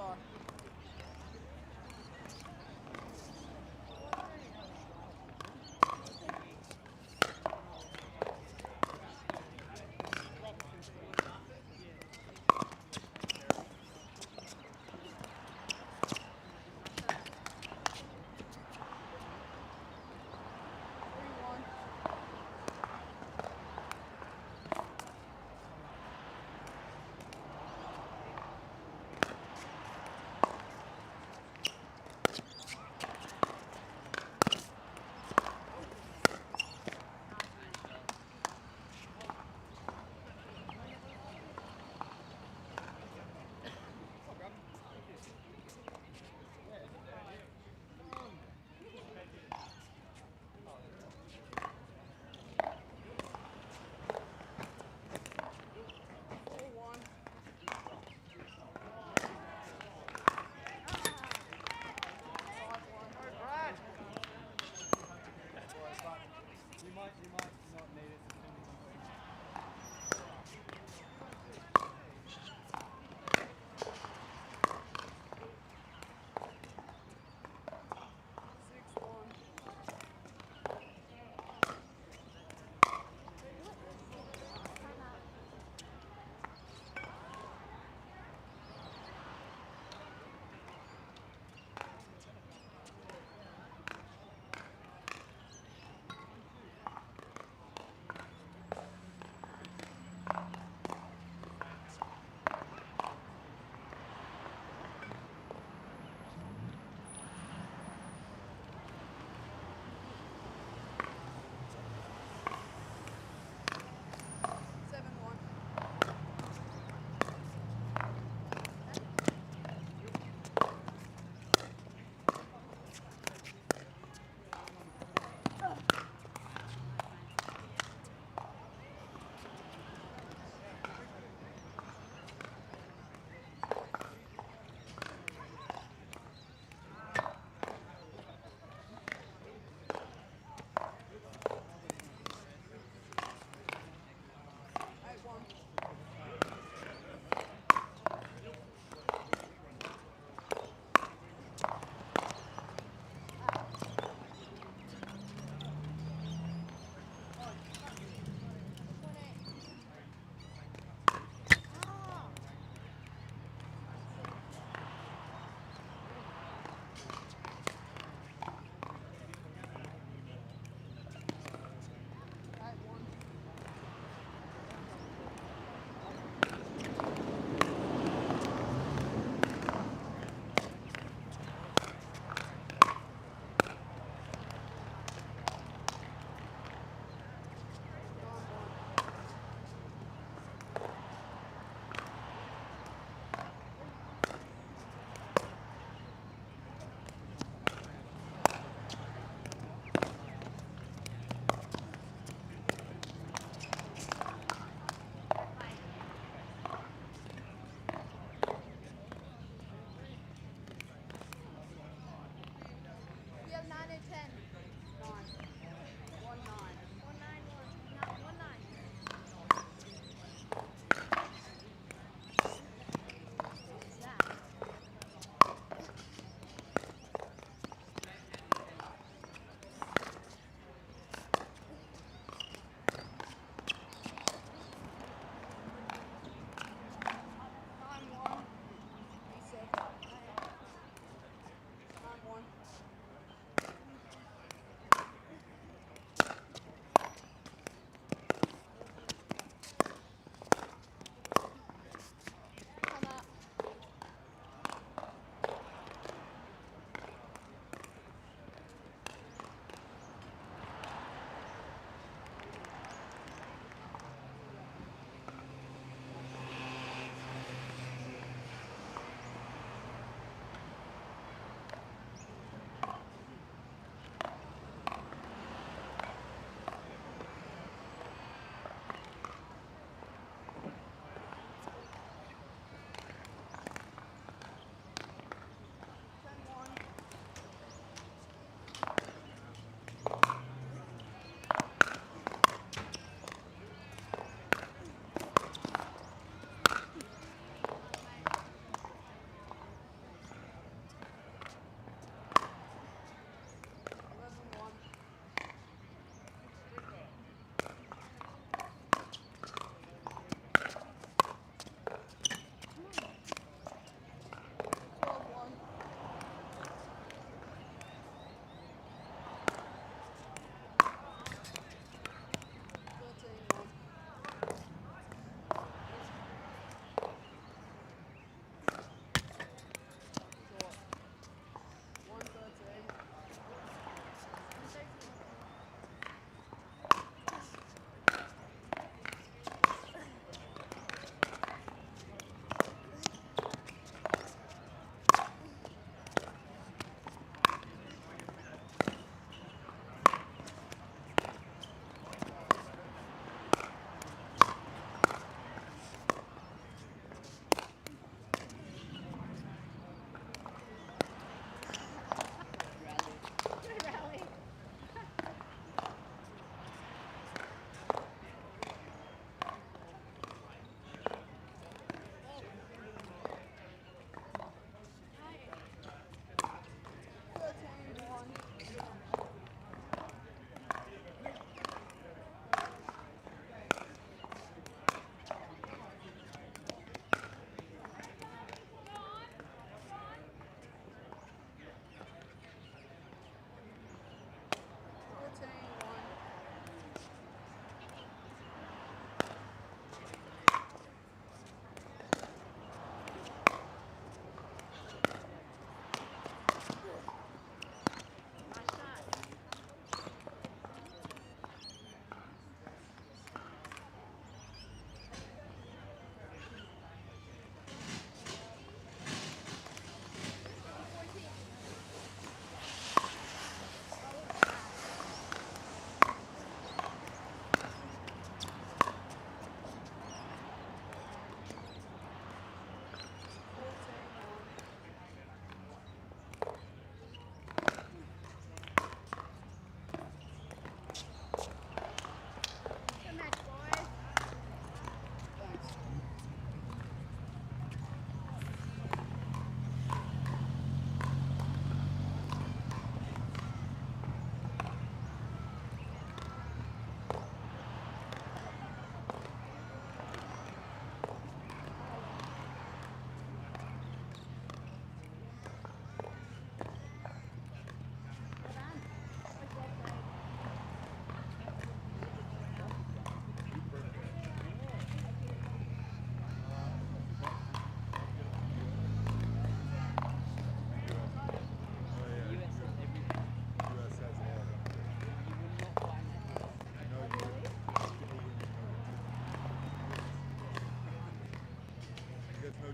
are.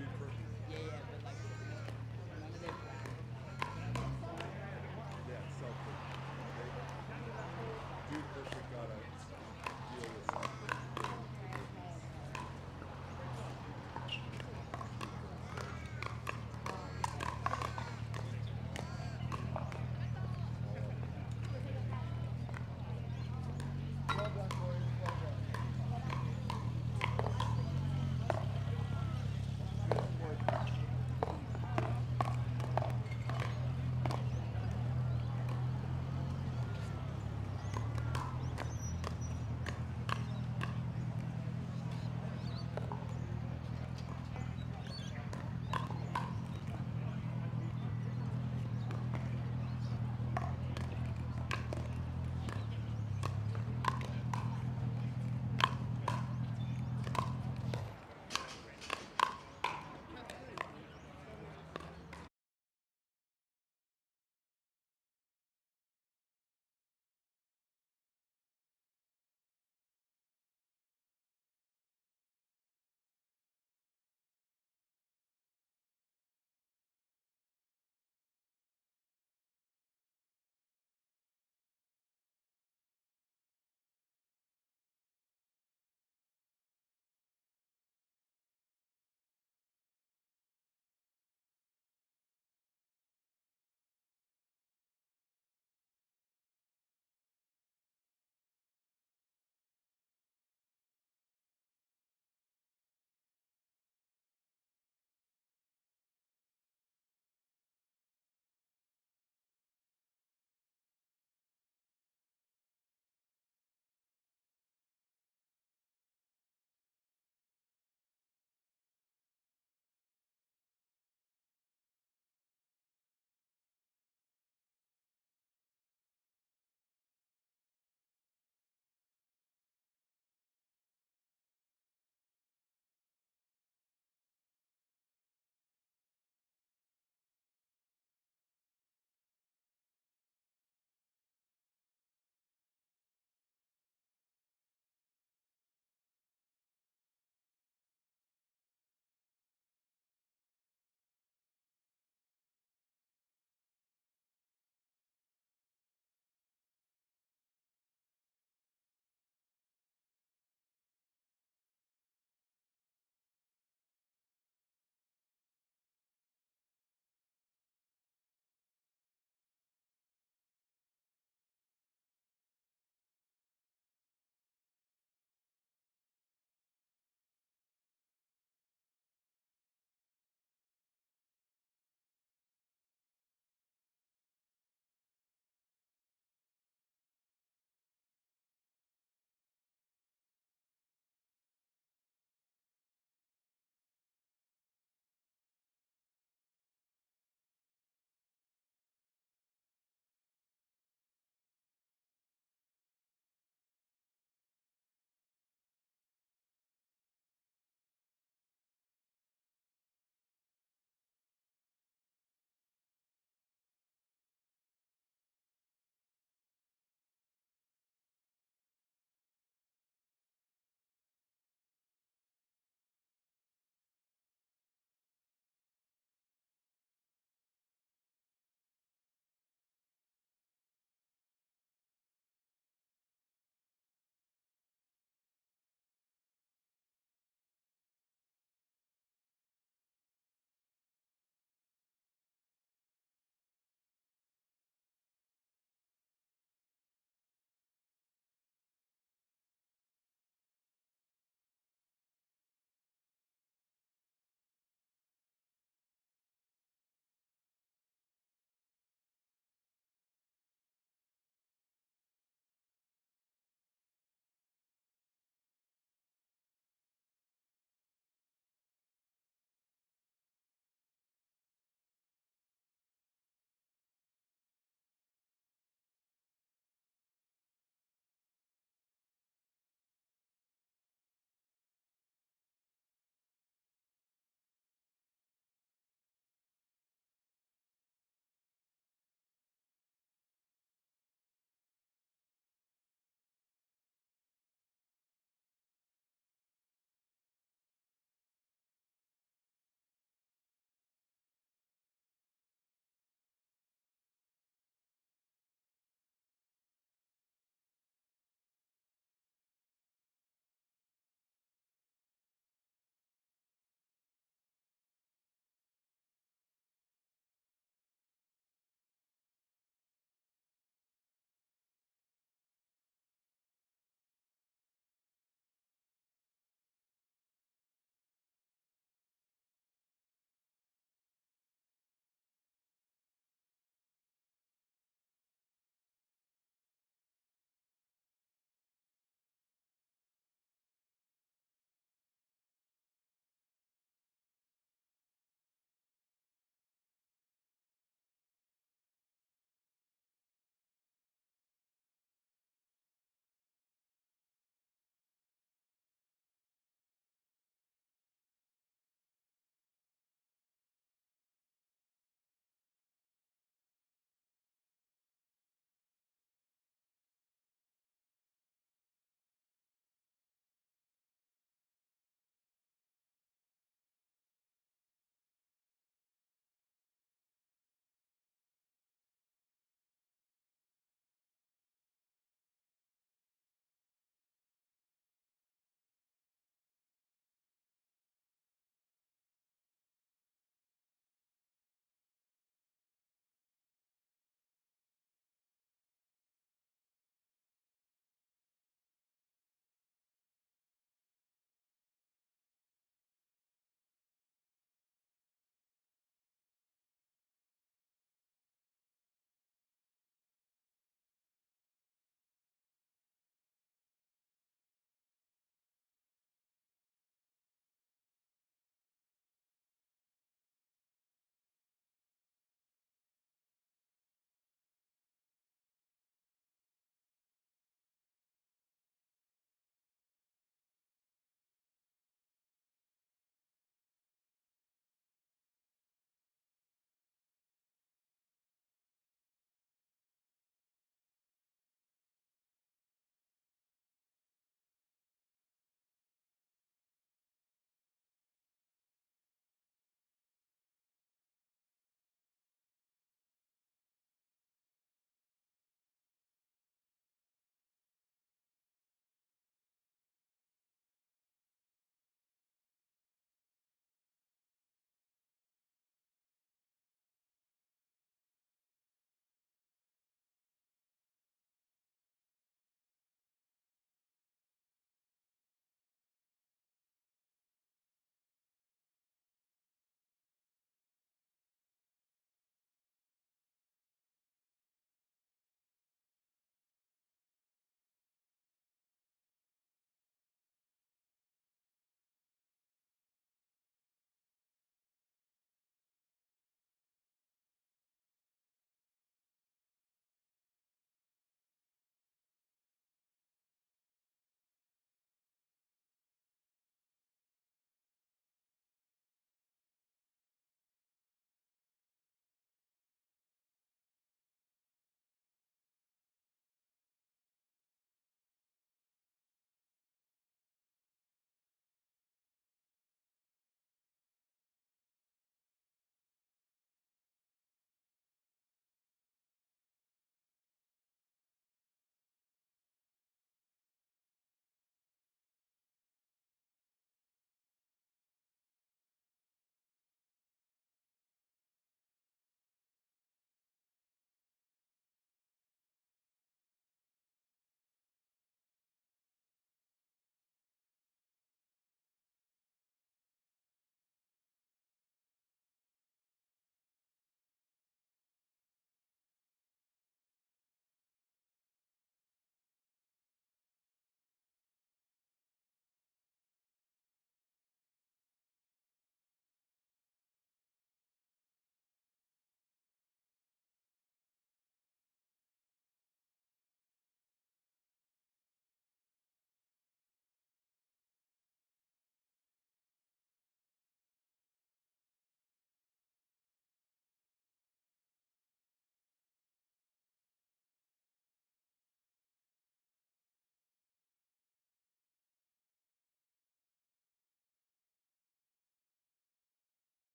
Yeah, but like none of their Yeah, something. Dude Perfect got a deal with something. Well done, boys. Well done. Good sport.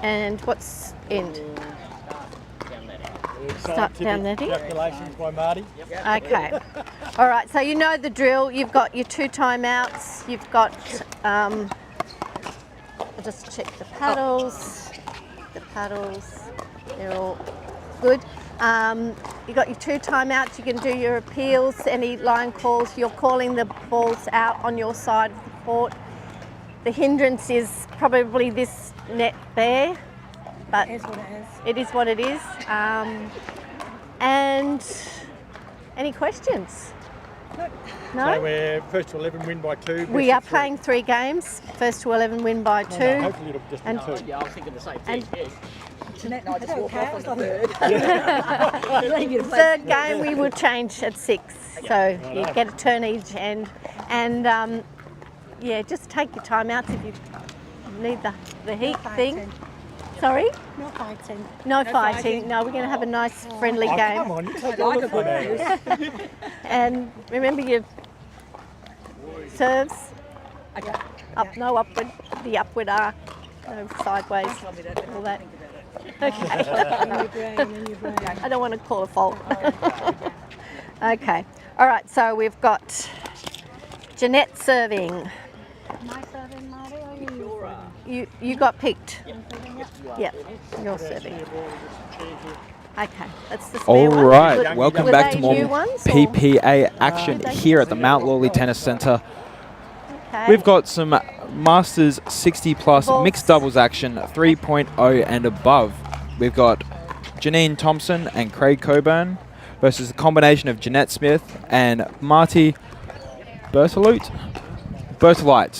And what's end? Down that end. Start down there. Calculations by Marty. Okay. All right, so you know the drill. You've got your 2 timeouts. You've got, I'll just check the paddles. The paddles, they're all good. You've got your 2 timeouts. You can do your appeals, any line calls. You're calling the balls out on your side of the court. The hindrance is probably this net there, but It is what it is. it is what it is. And any questions? So No? we're first to 11, win by 2. We are playing 3 games. First to 11 win by 2. No, hopefully it'll just be And- 2. Yeah, I was thinking the same And- thing. Jeanette, No, I I just don't walk care. off It's on not the third. leave you to play. Third game we will change at 6. So you get a turn each end. And yeah, just take your time out if you need the heat thing. Sorry? Not fighting. No fighting. No, we're going to have a nice friendly Oh, game. come on, you take all the fun out of it. And remember your serves. Okay. Up, no upward. The upward arc. No sideways. Tell me that. All that. In Okay. your brain, in your brain. I don't want to call a fault. Okay. All right. So we've got Jeanette serving. Am I serving, Marty, or you? You got picked. You are. Yeah. You're serving. Okay. That's the spare All one. right, Were- welcome were back they to more new ones, or- PPA action Did they- here at the Mount Lawley Tennis Centre. Okay. We've got some Masters 60 plus Balls. mixed doubles action 3.0 and above. We've got Janine Thompson and Craig Coburn versus a combination of Jeanette Smith and Marty Bertolite,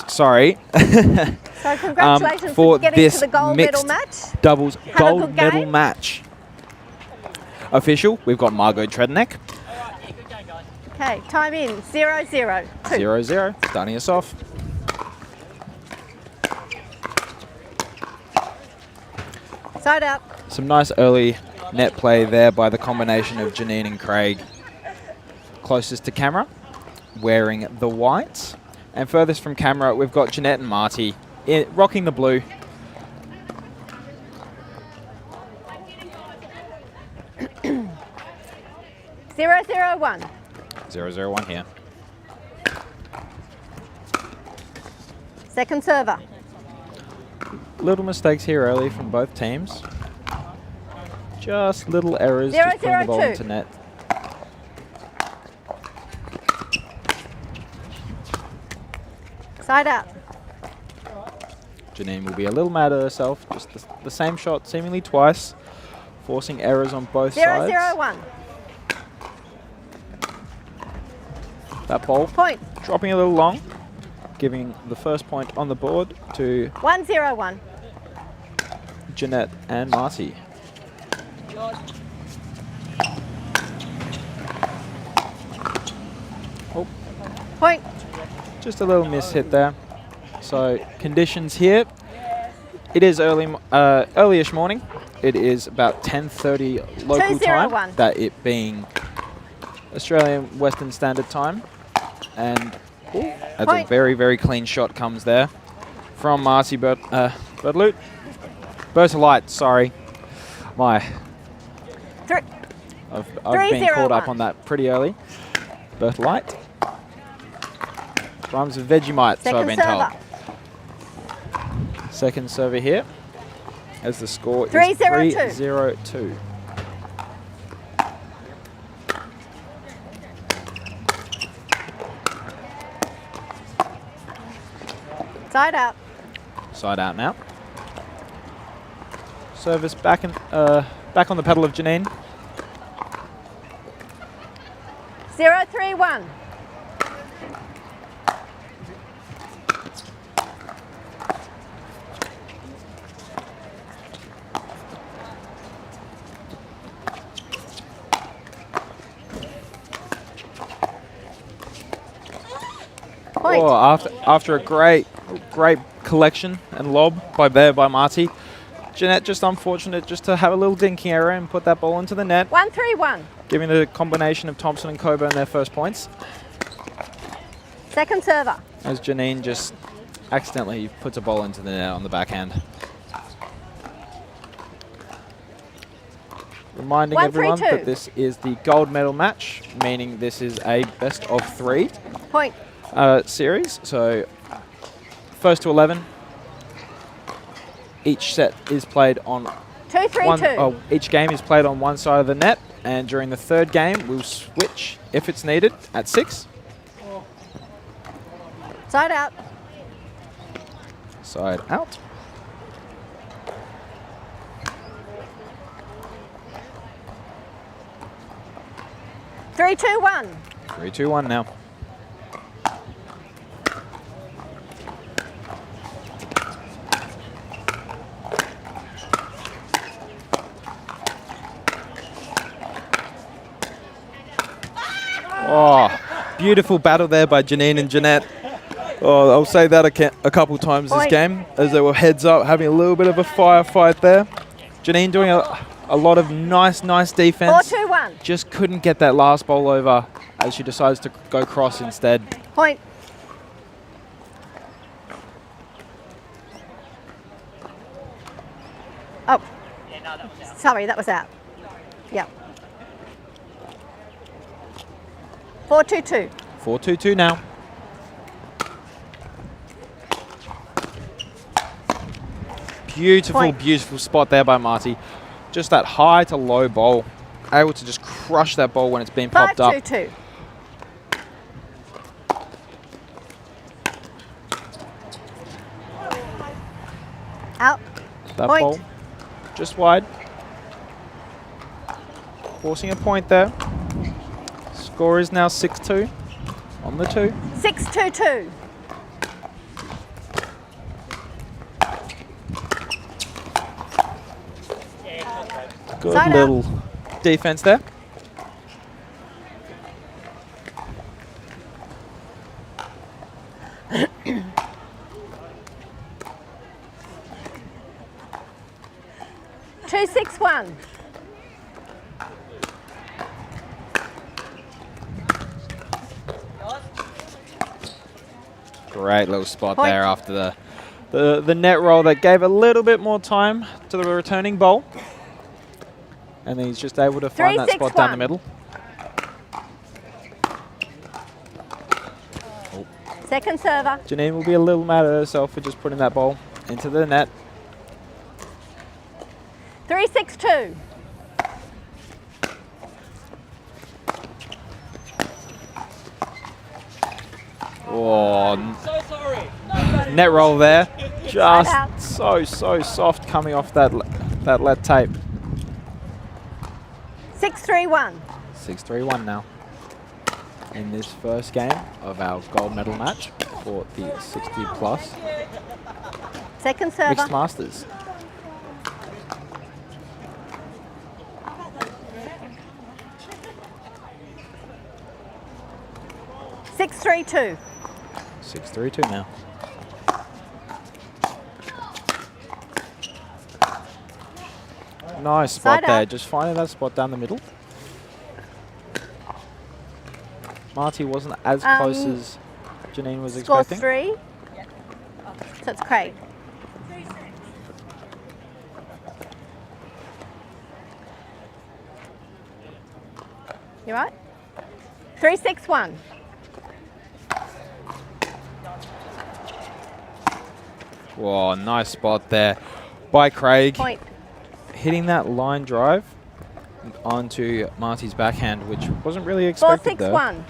sorry. So congratulations for for getting this to the gold medal mixed match. doubles a gold good medal game. match. Official, we've got Margot Tredeneck, Okay, time in 0-0. 0-0, starting us off. Side out. Some nice early net play there by the combination of Janine and Craig. Closest to camera, wearing the whites. And furthest from camera, we've got Jeanette and Marty rocking the blue. Zero, 0-1. 0-0-1 here. Second server. Little mistakes here early from both teams. Just little errors, 0-0-2. just putting the ball into net. Side out. Janine will be a little mad at herself. Just the same shot seemingly twice, forcing errors on both 0-0-1. sides. That ball Point. dropping a little long, giving the first point on the board to 1-0-1. Jeanette and Marty. Oh, Point. just a little miss hit there. So conditions here. It is early-ish morning. It is about 10:30 local 2-0-1. time. That it being Australian Western Standard Time, and as a Point. very, very clean shot comes there from Marty Bertolite. Sorry, Three. I've been caught up 3-0-1. on that pretty early. Bertolite rhymes with Vegemite, so I've Second been server. told. Second server here, as the score is 3-0-2. 3-0-2. Side out. Side out now. Service back on the pedal of Janine. 0-3-1. Point. Oh, after a great collection and lob by Marty. Jeanette just unfortunate just to have a little dinking error and put that ball into the net, 1-3-1. giving the combination of Thompson and Coburn their first points. Second server. As Janine just accidentally puts a ball into the net on the backhand. Reminding 1-3-2. everyone that this is the gold medal match, meaning this is a best of 3 Point. series. So first to 11. Each set is played on 2-3-2. each game is played on one side of the net, and during the third game we'll switch if it's needed at 6. Side out. Side out. Three, two, 1. 3, 2, 1 now. Oh, beautiful battle there by Janine and Jeanette. Oh, I'll say that a couple times this Point. game, as they were heads up, having a little bit of a firefight there. Janine doing a lot of nice 4, defense. 2, 1. Just couldn't get that last ball over as she decides to go cross instead. Point. Oh. Sorry, that was out. Yep. 4-2-2. 4-2-2 now. Beautiful, Point. beautiful spot there by Marty. Just that high to low ball. Able to just crush that ball when it's being popped up. 5-2-2. Out. That Point. ball just wide. Forcing a point there. Score is now 6-2 on the 2. 6-2-2. Good Side out. little defense there. Two, 6-1. Great little spot Point. there after the net roll that gave a little bit more time to the returning bowl. And then he's just able to find 3, that 6, spot down the 1. middle. Second server. Janine will be a little mad at herself for just putting that ball into the net. 3-6-2. Oh, net roll there. Just out. so soft coming off that lead tape. 6-3-1. 6-3-1 now. In this first game of our gold medal match for the 60 plus Second server. mixed masters. Six, 3-2. 6-3-2 now. Nice spot Side there. out. Just finding that spot down the middle. Marty wasn't as close as Janine was Score expecting. 3. So it's Craig. You right? 3-6-1. Whoa, nice spot there by Craig. Point. Hitting that line drive onto Marty's backhand, which wasn't really 4, expected 6, there. 1.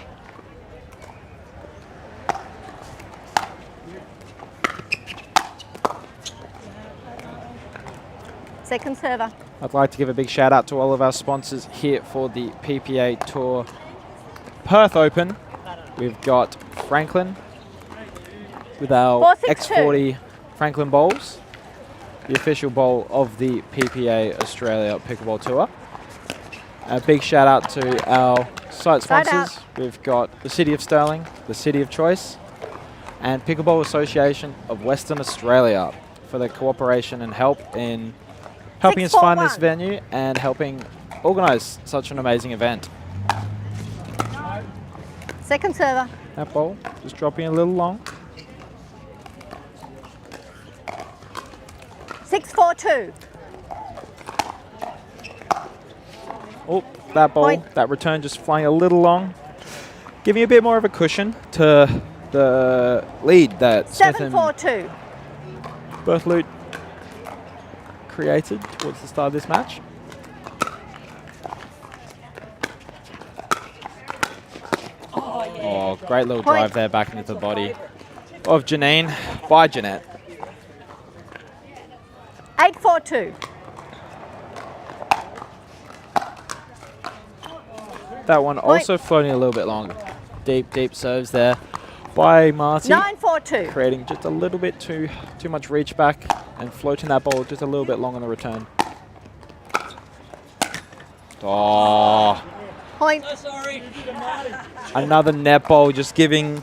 Second server. I'd like to give a big shout out to all of our sponsors here for the PPA Tour Perth Open. We've got Franklin with our 4-6-2. X40 Franklin bowls, the official bowl of the PPA Australia Pickleball Tour. A big shout out to our site Side sponsors. We've got the City of Stirling, the City of Choice, and Pickleball Association of Western Australia for their cooperation and help in helping us find this 6-4-1. venue and helping organise such an amazing event. Second server. That ball just dropping a little long. 6-4-2. that ball. Point. That return just flying a little long, giving a bit more of a cushion to the lead that Smith and 7-4-2. Berthloot created towards the start of this match. Oh, great little Point. drive there back into the body of Janine by Jeanette. 8-4-2. That one also floating a little bit long. Deep serves there by Marty. 9-4-2. Creating just a little bit too much reach back and floating that ball just a little bit long on the return. Oh, Point. another net ball, just giving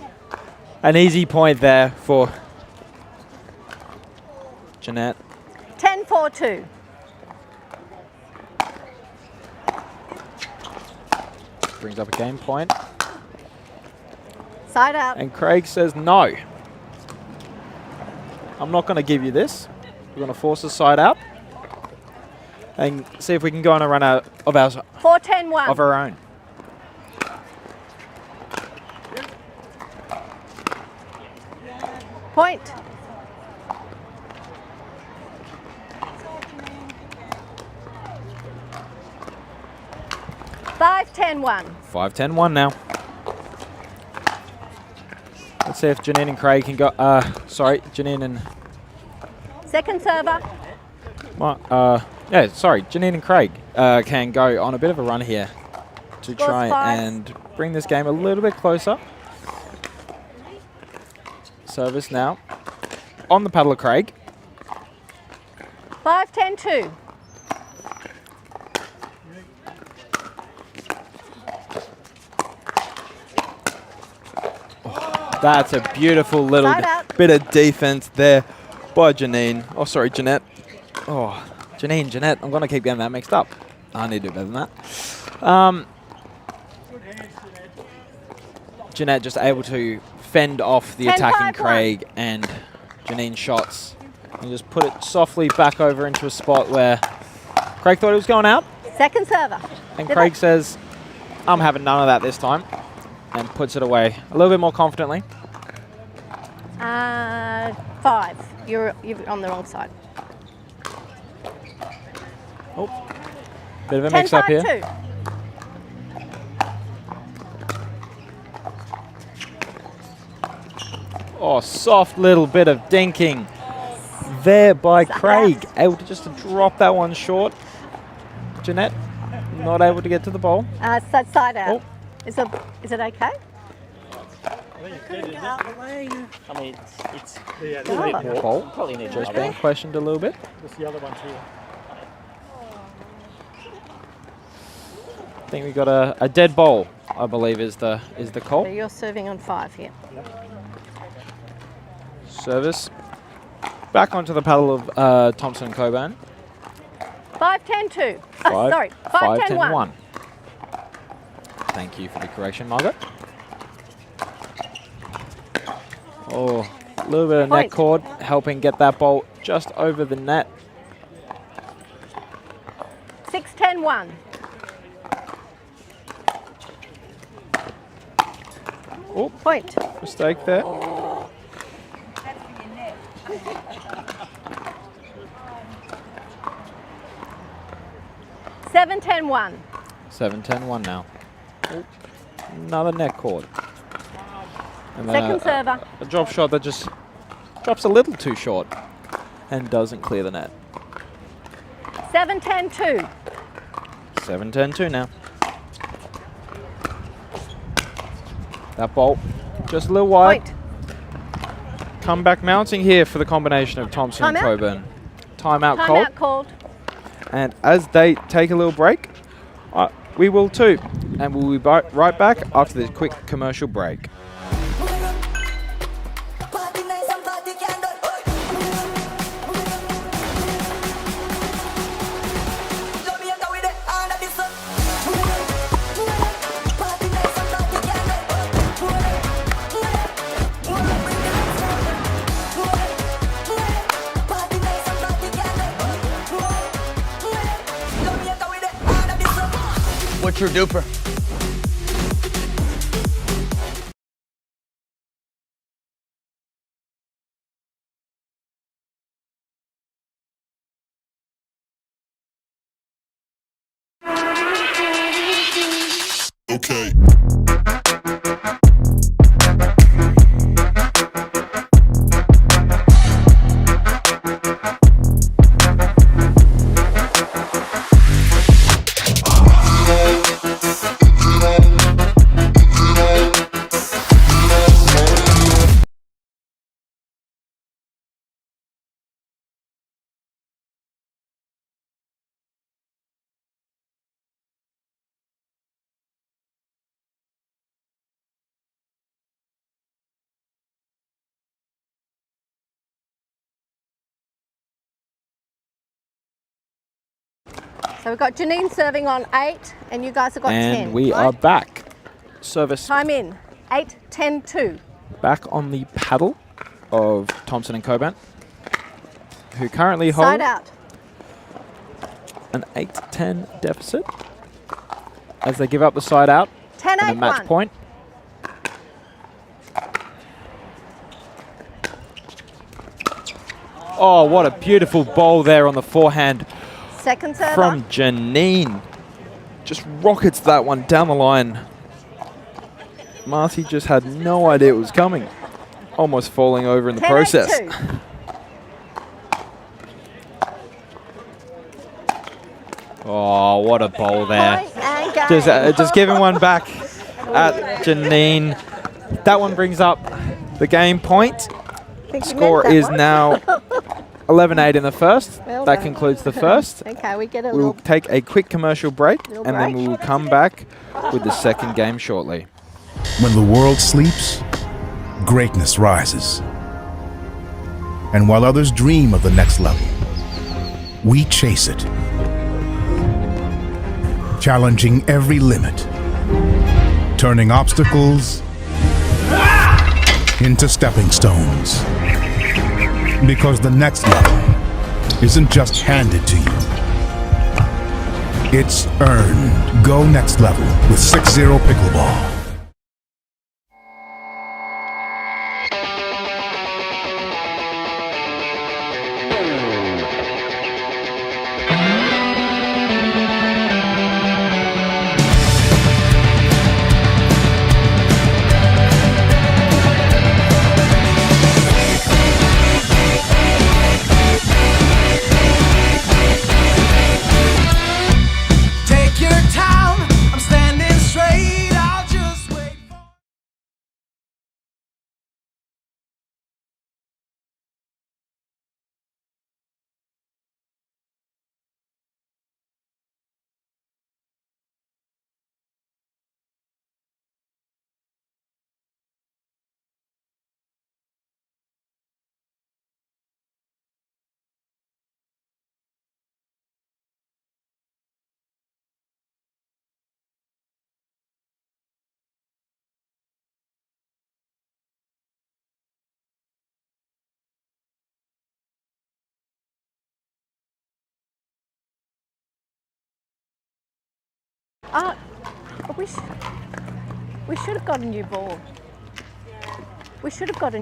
an easy point there for Jeanette. 10-4-2. Brings up a game point. Side out. And Craig says, no, I'm not going to give you this. We're going to force the side out and see if we can go on a run out of 4-10-1. our own. Point. Five, 10-1. 5-10-1 now. Let's see if Janine and Craig can go. Janine and Second server. Janine and Craig can go on a bit of a run here to Scores try 5. and bring this game a little bit closer. Service now on the paddle of Craig. 5-10-2. That's a beautiful little Side out. bit of defense there by Janine. Oh, sorry, Jeanette. Oh, Jeanette. I'm going to keep getting that mixed up. I need to do better than that. Jeanette just able to fend off the 10-5-1. attacking Craig and Janine's shots and just put it softly back over into a spot where Craig thought it was going out. Second server. And Craig says, I'm having none of that this time, and puts it away a little bit more confidently. 5. You're on the wrong side. Oh, bit of a mix up here. 10-5-2. Oh, soft little bit of dinking there by Side Craig. out. Able to just drop that one short. Jeanette not able to get to the ball. Side out. Oh. Is it okay? I mean, it's Yeah, a little bit more. Ball Probably need just another being one. questioned a little bit. just the other ones here. I think we got a dead ball, I believe is the So call. you're serving on 5 here. Service back onto the paddle of Thompson and Coburn. 5-10-2. Oh, sorry. 5-10-1. 5-10-1. Thank you for the correction, Margaret. Oh, a little bit of net Point. cord helping get that ball just over the net. 6-10-1. Oh, Point. mistake there. Seven, 10-1. 7-10-1 now. Oh, another net cord. And then Second server. a drop shot that just drops a little too short and doesn't clear the net. 7-10-2. 7-10-2 now. That ball just a little wide. Point. Comeback mounting here for the combination of Thompson and Timeout. Coburn. Timeout called. Timeout called. And as they take a little break, we will too. And we'll be right back after this quick commercial break. What through DUPR. Okay. So we've got Janine serving on 8 and you guys have got 10. And we right? are back. Service Time in. 8, 10, 2. back on the paddle of Thompson and Coburn, who currently Side hold out. an 8-10 deficit as they give up the side out 10, and 8, a match 1. point. Oh, what a beautiful bowl there on the forehand Second server. from Janine. Just rockets that one down the line. Marty just had no idea it was coming. Almost falling over in the 10, process. 8, 2. Oh, what a bowl there. Point and game. Just giving one back at Janine. That one brings up the game point. Think you Score meant that is one? now 11-8 in the first. Well That done. concludes the first. Okay, we get a We'll little. take a quick commercial break Little and then break. we will come back with the second game shortly. When the world sleeps, greatness rises. And while others dream of the next level, we chase it. Challenging every limit, turning obstacles into stepping stones. Because the next level isn't just handed to you. It's earned. Go next level with 6-0 Pickleball. Take your time, I'm standing straight, I'll just wait for... Oh, we should have got a new ball. We should have got a.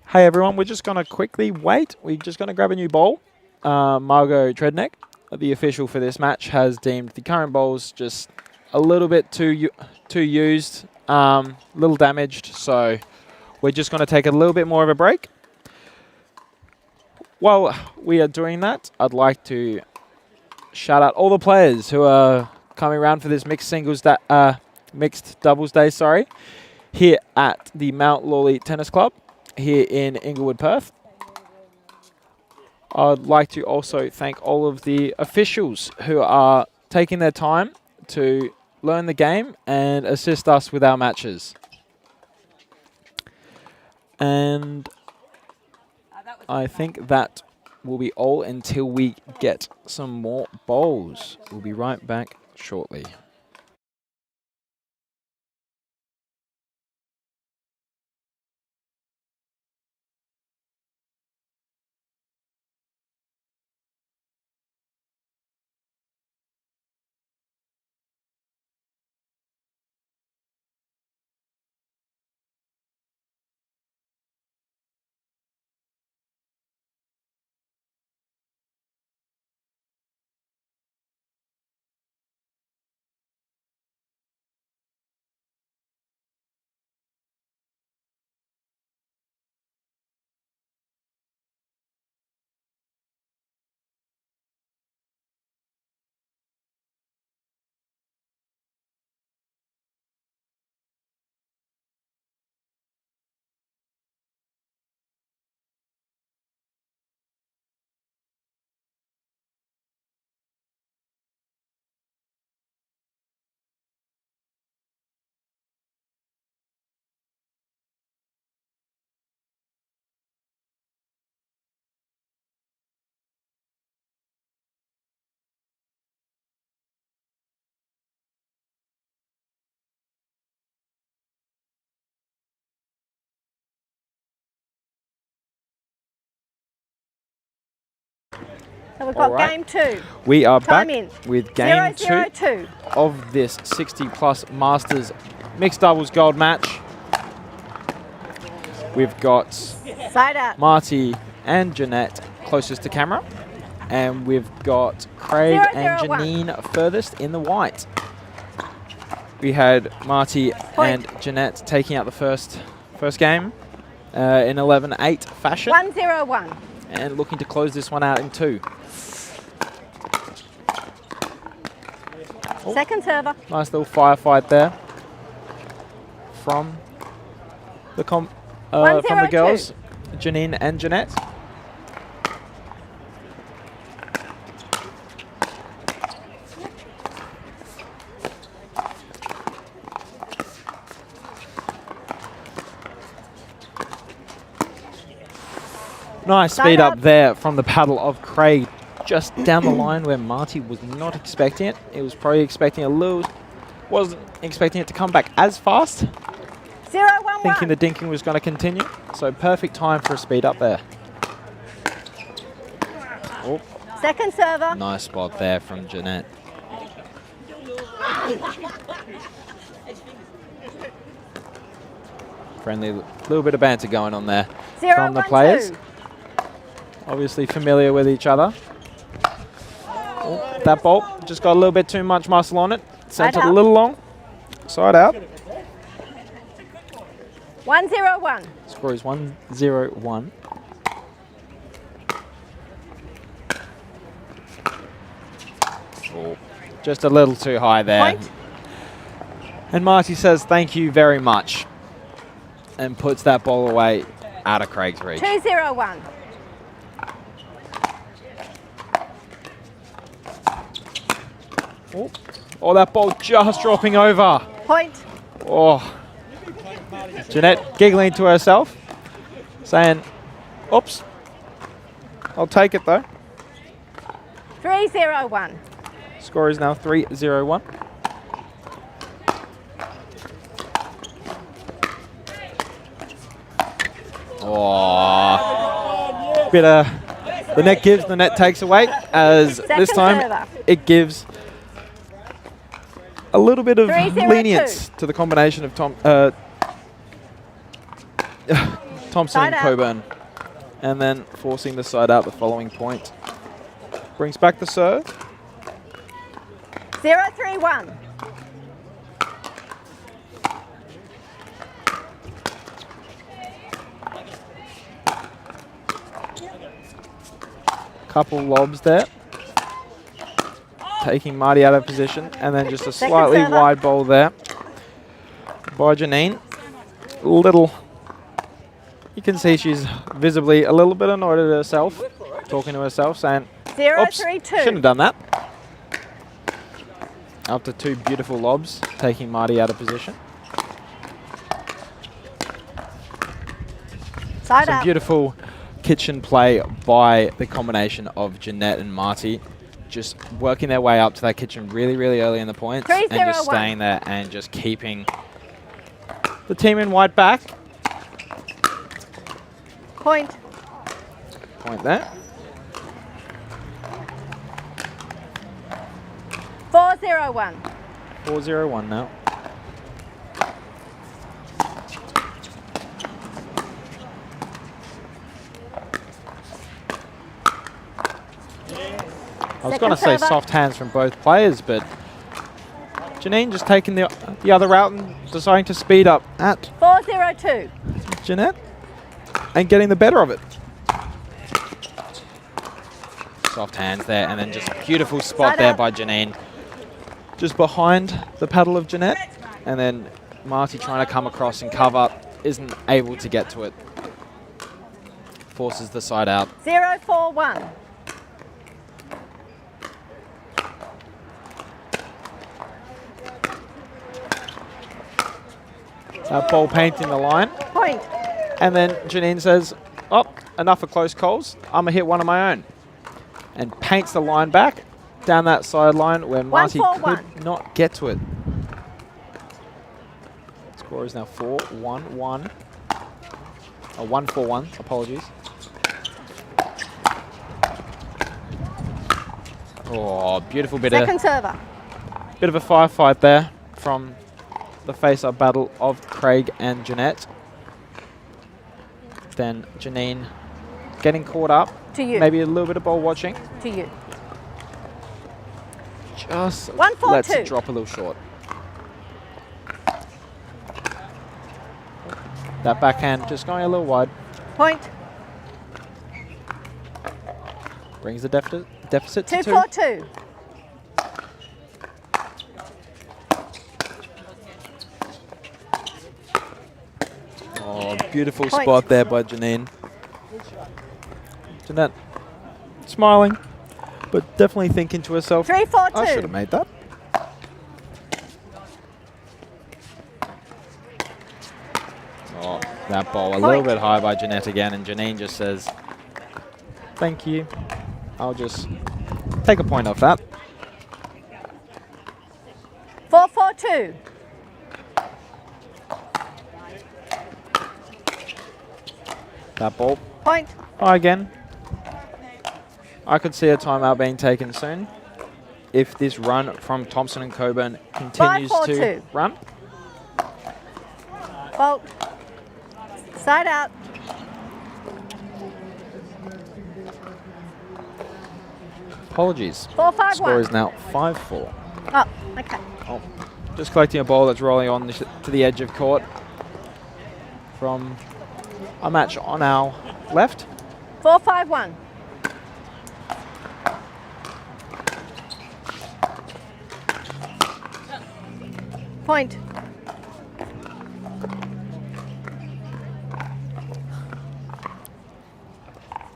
Hey everyone, we're just going to quickly wait. We're just going to grab a new bowl. Margot Treadneck, the official for this match, has deemed the current bowls just a little bit too used, little damaged. So we're just going to take a little bit more of a break. While we are doing that, I'd like to shout out all the players who are coming around for this mixed doubles day. Here at the Mount Lawley Tennis Club here in Inglewood, Perth. I'd like to also thank all of the officials who are taking their time to learn the game and assist us with our matches. And I think that will be all until we get some more bowls. We'll be right back shortly. So we've got All right. game 2. We are Time back in. with game 0-0-2. of this 60-plus Masters mixed doubles gold match. We've got Side out. Marty and Jeanette closest to camera, and we've got Craig 0-0-1. and Janine furthest in the white. We had Marty Point. and Jeanette taking out the first game in 11-8 fashion, 1-0-1. and looking to close this one out in 2. Second server. Nice little firefight there from the from the 1-0-2. girls, Janine and Jeanette. Nice speed up there from the paddle of Craig, just down the line where Marty was not expecting it. He was probably expecting wasn't expecting it to come back as fast, 0-1-1. thinking the dinking was going to continue. So perfect time for a speed up there. Oh, Second server. nice spot there from Jeanette. Friendly, little bit of banter going on there from the 0-1-2. players. Obviously familiar with each other. Oh, that ball just got a little bit too much muscle on it. Sent it a little long. Side out. 1-0-1. Score is 1-0-1. Oh, just a little too high there. Point. And Marty says thank you very much and puts that ball away out of Craig's reach. 2-0-1. Oh, that ball just dropping over. Point. Oh, Jeanette giggling to herself, saying, oops, I'll take it though. 3-0-1. Score is now 3-0-1. Oh, bit of the net gives, the net takes away, as this time server. it gives a little bit of 3-0-2. lenience to the combination of Thompson Side and out. Coburn, and then forcing the side out the following point. Brings back the serve. 0-3-1. Couple lobs there. Taking Marty out of position, and then just a Second slightly server. wide bowl there by Janine. Little, you can see she's visibly a little bit annoyed at herself, talking to herself, saying, oops, 0-3-2. shouldn't have done that. After 2 beautiful lobs, taking Marty out of position. Side Some out. beautiful kitchen play by the combination of Jeanette and Marty, just working their way up to that kitchen really, really early in the points, and just 3-0-1. staying there and just keeping the team in white back. Point. Point there. 4-0-1. 4-0-1 now. I was going to say server. soft hands from both players, but Janine just taking the other route and deciding to speed up at 4-0-2. Jeanette and getting the better of it. Soft hands there, and then just beautiful spot Side there out. by Janine. Just behind the paddle of Jeanette, and then Marty trying to come across and cover, isn't able to get to it. Forces the side out. 0-4-1. That ball painting the line, Point. and then Janine says, oh, enough of close calls, I'm going to hit one of my own. And paints the line back down that sideline where Marty 1-4-1. could not get to it. Score is now 4-1-1. Oh, 1-4-1, apologies. Oh, beautiful bit Second server. of a firefight there from the face-up battle of Craig and Jeanette. Then Janine getting caught up. To you. Maybe a little bit of ball watching. To you. Just 1-4-2. lets it drop a little short. That backhand just going a little wide. Point. Brings the deficit to 2. 2-4-2. Oh, beautiful Point. spot there by Janine. Jeanette smiling, but definitely thinking to herself, 3-4-2. I should have made that. Oh, that ball a little bit high by Jeanette again, and Janine just says, thank you. I'll just take a point off that. 4-4-2. That ball Point. high again. I could see a timeout being taken soon if this run from Thompson and Coburn continues to 5-4-2. run. Fault. Side out. Apologies. 4-5-1. Score is now 5-4. Oh, okay. Oh, just collecting a ball that's rolling on to the edge of court from a match on our left. 4-5-1. Point.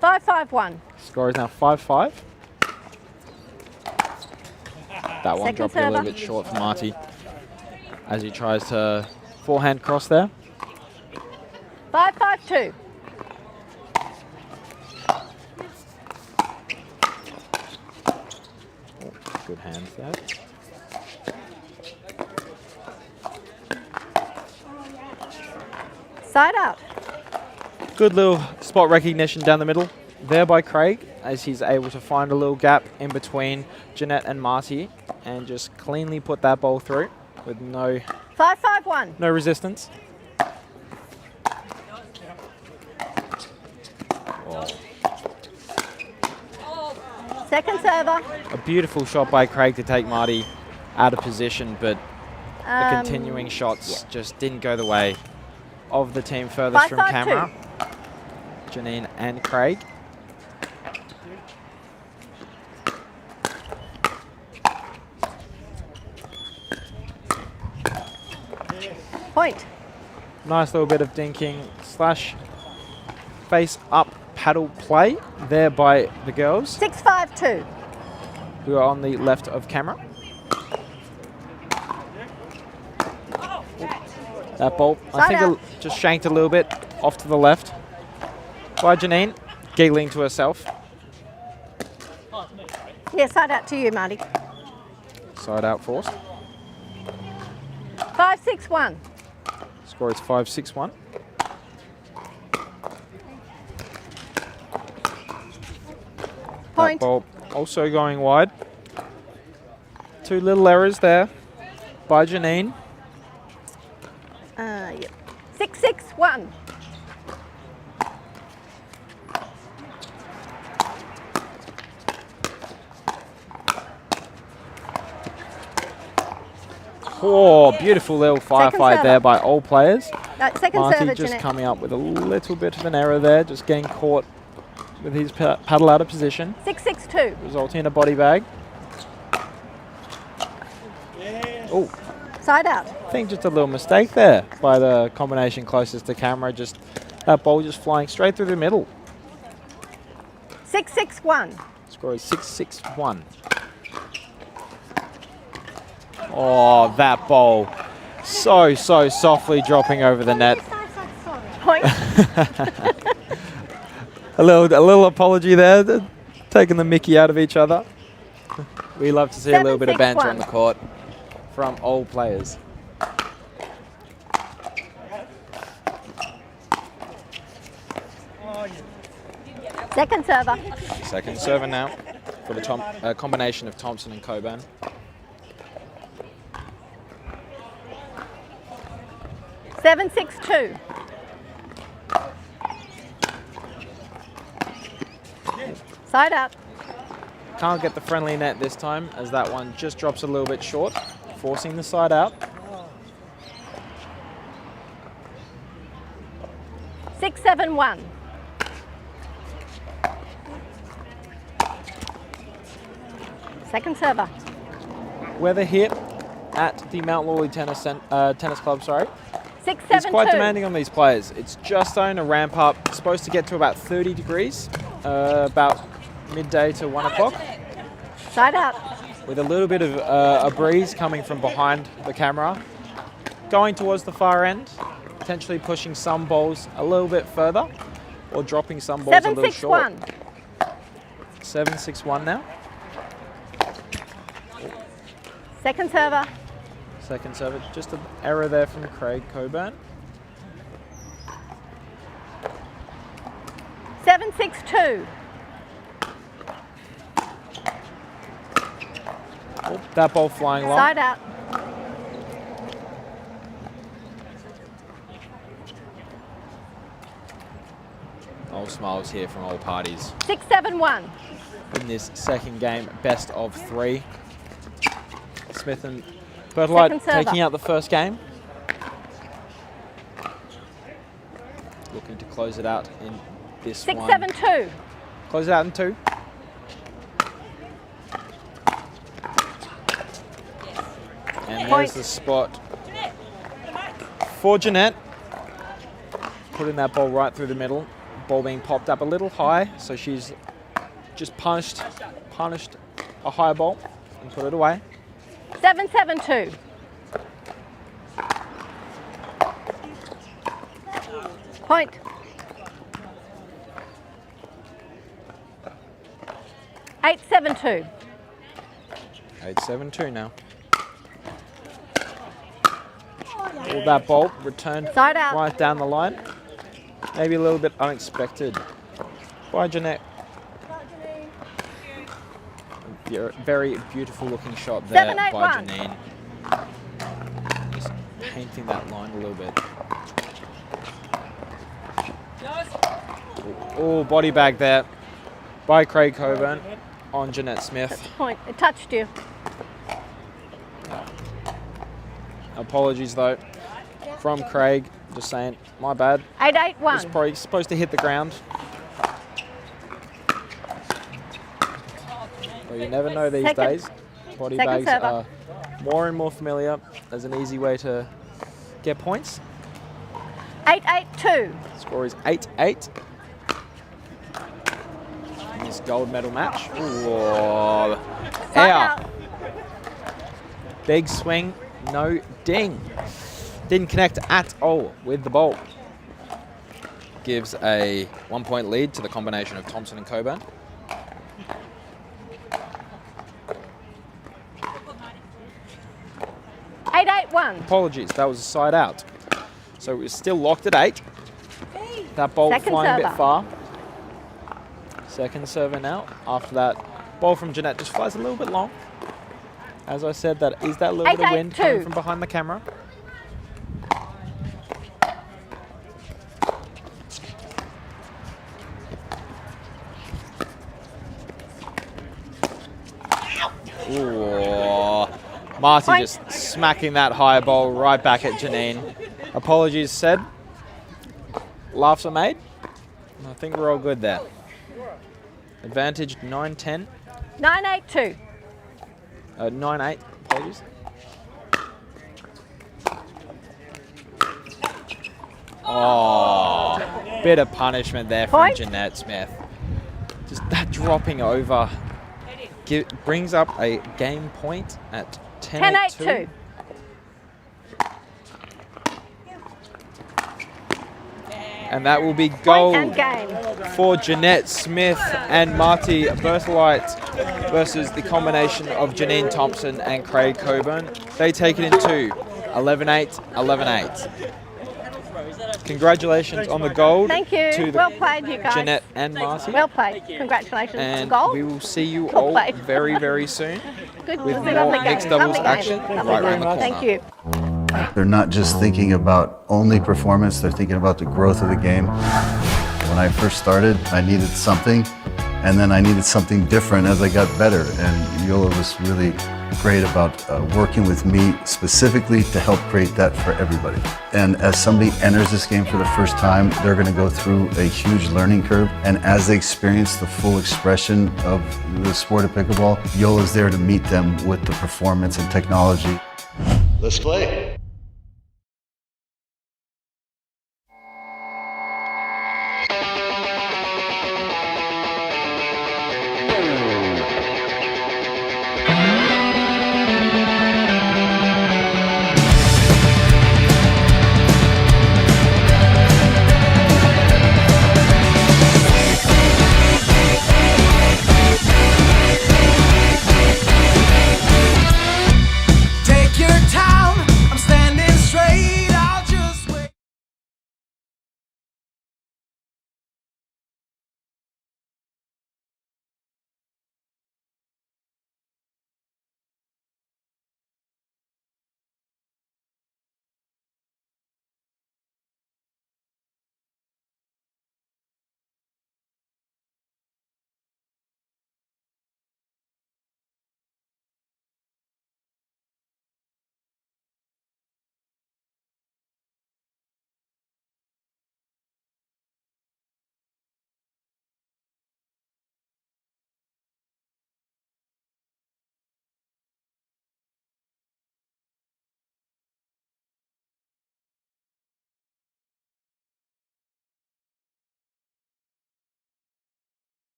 Five, 5-1. Score is now 5-5. That one Second dropped a little server. bit short for Marty as he tries to forehand cross there. 5-5-2. Good hands there. Side out. Good little spot recognition down the middle there by Craig as he's able to find a little gap in between Jeanette and Marty and just cleanly put that ball through with no 5-5-1. resistance. Oh, Second server. a beautiful shot by Craig to take Marty out of position, but the continuing shots just didn't go the way of the team furthest from 5-5-2. camera, Janine and Craig. Point. Nice little bit of dinking slash face up paddle play there by the girls 6-5-2. who are on the left of camera. That ball, I Side think, out. just shanked a little bit off to the left by Janine, giggling to herself. Yeah, side out to you, Marty. Side out forced. 5-6-1. Score is 5-6-1. That Point. ball also going wide. Two little errors there by Janine. Yep. 6-6-1. Oh, beautiful little firefight server. there by all players. No, second Marty server, just Jeanette. coming up with a little bit of an error there, just getting caught with his paddle out of position, 6-6-2. resulting in a body bag. Oh, Side out. I think just a little mistake there by the combination closest to camera. Just that ball just flying straight through the middle. 6-6-1. Score is 6-6-1. Oh, that ball so softly dropping over the net. Point. A little apology there, taking the mickey out of each other. We love to see a little bit of banter on the court from all players. Second server. Second server now. for the combination of Thompson and Coburn. Seven, 6-2. Side out. Can't get the friendly net this time as that one just drops a little bit short, forcing the side out. 6-7-1. Second server. Weather here at the Mount Lawley Tennis Club, sorry. 6-7-2. It's quite demanding on these players. It's just starting to ramp up. It's supposed to get to about 30 degrees, about midday to 1 o'clock. Side out. With a little bit of a breeze coming from behind the camera. Going towards the far end, potentially pushing some balls a little bit further or dropping some balls a little short. 7-6-1. 7-6-1 now. Second server. Second server, just an error there from Craig Coburn. 7-6-2. Oh, that ball flying long. Side out. All smiles here from all parties. 6-7-1. In this second game, best of 3. Smith and Bertolite taking out the first game. Looking to close it out in this 6-7-2. Close it out in 2. And there's the spot for Jeanette. Putting that ball right through the middle. Ball being popped up a little high, so she's just punished a high ball and put it away. 7-7-2. Point. Eight, 7-2. 8-7-2 now. All that ball returned Side out. right down the line. Maybe a little bit unexpected by Jeanette. Very beautiful looking shot there 7-8-1. by Janine. Just painting that line a little bit. Oh, body bag there by Craig Coburn on Jeanette Smith. Point. It touched you. Apologies though from Craig. Just saying, my bad. 8-8-1. It's probably supposed to hit the ground. Well, you never know these days. Body bags are more and more familiar as an easy way to get points. 8-8-2. Score is 8-8. In this gold medal match. Ooh, out. Big swing, no ding. Didn't connect at all with the ball. Gives a 1 point lead to the combination of Thompson and Coburn. Apologies, that was a side out. So it was still locked at 8. That ball flying a bit far. Second server now. After that, ball from Jeanette just flies a little bit long. As I said, that is that little bit of wind coming from behind the camera. Ooh, Marty just smacking that high ball right back at Janine. Apologies said. Laughs are made. I think we're all good there. Advantage 9-10. 9-8-2. 9-8, apologies. Oh, bit of punishment there from Jeanette Smith. Just that dropping over brings up a game point at 10-8-2. And that will be gold for Jeanette Smith and Marty Bertolite versus the combination of Janine Thompson and Craig Coburn. They take it in 2, 11-8, 11-8. Congratulations on the gold. Thank you. To the Well played, you guys. Jeanette and Marty. Well played. Congratulations. And Goal. we will see you Well all played. very, very soon Good. with It was a more lovely game. mixed doubles Lovely game. action Lovely right around game. the corner. Thank you. They're not just thinking about only performance, they're thinking about the growth of the game. When I first started, I needed something, and then I needed something different as I got better. And Yola was really great about working with me specifically to help create that for everybody. And as somebody enters this game for the first time, they're going to go through a huge learning curve. And as they experience the full expression of the sport of pickleball, Yola's there to meet them with the performance and technology. Let's play. Take your time, I'm standing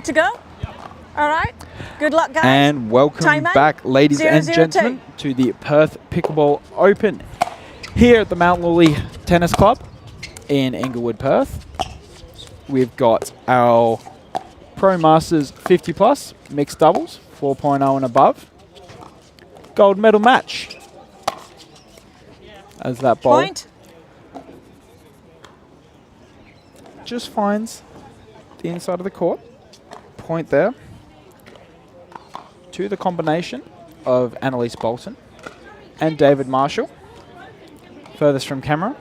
To go? All right. Good luck, guys. And welcome Timeout. back, ladies 0-0-2. and gentlemen, to the Perth Pickleball Open here at the Mount Lawley Tennis Club in Inglewood, Perth. We've got our Pro Masters 50 plus mixed doubles, 4.0 and above. Gold medal match. As that ball Point. just finds the inside of the court. Point there to the combination of Annalise Bolton and David Marshall. Furthest from camera.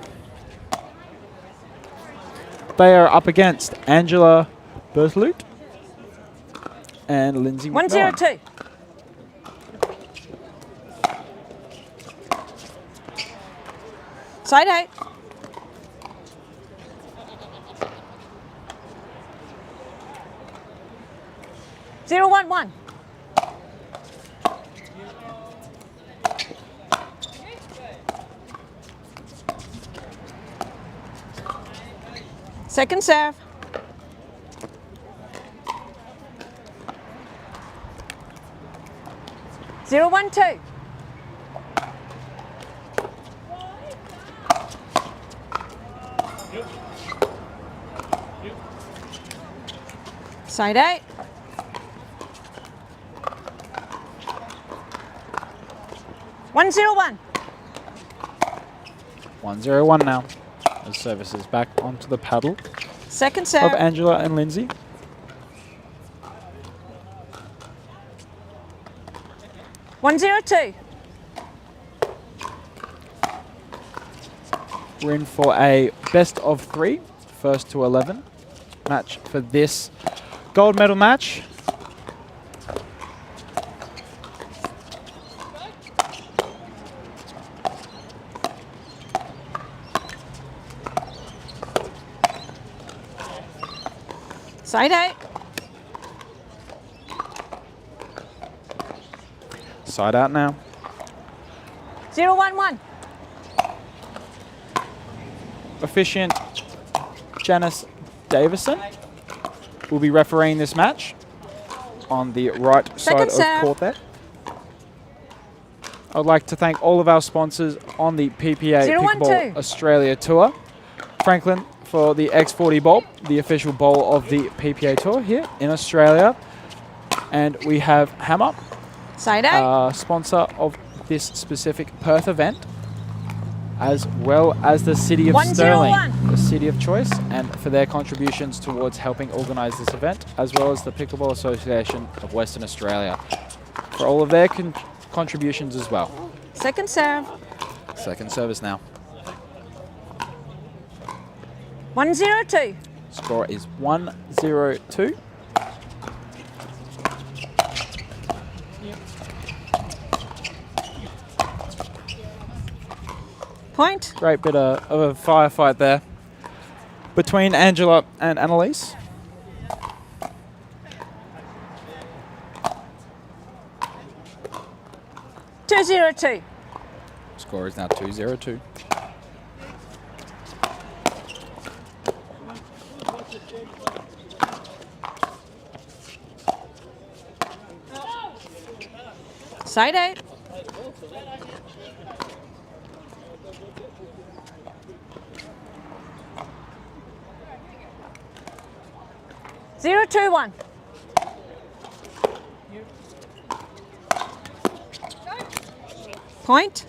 They are up against Angela Berthelot and Lindsay McMillan. 1-0-2. Side 8. Zero, 1-1. Second serve. Zero, 1-2. Side 8. One, 0-1. 1-0-1 now. As service is back onto the paddle Second of serve. Angela and Lindsay. One, 0-2. We're in for a best of 3, first to 11 match for this gold medal match. Side 8. Side out now. 0-1-1. Officiant Janice Davison will be refereeing this match on the right Second side serve. of court there. I'd like to thank all of our sponsors on the PPA 0-1-2. Pickleball Australia Tour. Franklin for the X40 Bowl, the official bowl of the PPA Tour here in Australia. And we have Hammer, Side 8. sponsor of this specific Perth event, as well as the City of 1-0-1. Stirling, the city of choice, and for their contributions towards helping organise this event, as well as the Pickleball Association of Western Australia, for all of their contributions as well. Second serve. Second service now. 1-0-2. Score is 1-0-2. Point. Great bit of a firefight there between Angela and Annalise. Two, 0-2. Score is now 2-0-2. Side 8. Zero, 2-1. Point.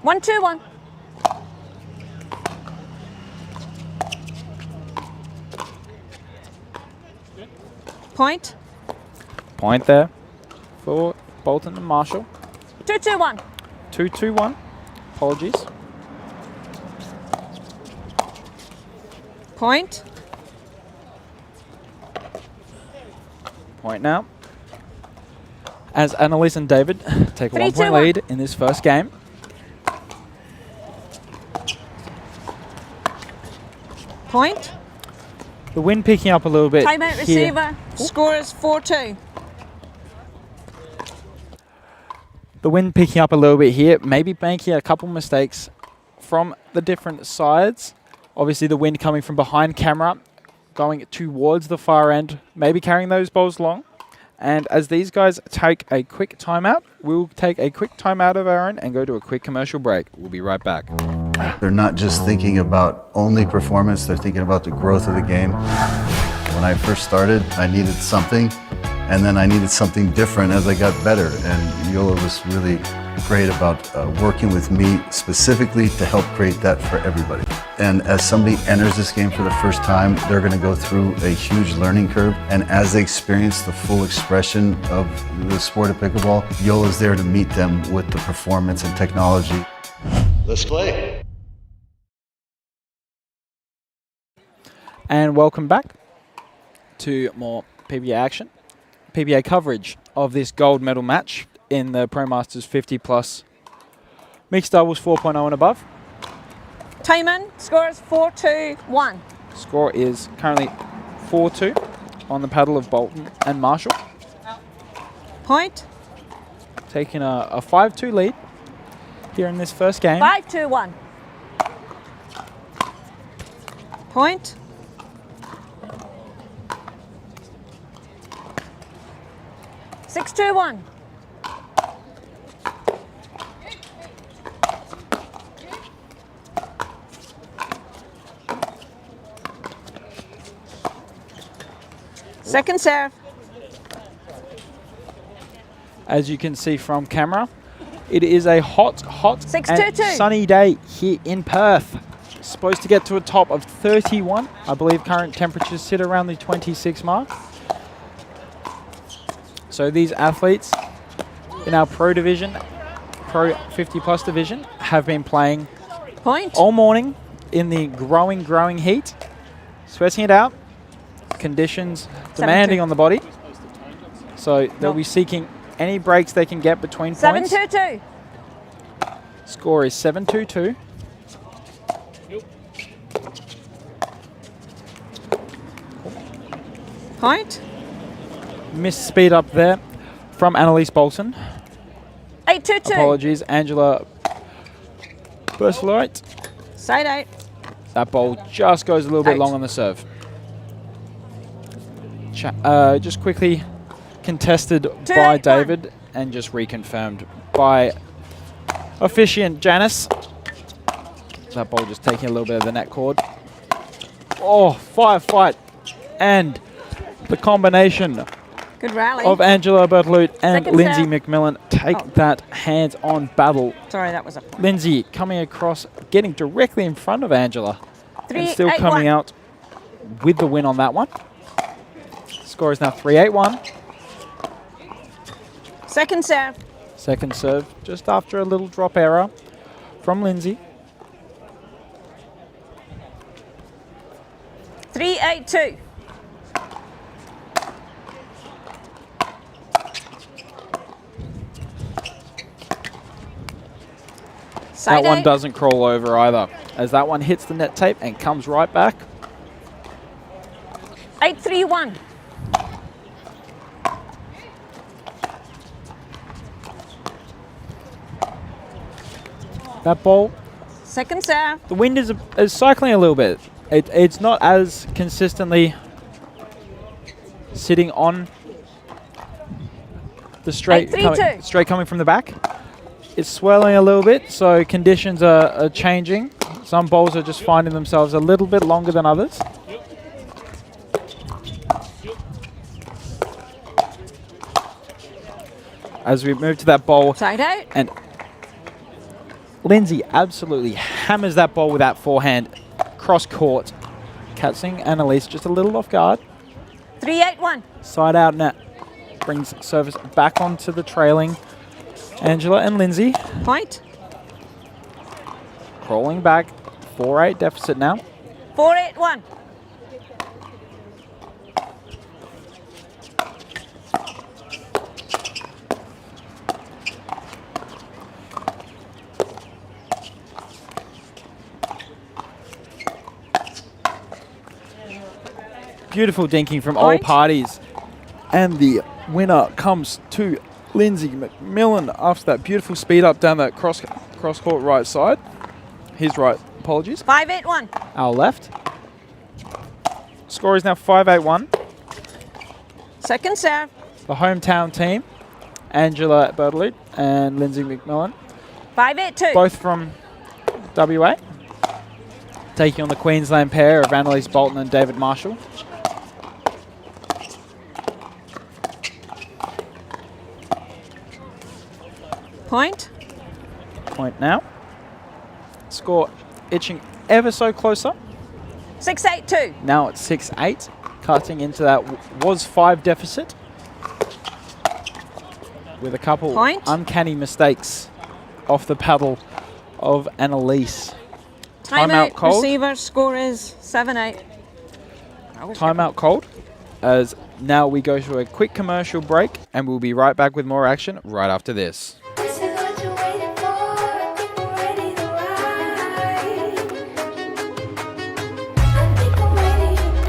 One, 2-1. Point. Point there for Bolton and Marshall. 2-2-1. 2-2-1. Apologies. Point. Point now. As Annalise and David take a 3, 2, 1-point 1. lead in this first game. Point. The wind picking up a little bit Timeout here. receiver. Score is 4-2. The wind picking up a little bit here, maybe making a couple mistakes from the different sides Obviously the wind coming from behind camera, going towards the far end, maybe carrying those balls long. And as these guys take a quick timeout, we'll take a quick timeout of our own and go to a quick commercial break. We'll be right back. They're not just thinking about only performance, they're thinking about the growth of the game. When I first started, I needed something, and then I needed something different as I got better. And Yola was really great about working with me specifically to help create that for everybody. And as somebody enters this game for the first time, they're going to go through a huge learning curve. And as they experience the full expression of the sport of pickleball, Yola's there to meet them with the performance and technology. Let's play. And welcome back to more PPA action, PPA coverage of this gold medal match in the Pro Masters 50 plus mixed doubles 4.0 and above. Tayman, score is 4-2-1. Score is currently 4-2 on the paddle of Bolton and Marshall. Point. Taking a 5-2 lead here in this first game. 5-2-1. Point. Six, 2-1. Second serve. As you can see from camera, it is a hot 6-2-2. sunny day here in Perth. Supposed to get to a top of 31. I believe current temperatures sit around the 26 mark. So these athletes in our pro division, pro 50 plus division, have been playing Point. all morning in the growing heat, sweating it out, conditions demanding on the body. So they'll be seeking any breaks they can get between points. 7-2-2. Score is 7-2-2. Point. Missed speed up there from Annalise Bolton. 8-2-2. Apologies, Angela Burslite. Side 8. That ball just goes a little bit 8. long on the serve. Just quickly contested by 2-8-1. David and just reconfirmed by officiant Janice. That ball just taking a little bit of the net cord. Oh, firefight. And the combination Good rally. of Angela Bertloot and Second Lindsay serve. McMillan take that hands-on battle. Sorry, that was a Lindsay coming across, getting directly in front of Angela. And still 3-8-1. coming out with the win on that one. Score is now 3-8-1. Second serve. Second serve just after a little drop error from Lindsay. 3-8-2. That one eight. doesn't crawl over either, as that one hits the net tape and comes right back. 8-3-1. That ball, Second serve. the wind is cycling a little bit. It's not as consistently sitting on the straight, 8-3-2. straight coming from the back. It's swirling a little bit, so conditions are changing. Some bowls are just finding themselves a little bit longer than others. As we move to that bowl, Side 8. and Lindsay absolutely hammers that ball with that forehand cross court, catching Annalise just a little off guard. 3-8-1. Side out net brings service back onto the trailing Angela and Lindsay. Point. Crawling back, 4-8 deficit now. 4-8-1. Beautiful dinking from all Point. parties. And the winner comes to Lindsay McMillan after that beautiful speed up down that cross court right side. His right Apologies. 5-8-1. Our left. Score is now 5-8-1. Second serve. The hometown team, Angela Bertolute and Lindsay McMillan, 5-8-2. both from WA, taking on the Queensland pair of Annalise Bolton and David Marshall. Point. Point now. Score itching ever so closer. 6-8-2. Now it's 6-8, cutting into that was 5 deficit with a couple Point. uncanny mistakes off the paddle of Annalise. Timeout. called. Receiver. Score is 7-8. Timeout called, as now we go to a quick commercial break and we'll be right back with more action right after this. This is what you're waiting for. People ready to ride. I think I'm ready tonight.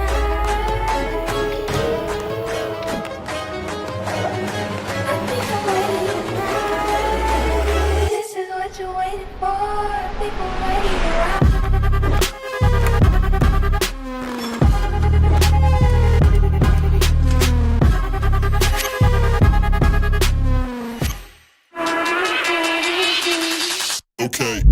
This is what you're waiting for. People ready to ride. Okay.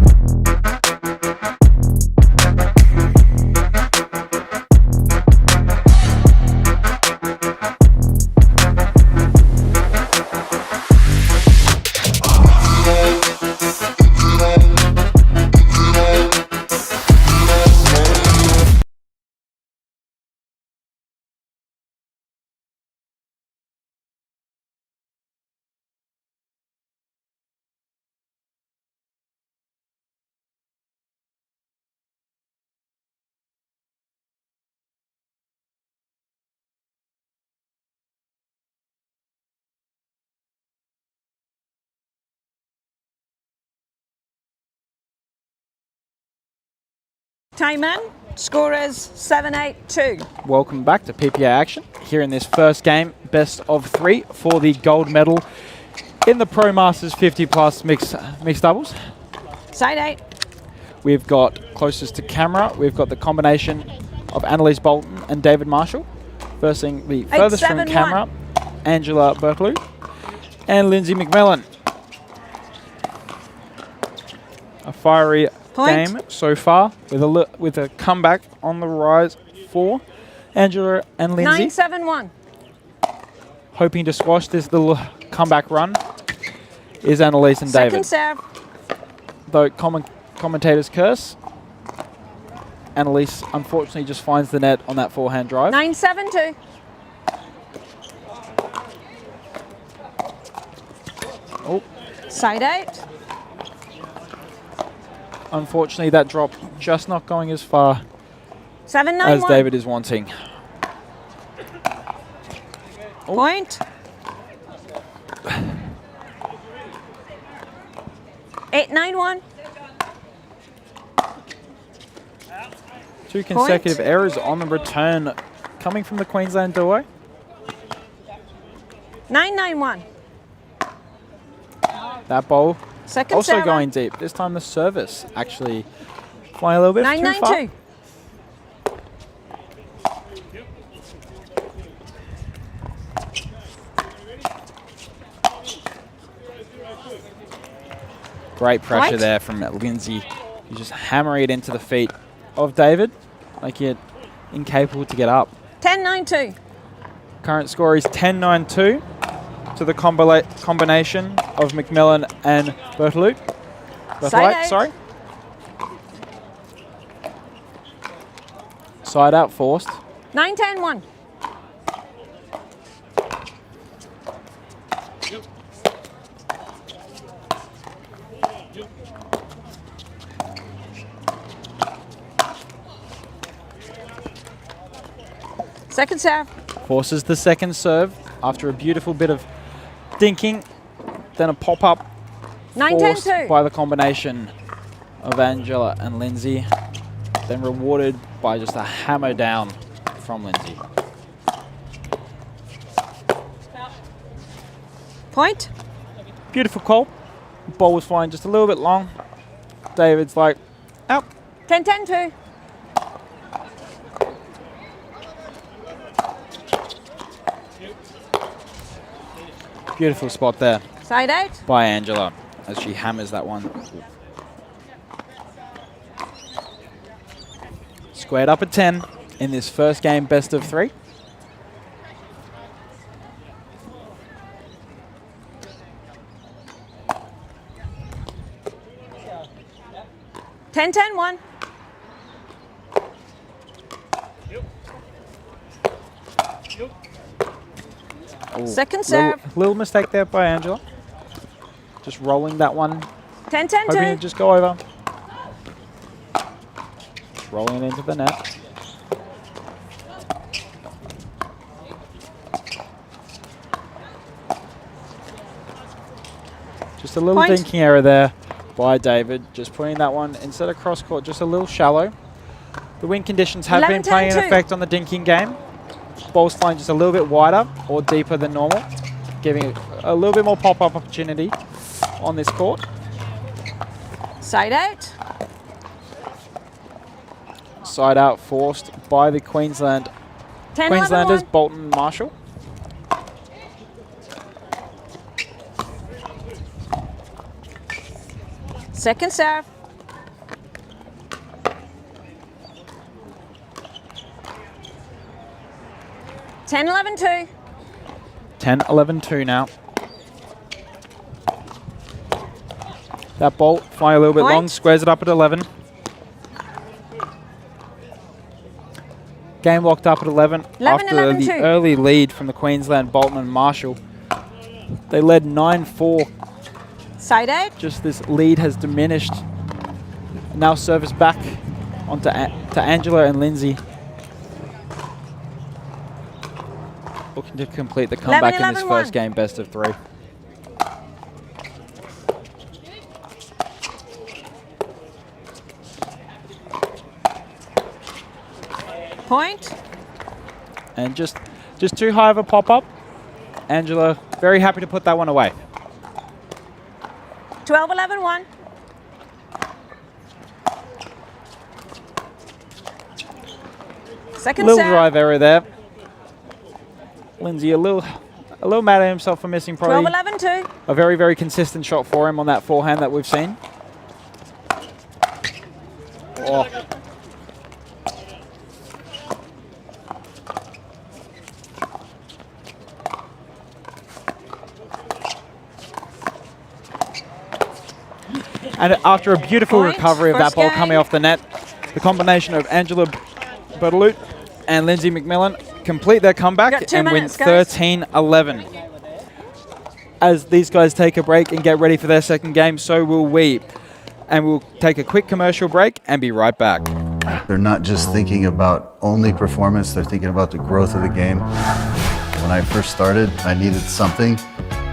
Time in. Score is 7-8-2. Welcome back to PPA action here in this first game, best of 3 for the gold medal in the Pro Masters 50 plus mixed doubles. Side 8. We've got closest to camera, we've got the combination of Annalise Bolton and David Marshall. First thing, the furthest from 8-7-1. camera, Angela Bertolute and Lindsay McMillan. A fiery Point. game so far with a comeback on the rise for Angela and Lindsay. 9-7-1. Hoping to squash this little comeback run is Annalise and Second David. serve. Though commentators curse, Annalise unfortunately just finds the net on that forehand drive. 9-7-2. Oh, Side 8. unfortunately that drop just not going as far 7-9-1. as David is wanting. Point. 8-9-1. Two consecutive errors on the return coming from the Queensland duo. 9-9-1. That bowl Second also serve. going deep. This time the service actually flying a little bit too far. 9-9-2. Great pressure Right. there from Lindsay. He's just hammering it into the feet of David, like he's incapable to get up. 10-9-2. Current score is 10-9-2 to the combination of McMillan and Bertolute. Side eight. Sorry. Side out forced. 9-10-1. Second serve. Forces the second serve after a beautiful bit of dinking, then a pop-up forced 9-10-2. by the combination of Angela and Lindsay, then rewarded by just a hammer down from Lindsay. Point. Beautiful call. Ball was flying just a little bit long. David's like, oh, 10-10-2. Beautiful spot there Side 8. by Angela as she hammers that one. Squared up at 10 in this first game, best of 3. Ten, 1. Ooh, Second serve. Little mistake there by Angela. Just rolling that one. 10-10-2. Hoping to just go over. Rolling it into the net. Just a little Point. dinking error there by David. Just putting that one, instead of cross court, just a little shallow. The wind conditions have been playing an 11-10-2. effect on the dinking game. Ball's flying just a little bit wider or deeper than normal, giving it a little bit more pop-up opportunity on this court. Side 8. Side out forced by the Queenslanders, 10-11-1. Bolton and Marshall. Second serve. Ten, 11-2. 10-11-2 now. That bolt flying a little bit long, Point. squares it up at 11. Game locked up at 11 after 11-11-2. the early lead from the Queensland, Bolton and Marshall. They led 9-4. Side 8. Just this lead has diminished. Now service back onto to Angela and Lindsay. Looking to complete the comeback in this 11-11-1. first game, best of 3. Point. And just too high of a pop-up. Angela very happy to put that one away. 12-11-1. Second Little serve. drive error there. Lindsay a little mad at himself for missing probably 12-11-2. a very, very consistent shot for him on that forehand that we've seen. Oh. And after a beautiful Point, recovery of that first ball game. coming off the net, the combination of Angela Bertalut and Lindsay McMillan complete their comeback Got 2 and win minutes, guys. 13-11. As these guys take a break and get ready for their second game, so will we. And we'll take a quick commercial break and be right back. They're not just thinking about only performance, they're thinking about the growth of the game. When I first started, I needed something,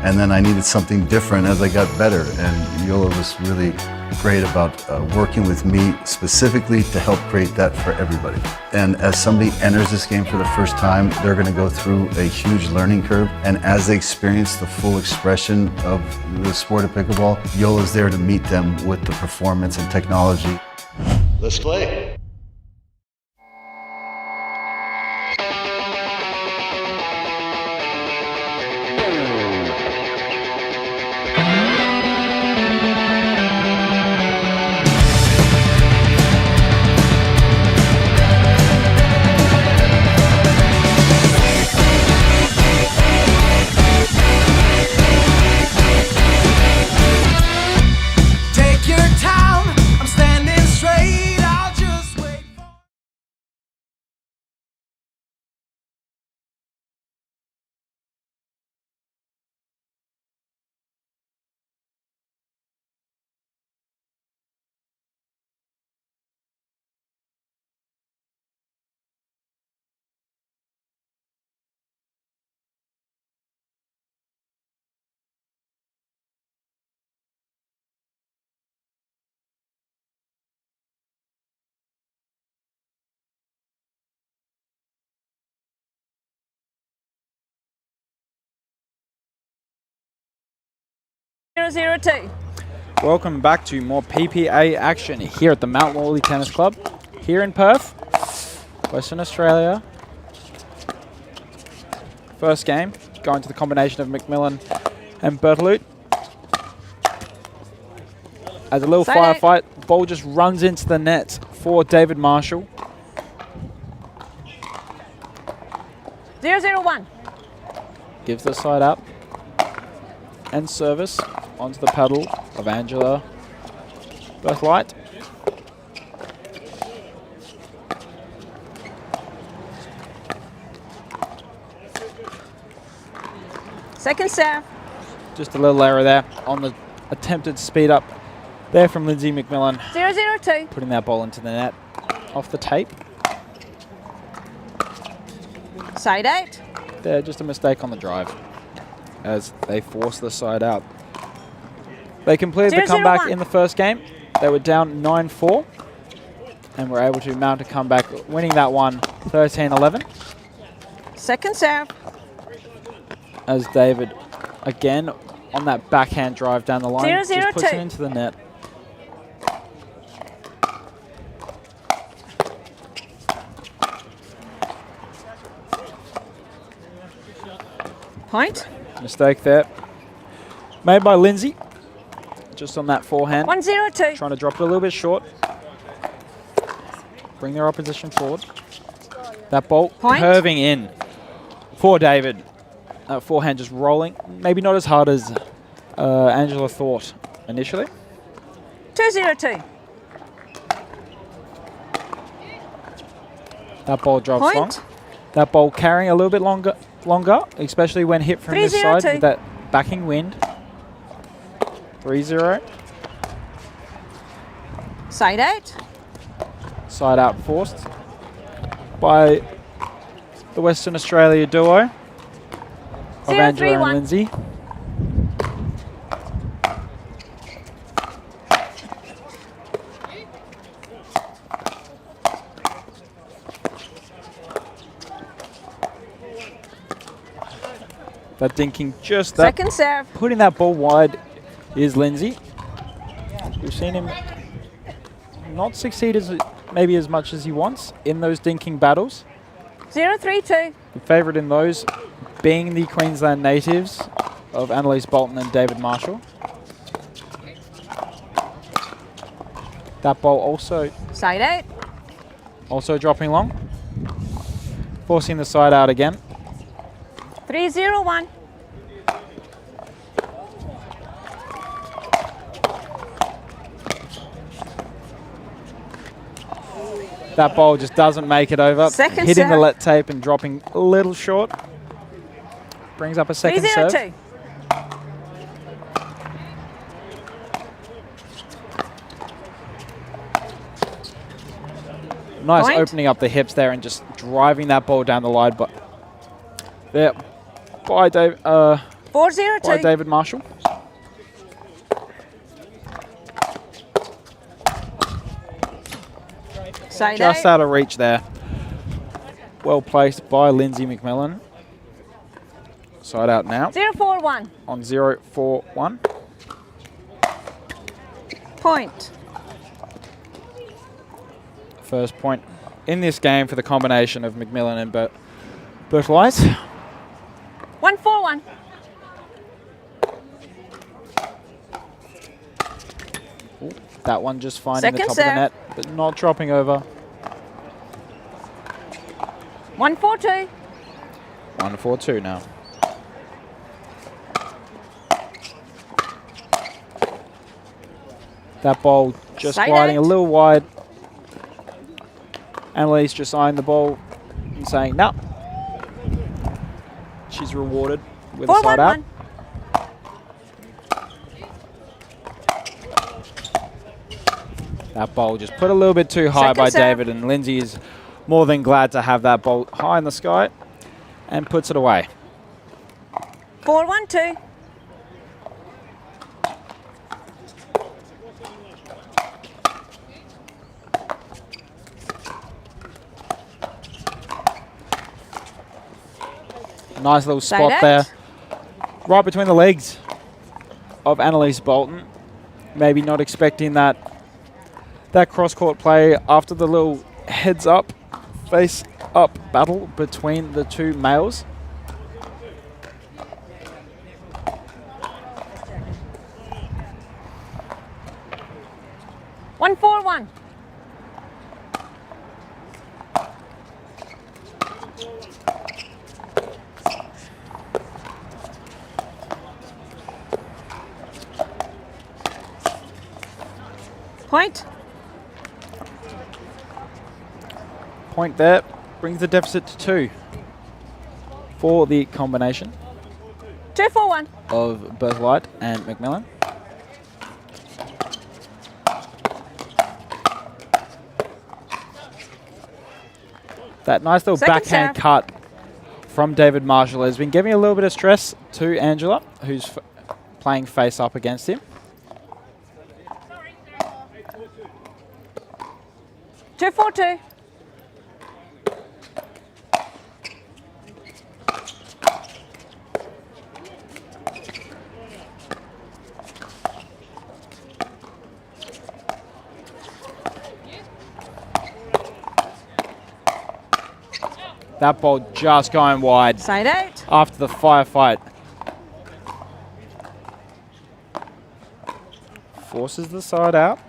and then I needed something different as I got better. And Yola was really great about working with me specifically to help create that for everybody. And as somebody enters this game for the first time, they're going to go through a huge learning curve. And as they experience the full expression of the sport of pickleball, Yola's there to meet them with the performance and technology. Let's play. Take your time, I'm standing straight, I'll just wait for Zero, 2. Welcome back to more PPA action here at the Mount Lawley Tennis Club here in Perth, Western Australia. First game going to the combination of McMillan and Bertolute. As a little firefight, ball just runs into the net for David Marshall. 0-0-1. Gives the side up and service onto the paddle of Angela Berthlight. Second serve. Just a little error there on the attempted speed up there from Lindsay McMillan. 0-0-2. Putting that ball into the net off the tape. Side 8. There, just a mistake on the drive as they force the side out. They completed the comeback in the first game. They were down 9-4 and were able to mount a comeback, winning that one 13-11. Second serve. As David, again, on that backhand drive down the line, 0-0-2. just puts it into the net. Point. Mistake there. Made by Lindsay, just on that forehand. 1-0-2. Trying to drop it a little bit short. Bring their opposition forward. That ball curving in for David. That forehand just rolling. Maybe not as hard as Angela thought initially. 2-0-2. That ball drops long. Point. That ball carrying a little bit longer, especially when hit from this side with that backing wind. 3-0. Side 8. Side out forced by the Western Australia duo of Angela and Lindsay. That dinking just that. Second serve. Putting that ball wide is Lindsay. We've seen him not succeed maybe as much as he wants in those dinking battles. 0-3-2. The favourite in those being the Queensland natives of Annalise Bolton and David Marshall. That ball also Side 8. also dropping long. Forcing the side out again. 3-0-1. That ball just doesn't make it over. Second Hitting the serve. let tape and dropping a little short. Brings up a second serve. 3-0-2. Nice Point. opening up the hips there and just driving that ball down the line. But there, by 4-0-2. David Marshall. Side Just 8. out of reach there. Well placed by Lindsay McMillan. Side out now 0-4-1. on 0-4-1. Point. First point in this game for the combination of McMillan and Bertolite. 1-4-1. That one just finding the Second top serve. of the net, but not dropping over. 1-4-2. 1-4-2 now. That ball just Side gliding a 8. little wide. Annalise just eyeing the ball and saying, no. She's rewarded with a side out. 4-1-1. That ball just put a little bit too high Second by serve. David, and Lindsay is more than glad to have that ball high in the sky and puts it away. 4-1-2. Nice little Side spot out. there. Right between the legs of Annalise Bolton. maybe not expecting that cross-court play after the little heads-up, face-up battle between the two males. One, 4-1. Point. Point there brings the deficit to 2 for the combination 2-4-1. of Berthlight and McMillan. That nice little Second backhand serve. cut from David Marshall has been giving a little bit of stress to Angela, who's playing face up against him. 2-4-2. That ball just going wide Side 8. after the firefight. Forces the side out.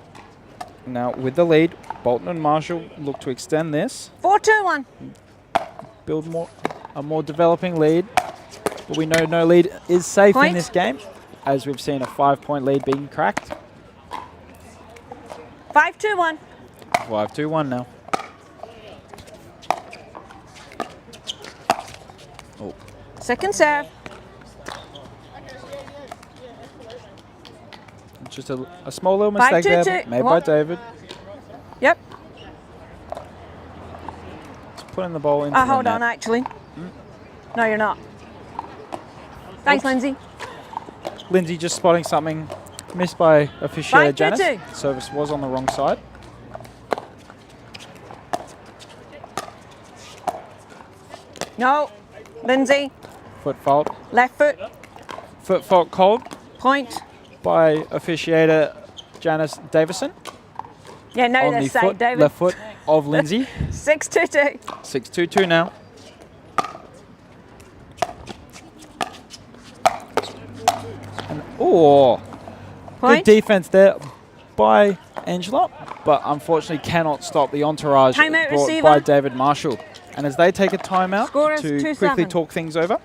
Now with the lead, Bolton and Marshall look to extend this, 4-2-1. build a more developing lead. But we know no lead is safe in Point. this game, as we've seen a 5-point lead being cracked. 5-2-1. 5-2-1 now. Oh, Second serve. just a small little mistake 5-2-2. there made by What? David. Yep. Just putting the ball into the Hold net. on, actually. No, you're not. Thanks, Lindsay. Lindsay just spotting something missed by officiator 5-2-2. Janice. Service was on the wrong side. No. Lindsay. Foot fault. Left foot. Foot fault called Point. by officiator Janice Davison. Yeah, no, On the that's safe, foot, David. left foot of Lindsay. 6-2-2. 6-2-2 now. And, oh, good Point. defense there by Angela, but unfortunately cannot stop the entourage Timeout brought receiver. by David Marshall. And as they take a timeout Score is to 2-7. quickly talk things over,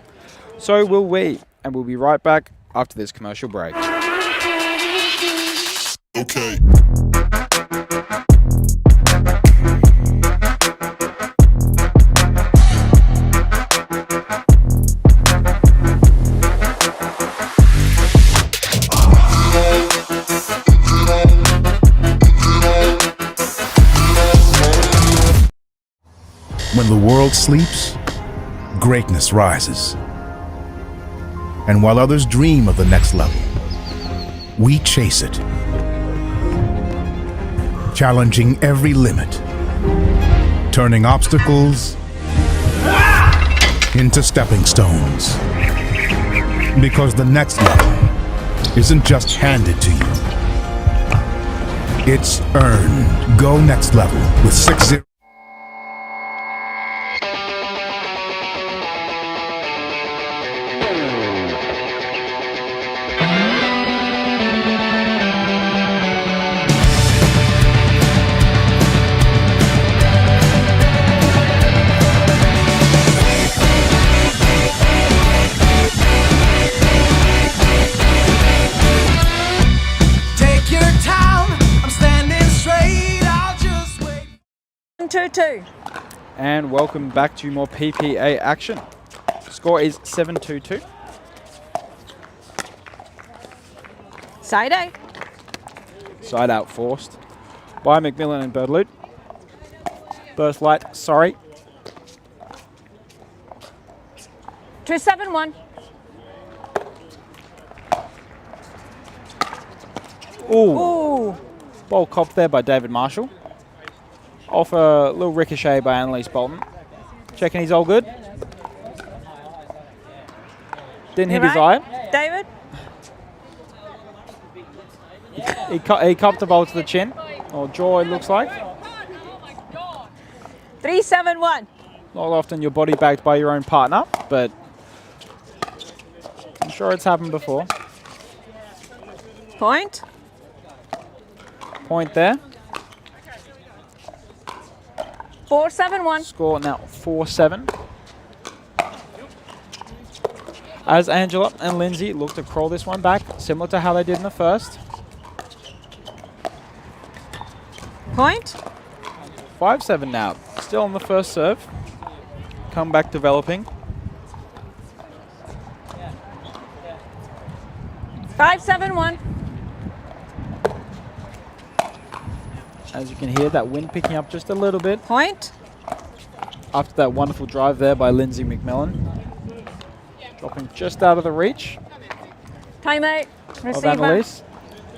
so will we. And we'll be right back after this commercial break. Okay. When the world sleeps, greatness rises. And while others dream of the next level, we chase it. Challenging every limit, turning obstacles into stepping stones. Because the next level isn't just handed to you, it's earned. Go next level with 6-0. Take your time, I'm standing straight, I'll just wait. 2-2. And welcome back to more PPA action. Score is 7-2-2. Side 8. Side out forced by McMillan and Birdloot. Birthlight, sorry. 2-7-1. Ooh, Ooh. ball copped there by David Marshall. Off a little ricochet by Annalise Bolton. Checking he's all good. Didn't You hit his right, eye. David? He copped the ball to the chin, or jaw it looks like. 3-7-1. Not often you're body bagged by your own partner, but I'm sure it's happened before. Point. Point there. 4-7-1. Score now 4-7. As Angela and Lindsay look to crawl this one back, similar to how they did in the first. Point. 5-7 now. Still on the first serve. Comeback developing. 5-7-1. As you can hear, that wind picking up just a little bit. Point. After that wonderful drive there by Lindsay McMillan. Dropping just out of the reach Timeout. of Receiver. Annalise.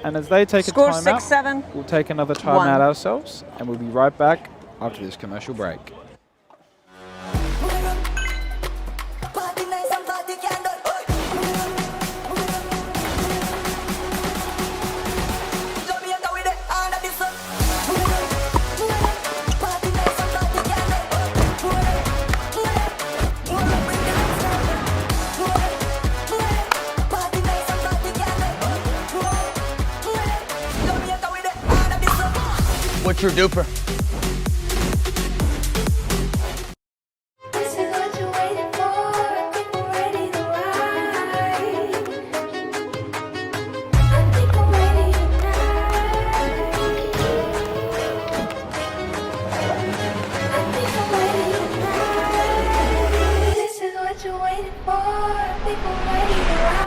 And as they take Score a timeout, 6-7. we'll take another timeout ourselves, and we'll be right back after this commercial break. What's your DUPR? This is what you're waiting for. I think we're ready to ride. I think I'm ready tonight. I think I'm ready tonight. This is what you're waiting for. I think I'm ready to ride.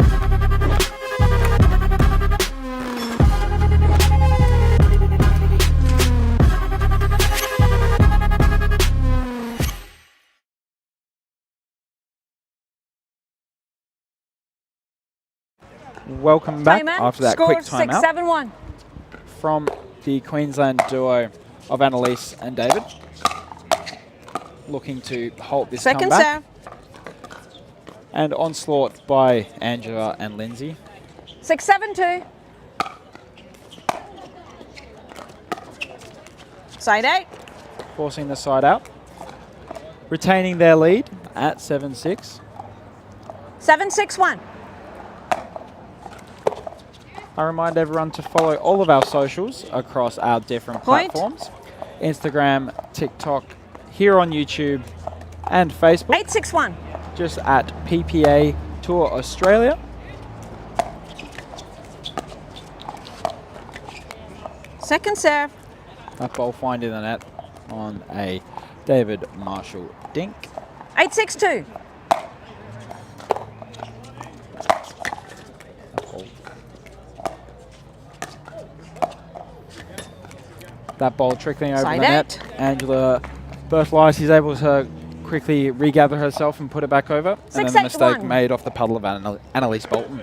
Welcome back Timeout. after that Score quick timeout 6-7-1. from the Queensland duo of Annalise and David. Looking to halt this Second comeback. serve. And onslaught by Angela and Lindsay. 6-7-2. Side 8. Forcing the side out. Retaining their lead at 7-6. 7-6-1. I remind everyone to follow all of our socials across our different Point. platforms. Instagram, TikTok, here on YouTube and Facebook. 8-6-1. Just at PPA Tour Australia. Second serve. That ball finding the net on a David Marshall dink. 8-6-2. That ball trickling over Side the net. 8. Angela Berthlice is able to quickly regather herself and put it back over. And then the mistake 6-8-1. made off the puddle of Annalise Bolton.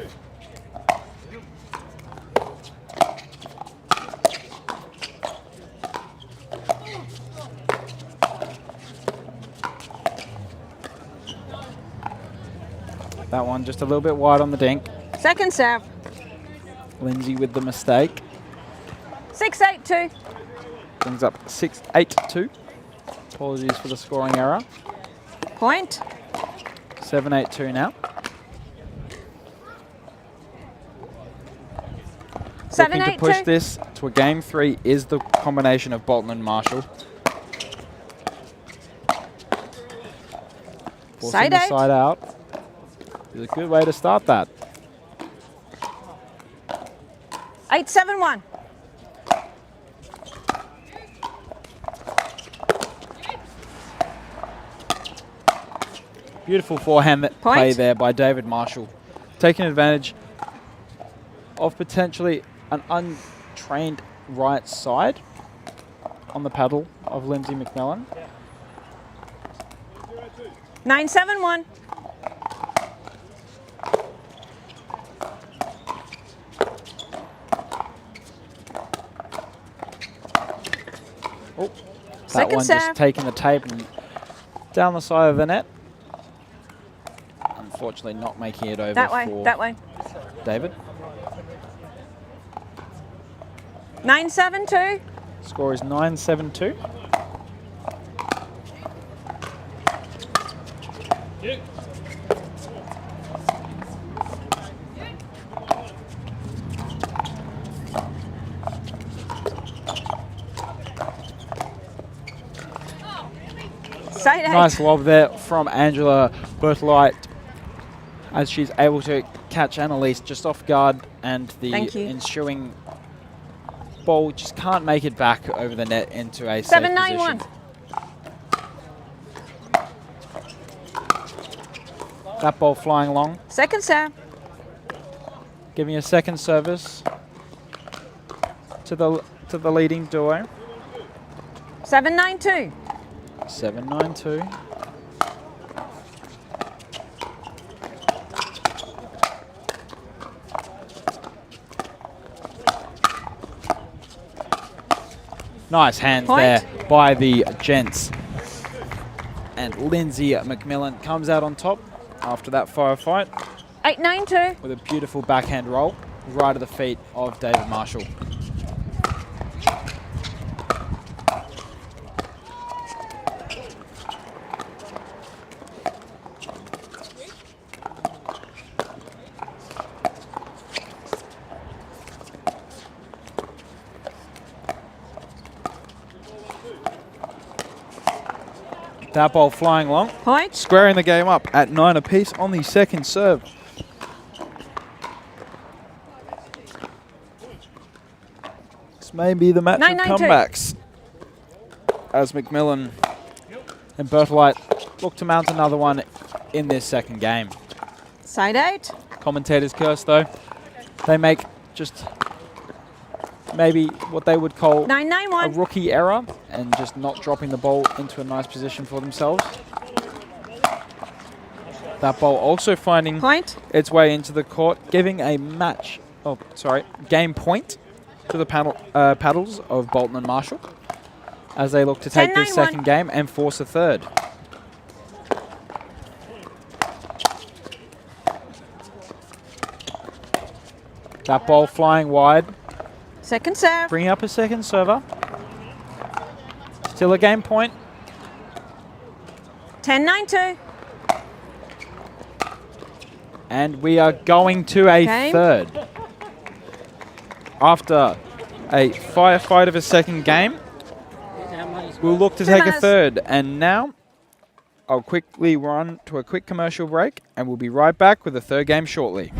That one just a little bit wide on the dink. Second serve. Lindsay with the mistake. 6-8-2. Brings up 6-8-2. Apologies for the scoring error. Point. 7-8-2 now. Looking to push 7-8-2. this to a game 3 is the combination of Bolton and Marshall. Forcing Side the 8. side out is a good way to start that. 8-7-1. Beautiful forehand Point. play there by David Marshall. Taking advantage of potentially an untrained right side on the paddle of Lindsay McMillan. 9-7-1. Oh, that Second one serve. just taking the tape and down the side of the net. Unfortunately not making it over That way. for That way. David. 9-7-2. Score is 9-7-2. Side 8. Nice lob there from Angela Berthelite as she's able to catch Annalise just off guard, and the Thank you. ensuing ball just can't make it back over the net into a safe 7-9-1. position. That ball flying long. Second serve. Giving a second service to the leading duo. 7-9-2. 7-9-2. Nice hands Point. there by the gents. And Lindsay McMillan comes out on top after that firefight 8-9-2. with a beautiful backhand roll right at the feet of David Marshall. That ball flying long, Point. squaring the game up at 9 apiece on the second serve. This may be the match of 9-9-2. comebacks as McMillan and Berthelite look to mount another one in this second game. Side 8. Commentators curse though. They make just maybe what they would call a 9-9-1. rookie error and just not dropping the ball into a nice position for themselves. That ball also finding Point. its way into the court, giving a game point to the paddles of Bolton and Marshall as they look to take this 10-9-1. second game and force a third. That ball flying wide, Second serve. bringing up a second server. Still a game point. 10-9-2. And we are going to a Game. third. After a firefight of a second game, we'll look to take a third. And now I'll quickly run to a quick commercial break and we'll be right back with the third game shortly.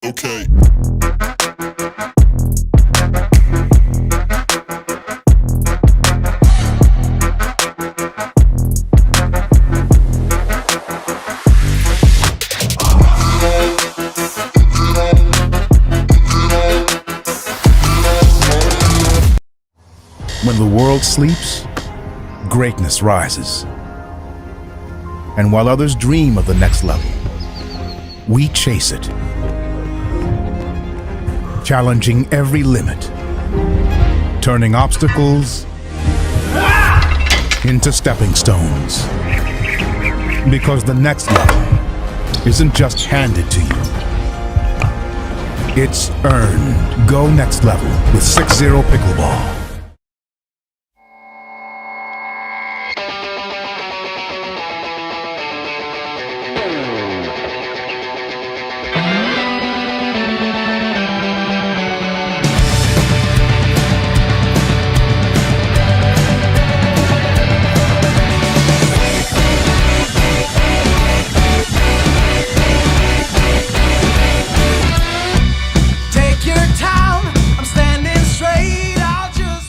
Okay. When the world sleeps, greatness rises. And while others dream of the next level, we chase it. Challenging every limit, turning obstacles into stepping stones. Because the next level isn't just handed to you, it's earned. Go next level with 6-0 Pickleball. Take your time, I'm standing straight, I'll just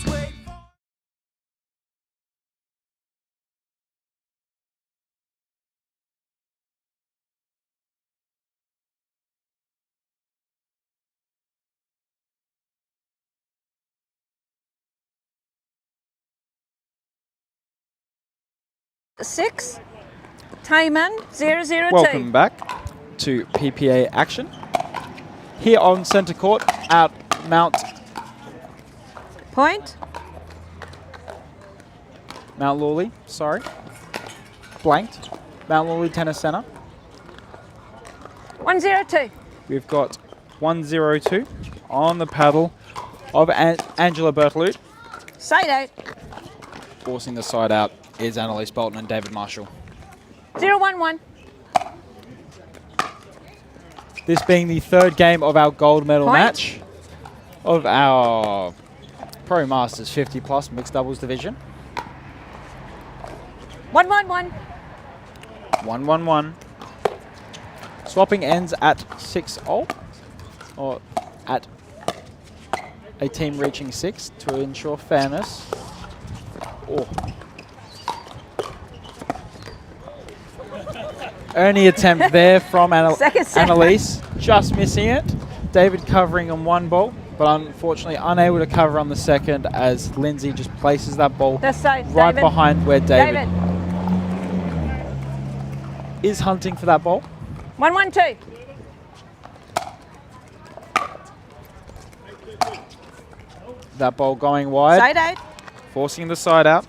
6. Taiman 002. Welcome back to PPA action. Here on centre court at Mount Point. Lawley, sorry. Blanked. Mount Lawley Tennis Centre. 102. We've got 102 on the paddle of Angela Berthelot. Side out. Forcing the side out is Annalise Bolton and David Marshall. 011. This being the third game of our gold medal Point. match of our Pro Masters 50 plus mixed doubles division. 111. 1-1-1. Swapping ends at 6-all, or at a team reaching 6 to ensure fairness. Oh. Only attempt there from Second set. Annalise, just missing it. David covering on one ball, but unfortunately unable to cover on the second as Lindsay just places that ball This side. right David. behind where David David. is hunting for that ball. 112. That ball going wide, Side out. forcing the side out.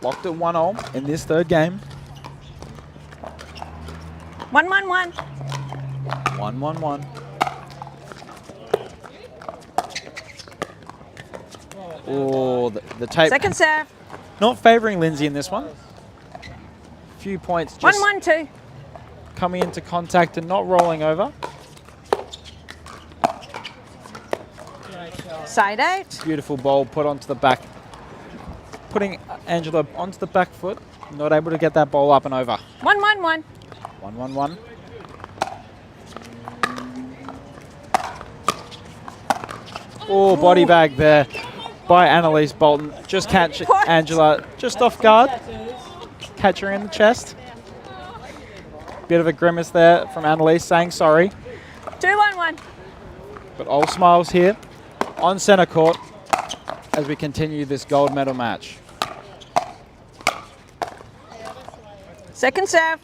Locked at 1-all in this third game. 111. 1-1-1. Oh, the tape Second serve. not favouring Lindsay in this one. Few points just 112. coming into contact and not rolling over. Side out. Beautiful ball put onto the back. Putting Angela onto the back foot. Not able to get that ball up and over. 111. 1-1-1. Oh, body bag there by Annalise Bolton. Just catch What? Angela just off guard. Catch her in the chest. Bit of a grimace there from Annalise saying sorry. 211. But all smiles here on centre court as we continue this gold medal match. Second serve.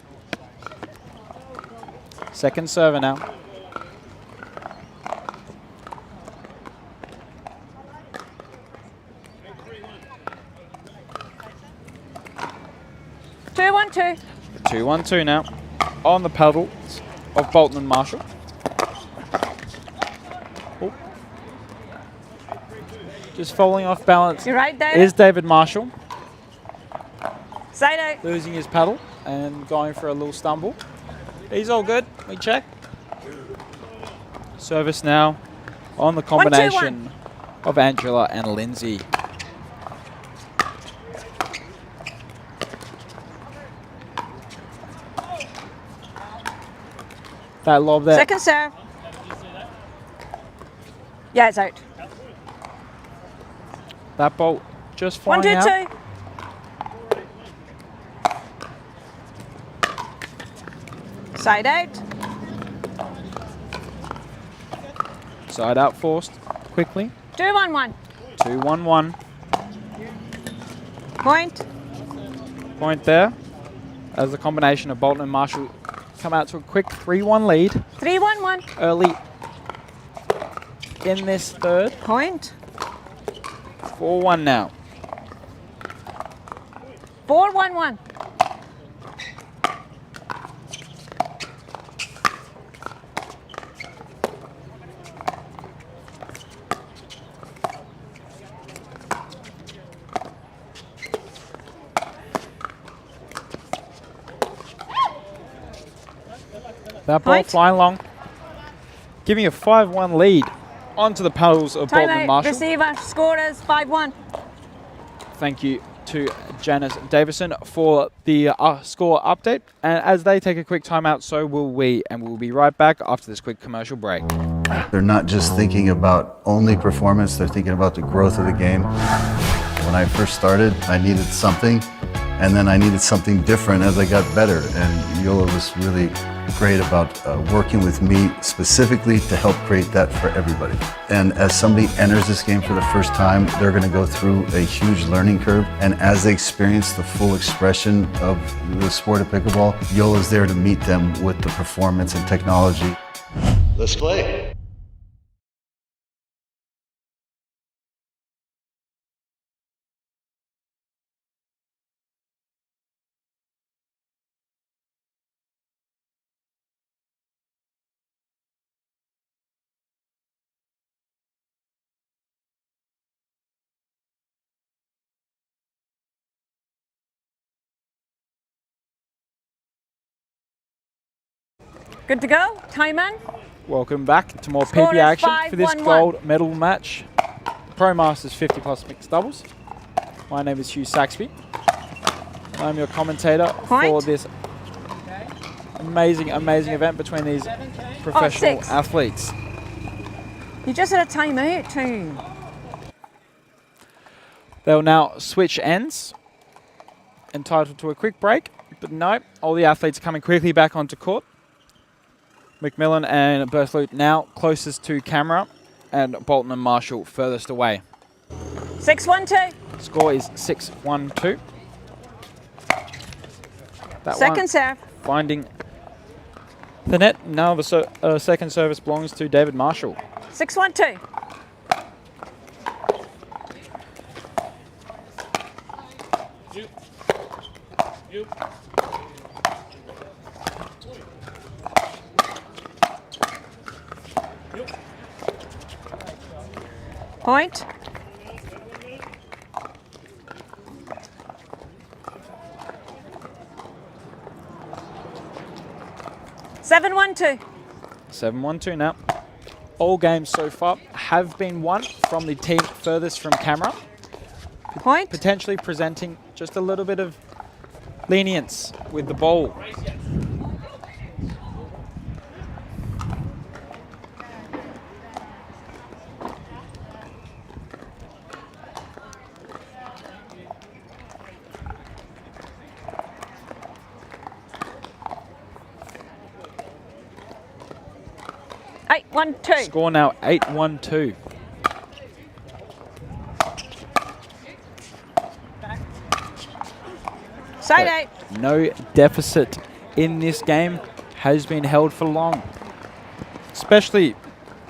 Second server now. Two, 1-2. 2-1-2 now on the paddles of Bolton and Marshall. Oh. Just falling off balance You're right, David. is David Marshall, Side out. losing his paddle and going for a little stumble. He's all good. We check. Service now on the 1-2-1. combination of Angela and Lindsay. That lob there. Second serve. Yeah, it's out. That ball just 1, flying 2, out. 2. Side out. Side out forced quickly. 2-1-1. 2-1-1. Point. Point there as the combination of Bolton and Marshall come out to a quick 3-1 lead 3-1-1. early in this third. Point. 4-1 now. 4-1-1. That ball Point. flying long, giving a 5-1 lead onto the paddles of Bolton and Timeout. Marshall. Receiver. Scorers 5-1. Thank you to Janice Davison for the score update. And as they take a quick timeout, so will we. And we'll be right back after this quick commercial break. They're not just thinking about only performance, they're thinking about the growth of the game. When I first started, I needed something, and then I needed something different as I got better. And Yola was really great about working with me specifically to help create that for everybody. And as somebody enters this game for the first time, they're going to go through a huge learning curve. And as they experience the full expression of the sport of pickleball, Yola is there to meet them with the performance and technology. Let's play. Good to go. Time in. Welcome back to more Score PPA is action for this 5-1-1. gold medal match. Pro Masters 50 plus mixed doubles. My name is Hugh Saxby. I'm your commentator for this amazing event between these professional athletes. You just had a timeout too. They'll now switch ends, entitled to a quick break, but no, all the athletes coming quickly back onto court. McMillan and Berthloot now closest to camera, and Bolton and Marshall furthest away. 6-1-2. Score is 6-1-2. That Second serve. Finding the net. Now the second service belongs to David Marshall. 6-1-2. Point. Seven, 1-2. 7-1-2 now. All games so far have been won from the team furthest from camera. Point. Potentially presenting just a little bit of lenience with the ball. Eight, 1-2. Score now 8-1-2. Side 8. No deficit in this game has been held for long. Especially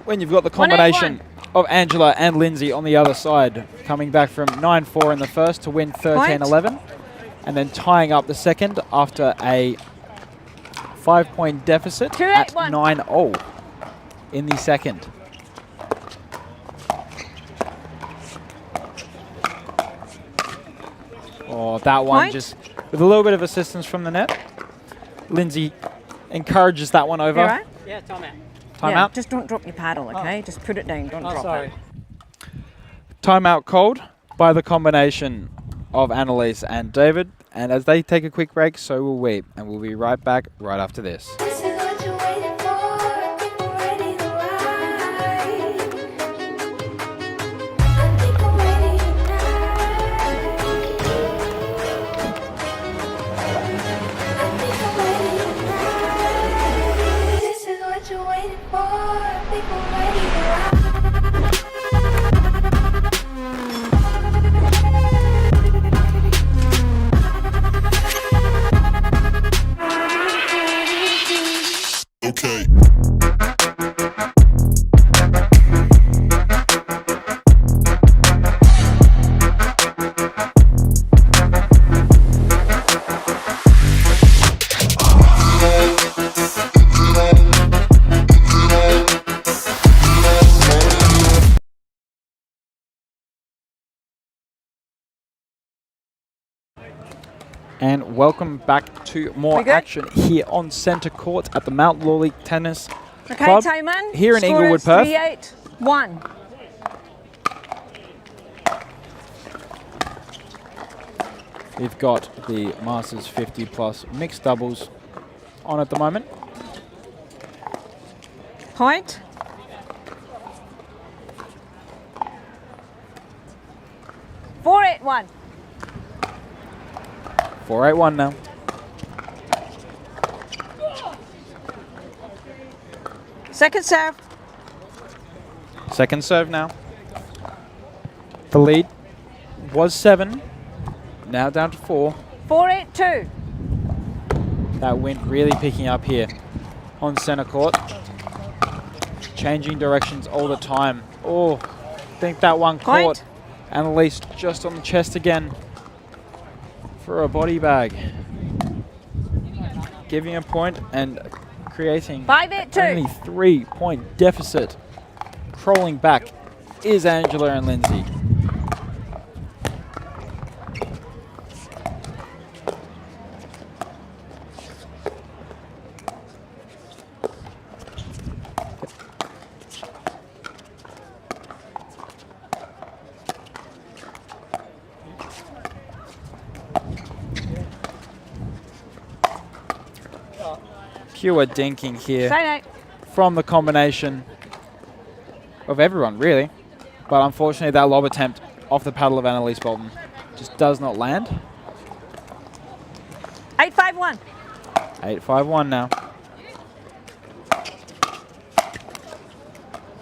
when you've got the combination of Angela and Lindsay on the other side, coming back from 9-4 in the first to win 13-11, and then tying up the second after a 5-point deficit at 9-0 in the second. Oh, that one just with a little bit of assistance from the net. Lindsay encourages that one over. Right? Yeah, time out. Time out. Just don't drop your paddle, okay? Just put it down. Don't drop it. Timeout called by the combination of Annalise and David. And as they take a quick break, so will we. And we'll be right back right after this. This is what you're waiting for. I think we're ready to ride. I think I'm ready tonight. I think I'm ready tonight. This is what you're waiting for. I think I'm ready to ride. Okay. And welcome back to more action here on Centre Court at the Mount Lawley Tennis Club time in. here in Score Inglewood, is Perth. 3-8-1. We've got the Masters 50 plus mixed doubles on at the moment. Point. Four, 8-1. 4-8-1 now. Second serve. Second serve now. The lead was 7, now down to 4. 4-8-2. That wind really picking up here on center court. Changing directions all the time. Oh, I think that one caught. Annalise just on the chest again for a body bag. Giving a point and creating 5-8-2. only 3-point deficit. Crawling back is Angela and Lindsay. Pure dinking here from the combination of everyone, really. But unfortunately, that lob attempt off the paddle of Annalise Bolton just does not land. 8-5-1. 8-5-1 now.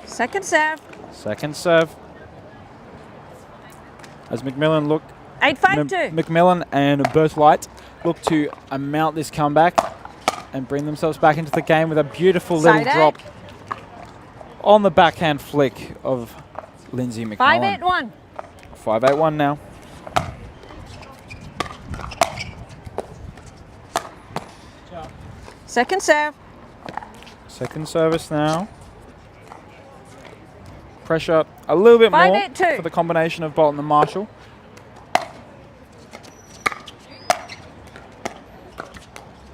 Second serve. Second serve. As McMillan look... 8-5-2. McMillan and Berthlight look to mount this comeback and bring themselves back into the game with a beautiful little drop on the backhand flick of Lindsay McMillan. 5-8-1. 5-8-1 now. Second serve. Second service now. Pressure a little bit more 5-8-2. for the combination of Bolton and Marshall.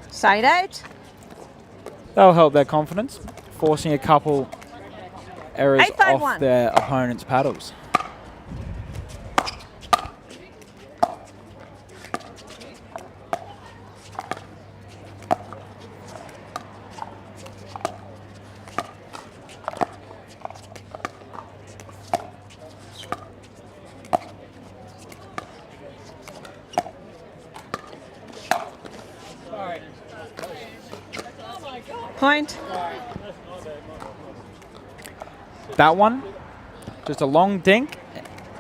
Side 8. That'll help their confidence, forcing a couple errors 8-5-1. off their opponent's paddles. Point. That one, just a long dink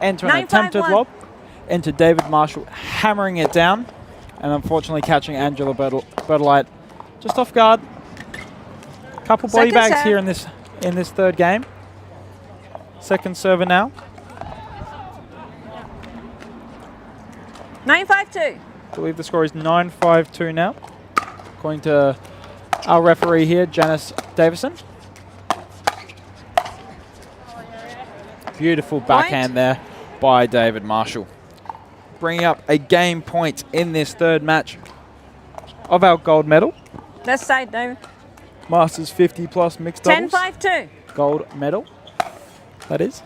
into an 9-5-1. attempted lob into David Marshall, hammering it down, and unfortunately catching Angela Bertolite just off guard. Couple body Second bags serve. here in this third game. Second server now. 9-5-2. I believe the score is 9-5-2 now, according to our referee here, Janice Davison. Beautiful backhand there by David Marshall. Bringing up a game point in this third match of our gold medal. Left side, David. Masters 50 plus mixed doubles. 10-5-2. Gold medal, that is.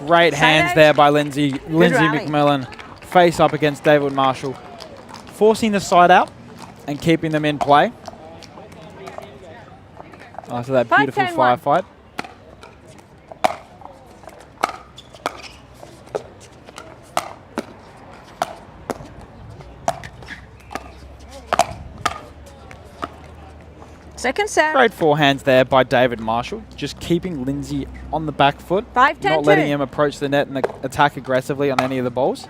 Great hands there by Lindsay rally. McMillan. Face up against David Marshall. Forcing the side out and keeping them in play. After that beautiful 5-10-1. firefight. Second serve. Great forehands there by David Marshall, just keeping Lindsay on the back foot, 5-10-2. not letting him approach the net and attack aggressively on any of the balls.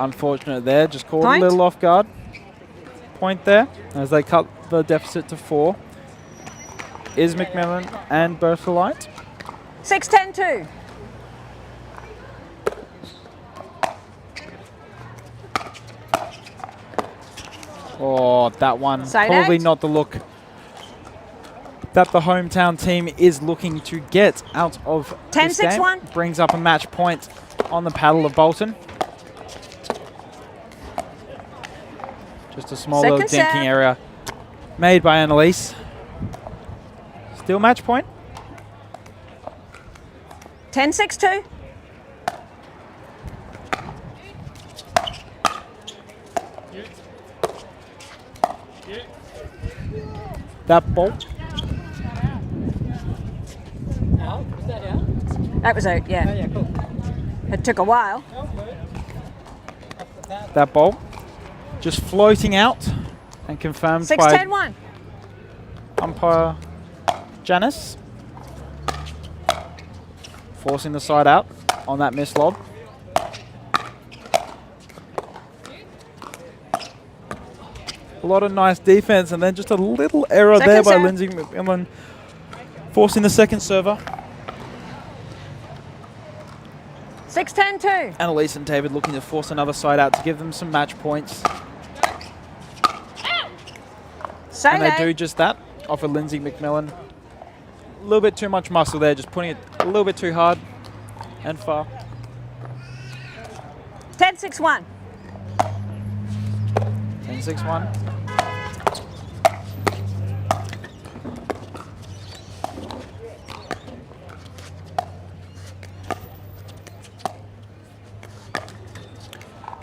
Unfortunate there, just caught Point. a little off guard. Point there, as they cut the deficit to 4. Is McMillan and Bertholite. 6-10-2. Oh, that one, Side probably 8. not the look that the hometown team is looking to get out of this game. 10-6-1. Brings up a match point on the paddle of Bolton. Just a small little Second dinking serve. area made by Annalise. Still match point. 10-6-2. That ball. That was out, yeah. Yeah, cool. It took a while. That ball just floating out and confirmed by 6-10-1. umpire Janice. Forcing the side out on that missed lob. A lot of nice defense, and then just a little error Second there by serve. Lindsay McMillan, forcing the second server. 6-10-2. Annalise and David looking to force another side out to give them some match points. And they do just that, off of Lindsay McMillan. A little bit too much muscle there, just putting it a little bit too hard and far. 10-6-1. 10-6-1.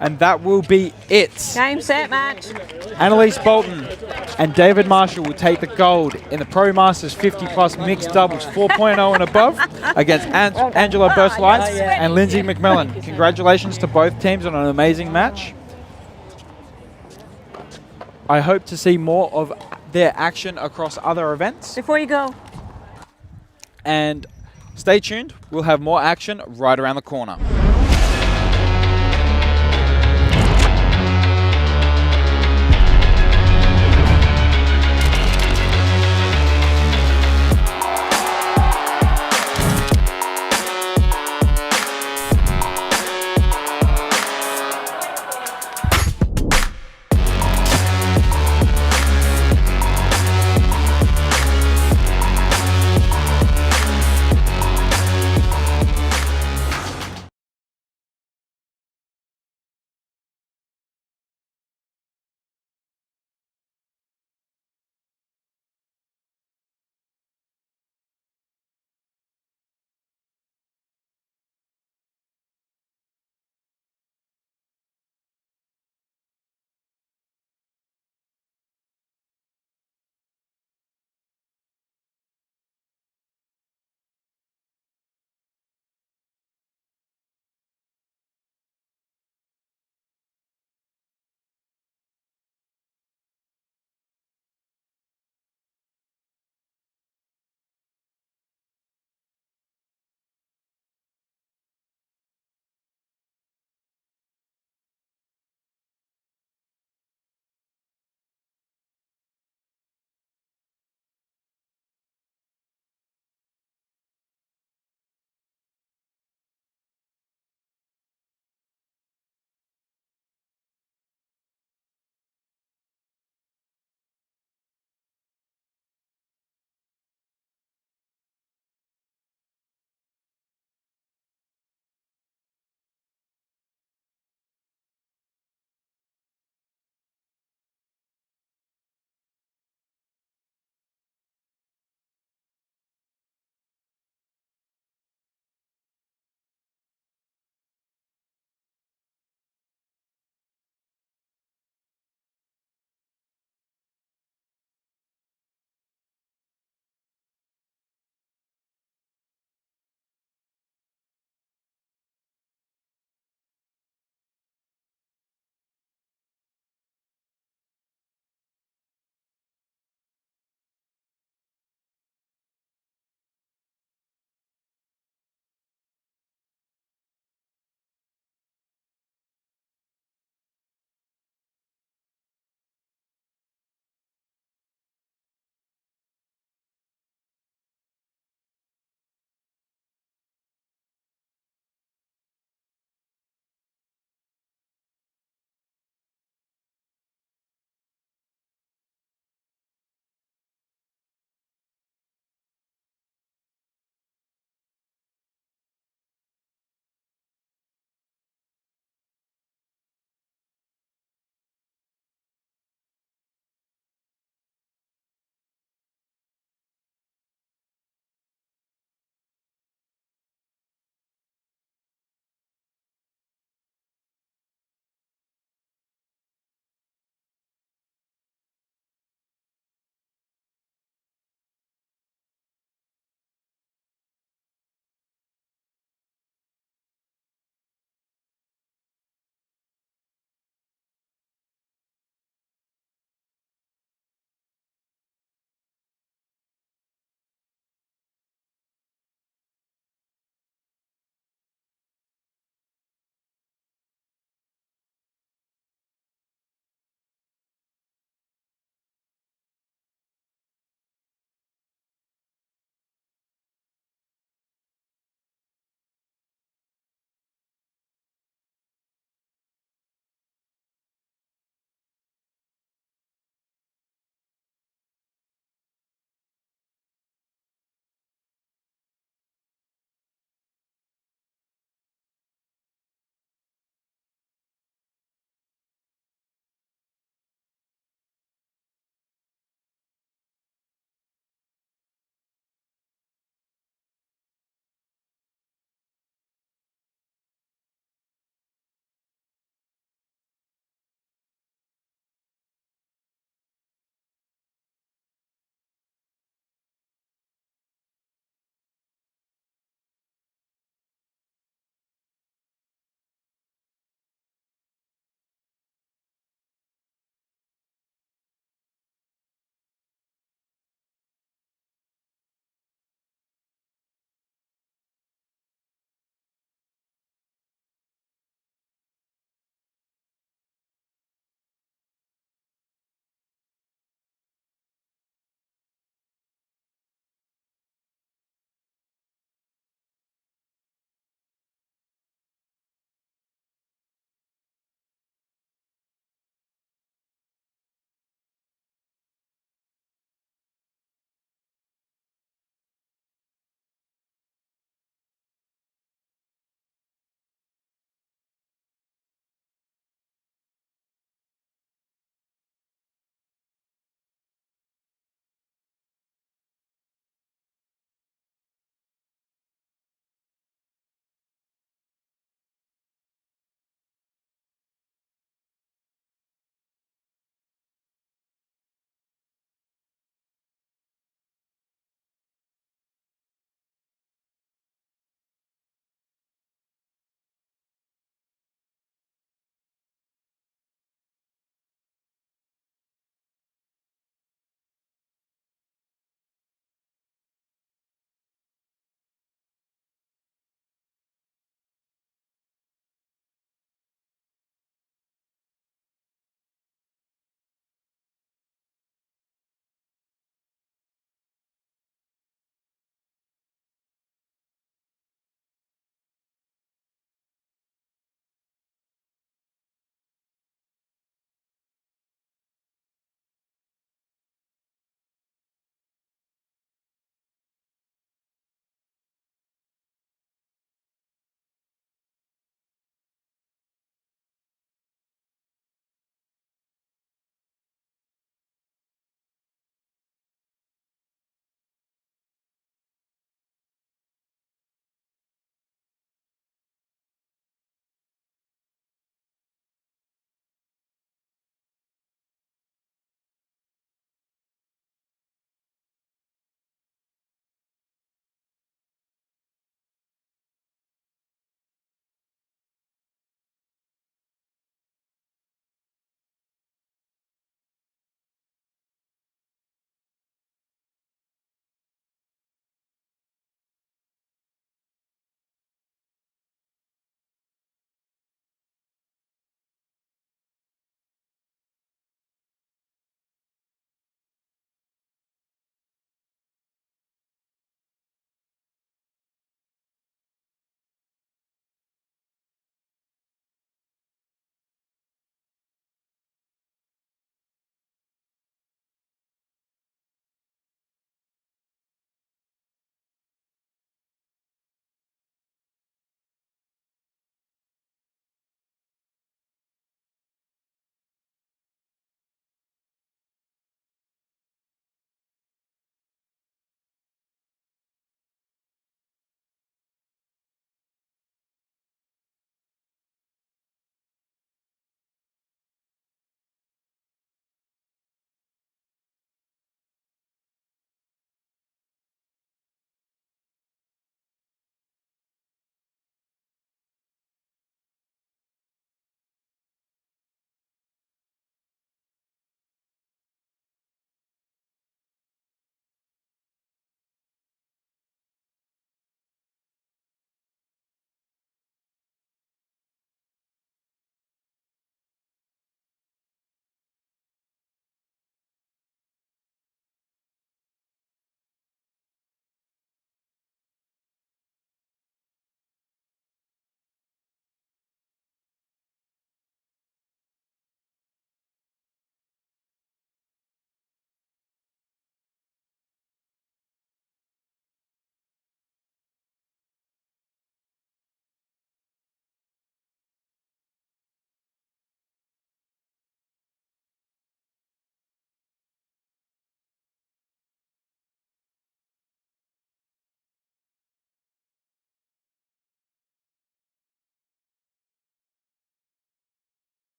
And that will be it. Game, set, match. Annalise Bolton and David Marshall will take the gold in the Pro Masters 50 plus mixed doubles 4.0 and above against Angela Burslite and Lindsay McMillan. Congratulations to both teams on an amazing match. I hope to see more of their action across other events. Before you go. And stay tuned, we'll have more action right around the corner.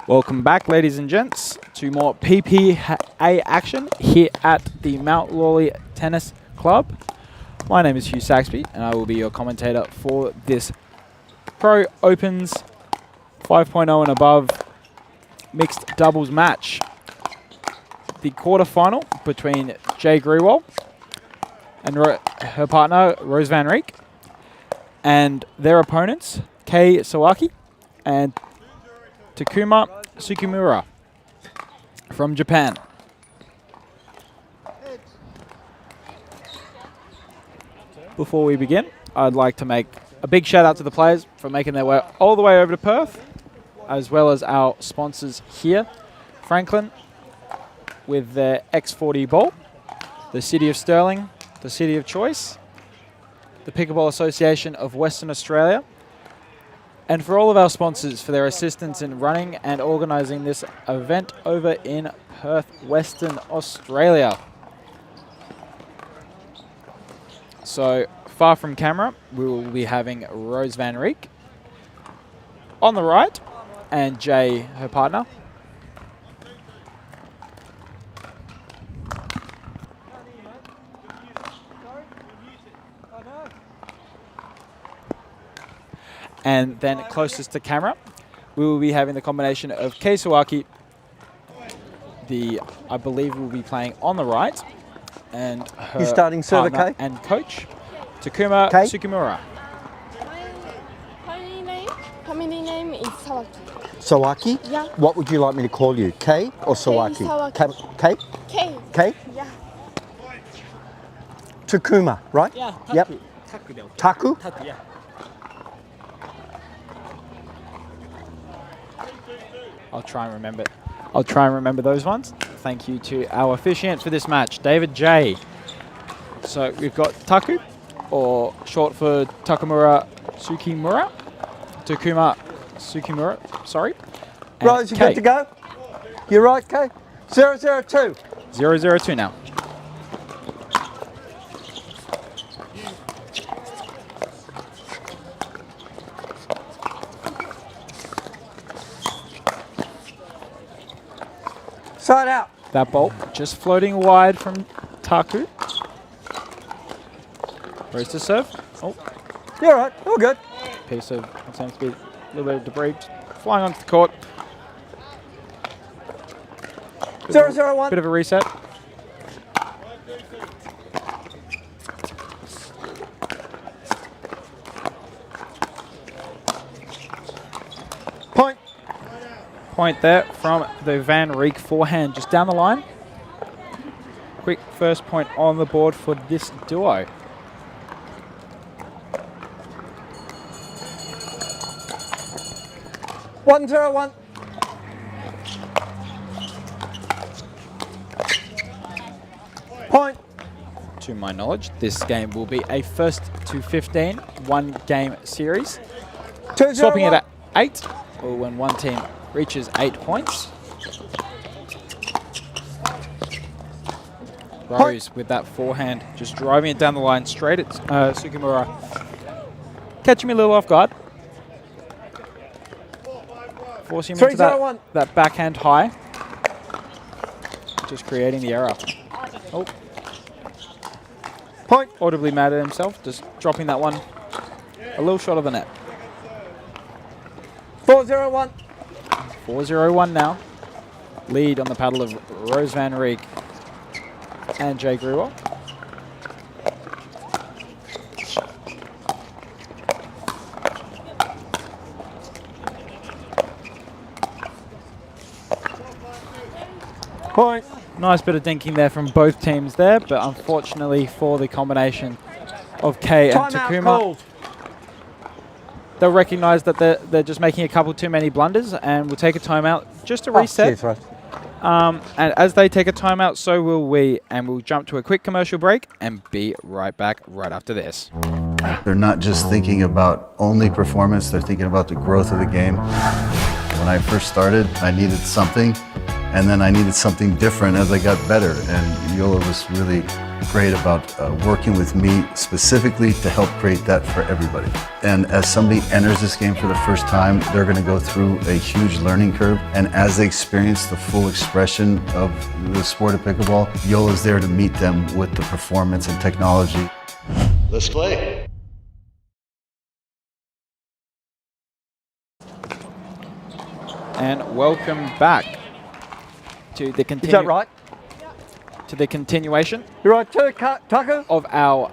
Welcome back, ladies and gents, to more PPA action here at the Mount Lawley Tennis Club. My name is Hugh Saxby, and I will be your commentator for this Pro Opens 5.0 and above mixed doubles match. The quarterfinal between Jay Grewal and her partner, Rose Van Rijk, and their opponents, Kei Sawaki and Takuma Tsukimura from Japan. Before we begin, I'd like to make a big shout out to the players for making their way all the way over to Perth, as well as our sponsors here, Franklin with their X40 ball, the City of Stirling, the City of Choice, the Pickleball Association of Western Australia, and for all of our sponsors for their assistance in running and organising this event over in Perth, Western Australia. So, far from camera, we will be having Rose Van Rijk on the right, and Jay, her partner. And then closest to camera, we will be having the combination of Kei Sawaki, I believe will be playing on the right, and her You're starting server, partner Kei? and coach, Takuma Kei? Tsukimura. Family name is Sawaki. Sawaki? Yeah. What would you like me to call you? Kei or Sawaki? Sawaki. Kei? K. Kei? Yeah. Takuma, right? Yeah, Yep. Taku. Taku? Taku, yeah. I'll try and remember those ones. Thank you to our officiant for this match, David J. So we've got Taku, or short for Takuma Tsukimura. Sorry. And Rose, you Kei. good to go? You're right, Kei? 002. 002 now. Side out. That ball just floating wide from Taku. Rose to serve. Oh, You're right. All good. piece of, it seems to be a little bit of debris flying onto the court. 001. Bit of a reset. Point. Point there from the Van Rijk forehand just down the line. Quick first point on the board for this duo. One. Point. To my knowledge, this game will be a first to 15 one-game series. 201. Swapping it at 8, or when one team reaches 8 points. Rose with that forehand, just driving it down the line straight at Tsukimura. Catching me a little off guard. Forcing him into 301. that backhand high. Just creating the error. Oh. Point. Audibly mad at himself, just dropping that one a little short of the net. 401. 4-0-1 now. Lead on the paddle of Rose Van Rijk and Jay Grewal. Point. Nice bit of dinking there from both teams there, but unfortunately for the combination of Kei and Timeout Takuma, called. they'll recognise that they're just making a couple too many blunders and will take a timeout just to reset. Cheers, Rose. And as they take a timeout, so will we. And we'll jump to a quick commercial break and be right back right after this. They're not just thinking about only performance, they're thinking about the growth of the game. When I first started, I needed something, and then I needed something different as I got better. And Yola was really great about working with me specifically to help create that for everybody. And as somebody enters this game for the first time, they're going to go through a huge learning curve. And as they experience the full expression of the sport of pickleball, Yola's there to meet them with the performance and technology. Let's play. And welcome back to the Is that right? continuation You're right too, Tucker? of our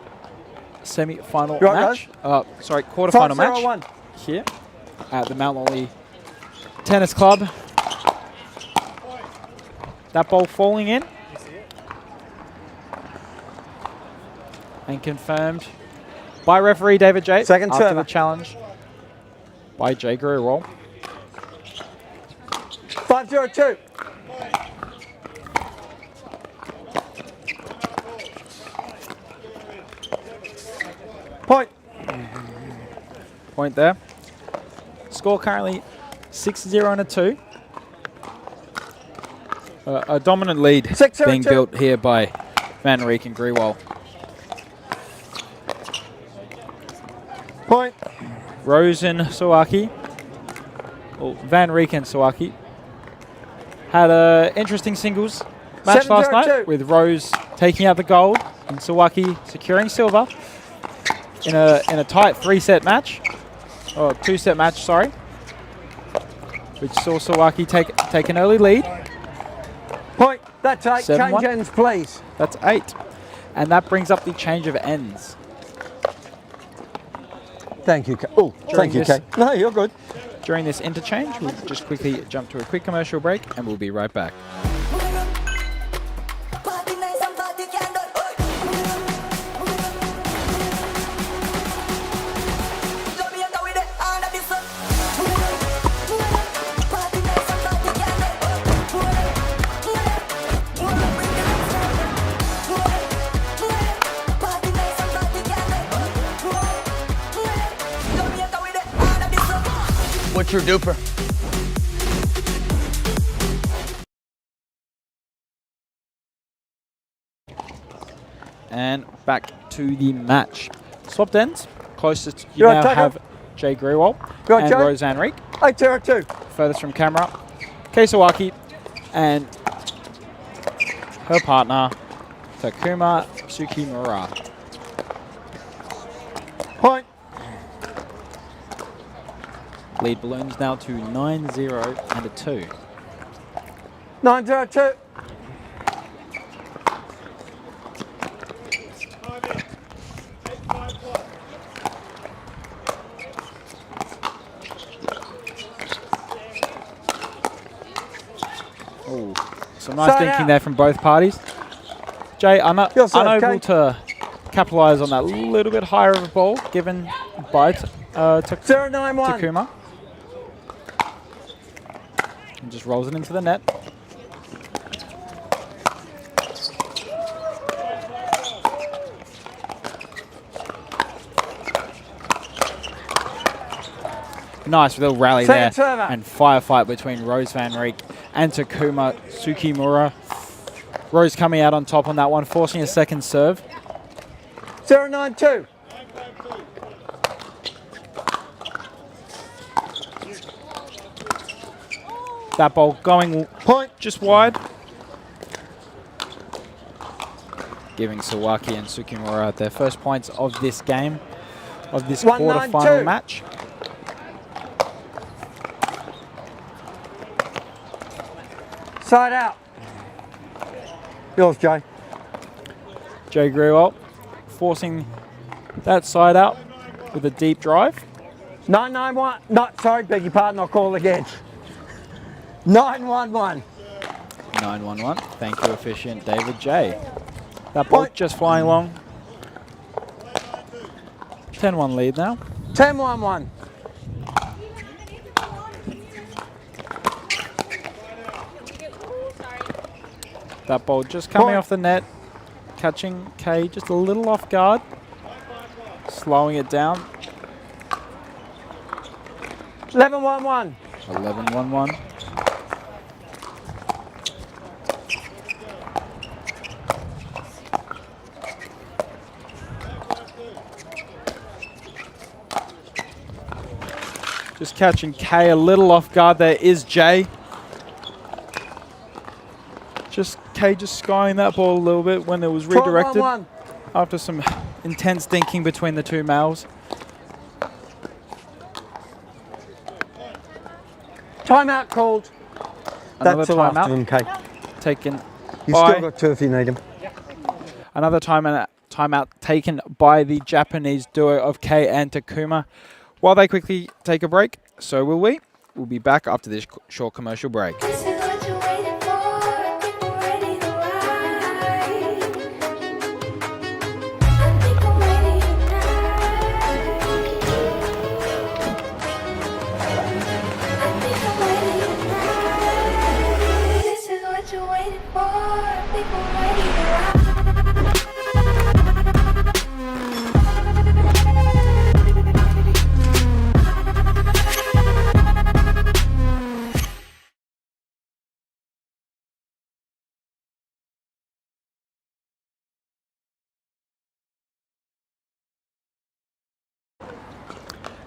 semi-final You right, match. Quarterfinal match 5-0-1. here at the Mount Lawley Tennis Club. That ball falling in and confirmed by referee David J. Second after server. the challenge by Jay Grewal. 5-0-2. Point. Point there. Score currently 6-0 and a 2. A dominant lead 6-0 being 2. built here by Van Rijk and Grewal. Point. Rose and Sawaki, well, Van Rijk and Sawaki, had an interesting singles match last 7-0-2. night with Rose taking out the gold and Sawaki securing silver in a tight 3-set match, or 2-set match, sorry, which saw Sawaki take an early lead. Point. That's 8. 7-1. Change ends, please. That's 8, and that brings up the change of ends. Thank you, Kay. Oh, thank you, this- Kay. No, you're good. During this interchange, we'll just quickly jump to a quick commercial break, and we'll be right back. What's your DUPR? And back to the match. Swapped ends. Closest you You're now right, have Jay Grewal You're right, and Joe. Rose Van Rijk. 8-0-2. Furthest from camera, Kei Sawaki and her partner Takuma Tsukimura. Point. Lead balloons now to 9-0 and a 2. 9-0-2. Oh, some nice Side thinking out. there from both parties. Jay Your serve, unable Kay. to capitalise on that little bit higher of a ball given by 0-9-1. Takuma. And just rolls it into the net. Nice little rally there Second server. and firefight between Rose Van Rijk and Takuma Tsukimura. Rose coming out on top on that one, forcing a second serve. 0-9-2. That ball going Point. just wide. Giving Sawaki and Tsukimura their first points of this game, of this 1-9-2. quarterfinal match. Side out. Yours, Jay. Jay Grewal forcing that side out with a deep drive. 9-9-1. No, sorry, beg your pardon, I'll call again. 9-1-1. 9-1-1. Thank you, efficient David J. That ball Point. just flying along. 10-1 lead now. 10-1-1. That ball just coming Point. off the net, catching Kay just a little off guard, slowing it down. 11-1-1. 11-1-1. Just catching Kay a little off guard there is Jay. Kay just skying that ball a little bit when it was redirected after some intense dinking between the two males. Timeout called. Another That's the last timeout of them, Kay. taken You've by still got 2 if you need them. another timeout taken by the Japanese duo of Kei and Takuma. While they quickly take a break, so will we. We'll be back after this short commercial break. This is what you're waiting for. People ready to ride. I think I'm ready tonight. I think I'm ready tonight. This is what you're waiting for. People ready to ride.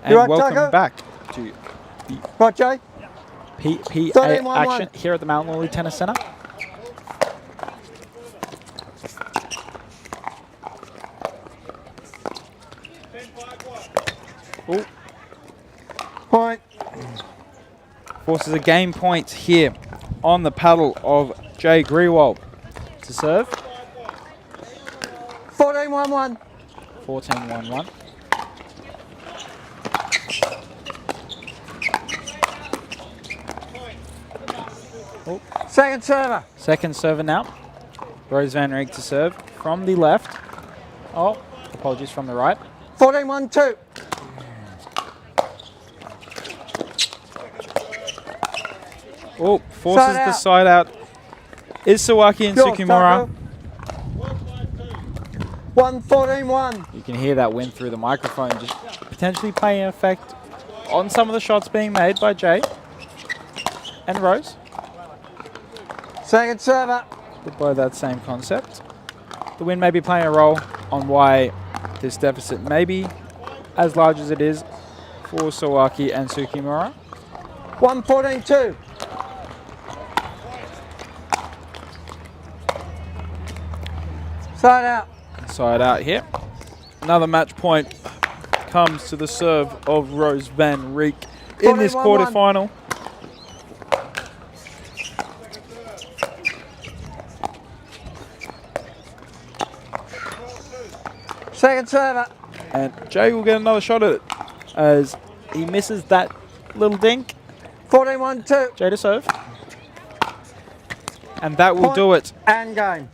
And right, welcome Taco? back to the Right, Jay? PPA 13-1-1. action here at the Mount Lawley Tennis Centre. Oh, Point. forces a game point here on the paddle of Jay Grewald to serve. 14-1-1. 14-1-1. Oh, Second server. second server now. Rose Van Riek to serve from the left. Oh, apologies, from the right. 14-1-2. Oh, forces Side the out. side out. Is Sawaki and Yours, Sukimura. Taco. 1-14-1. You can hear that wind through the microphone, just potentially playing an effect on some of the shots being made by Jay and Rose. Second server. But by that same concept, the wind may be playing a role on why this deficit may be as large as it is for Sawaki and Sukimura. 1-14-2. Side out. Side out here. Another match point comes to the serve of Rose Van Riek in this 14-1-1. quarterfinal. Second server. And Jay will get another shot at it as he misses that little dink. 14-1-2. Jay to serve. And that will Point do it. And game.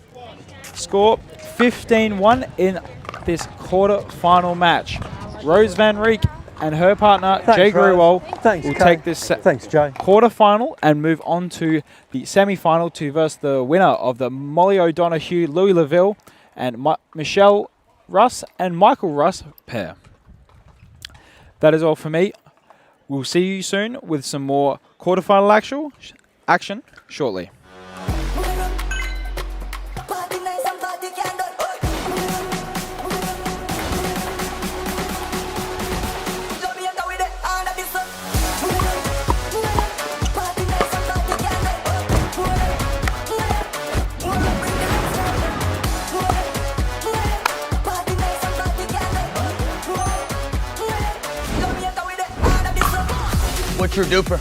Score 15-1 in this quarter-final match. Rose Van Riek and her partner, Thanks, Jay Rose. Grewald, Thanks, will Kay. take this Thanks, Jay. quarter-final and move on to the semi-final to verse the winner of the Molly O'Donoghue, Louis Laville, and Michelle Russ and Michael Russ pair. That is all for me. We'll see you soon with some more quarter-final action shortly. What's your DUPR?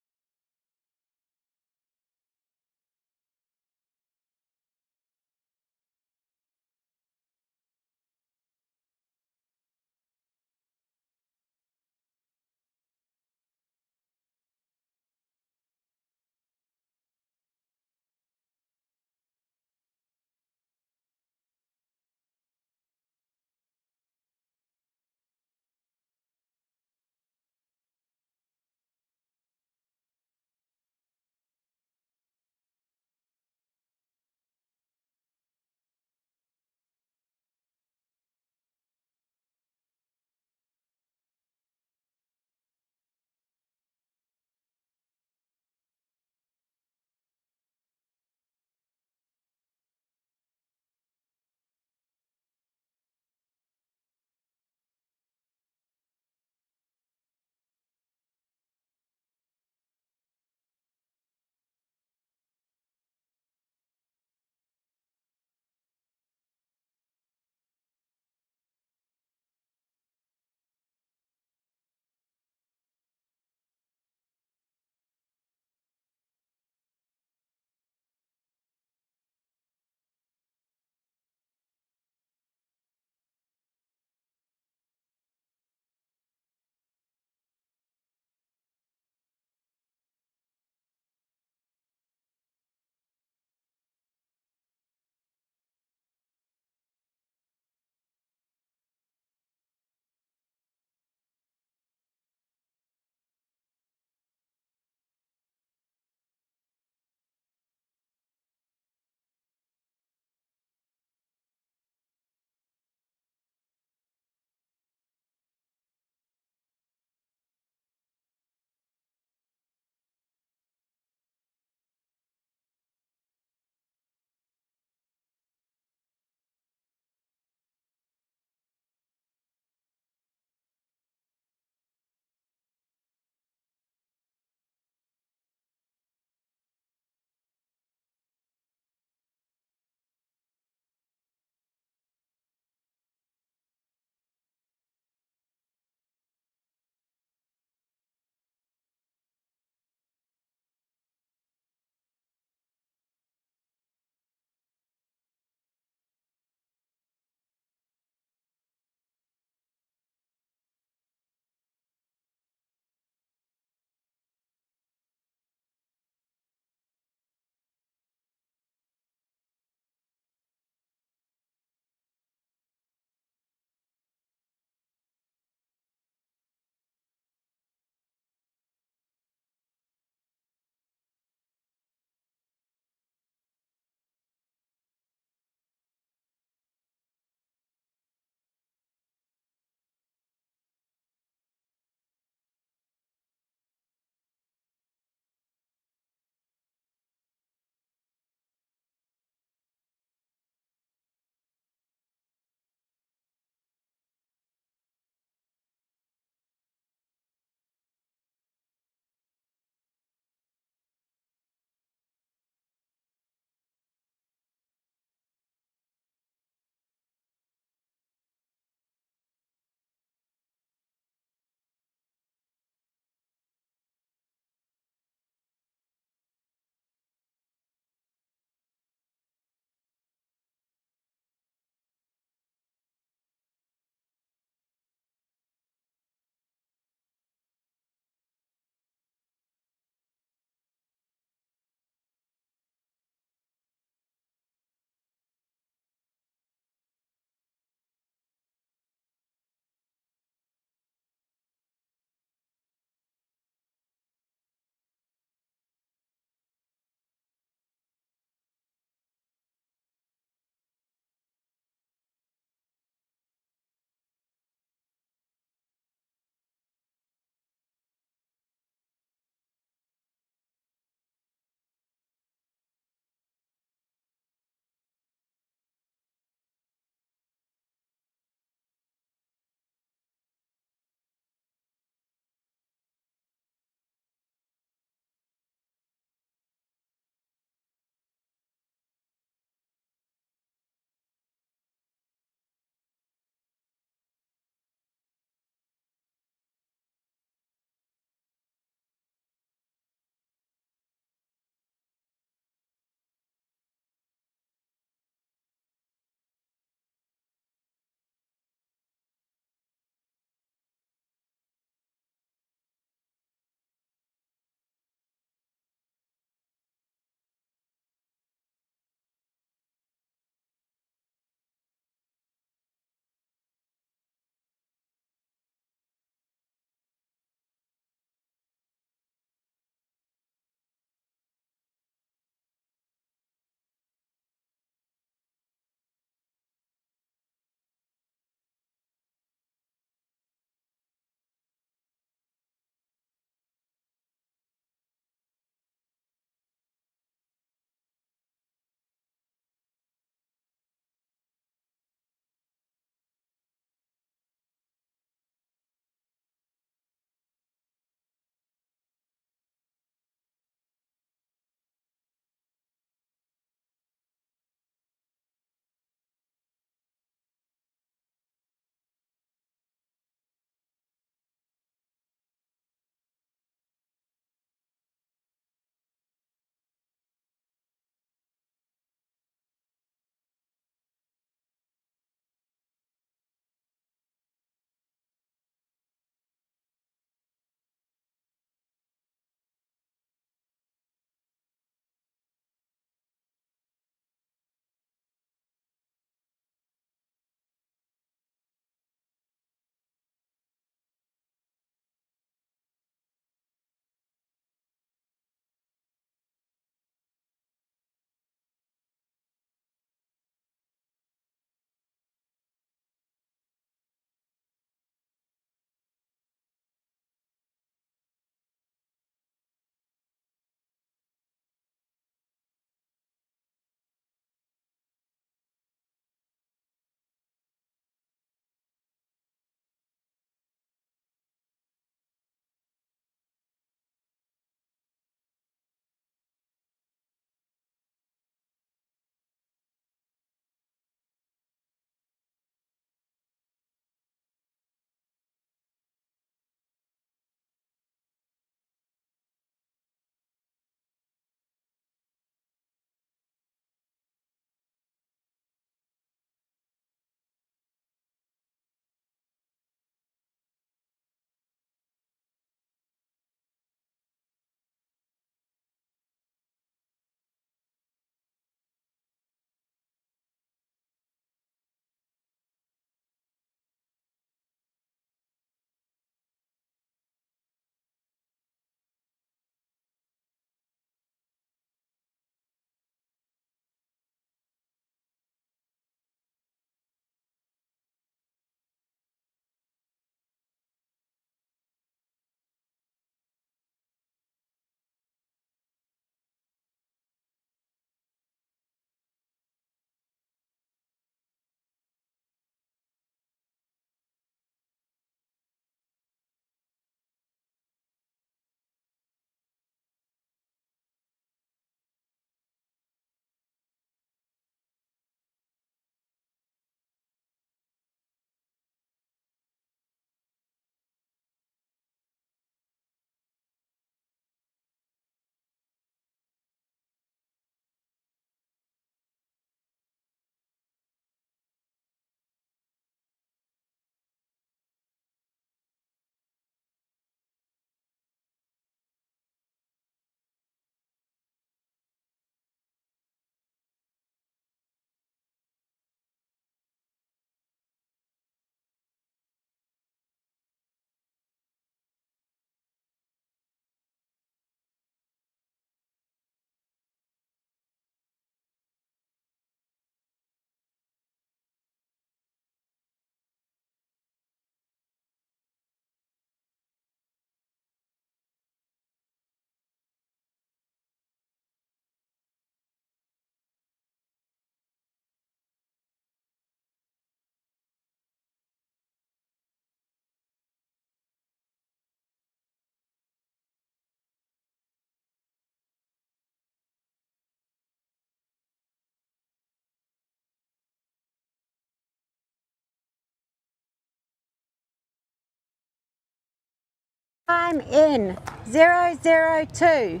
Time in 002.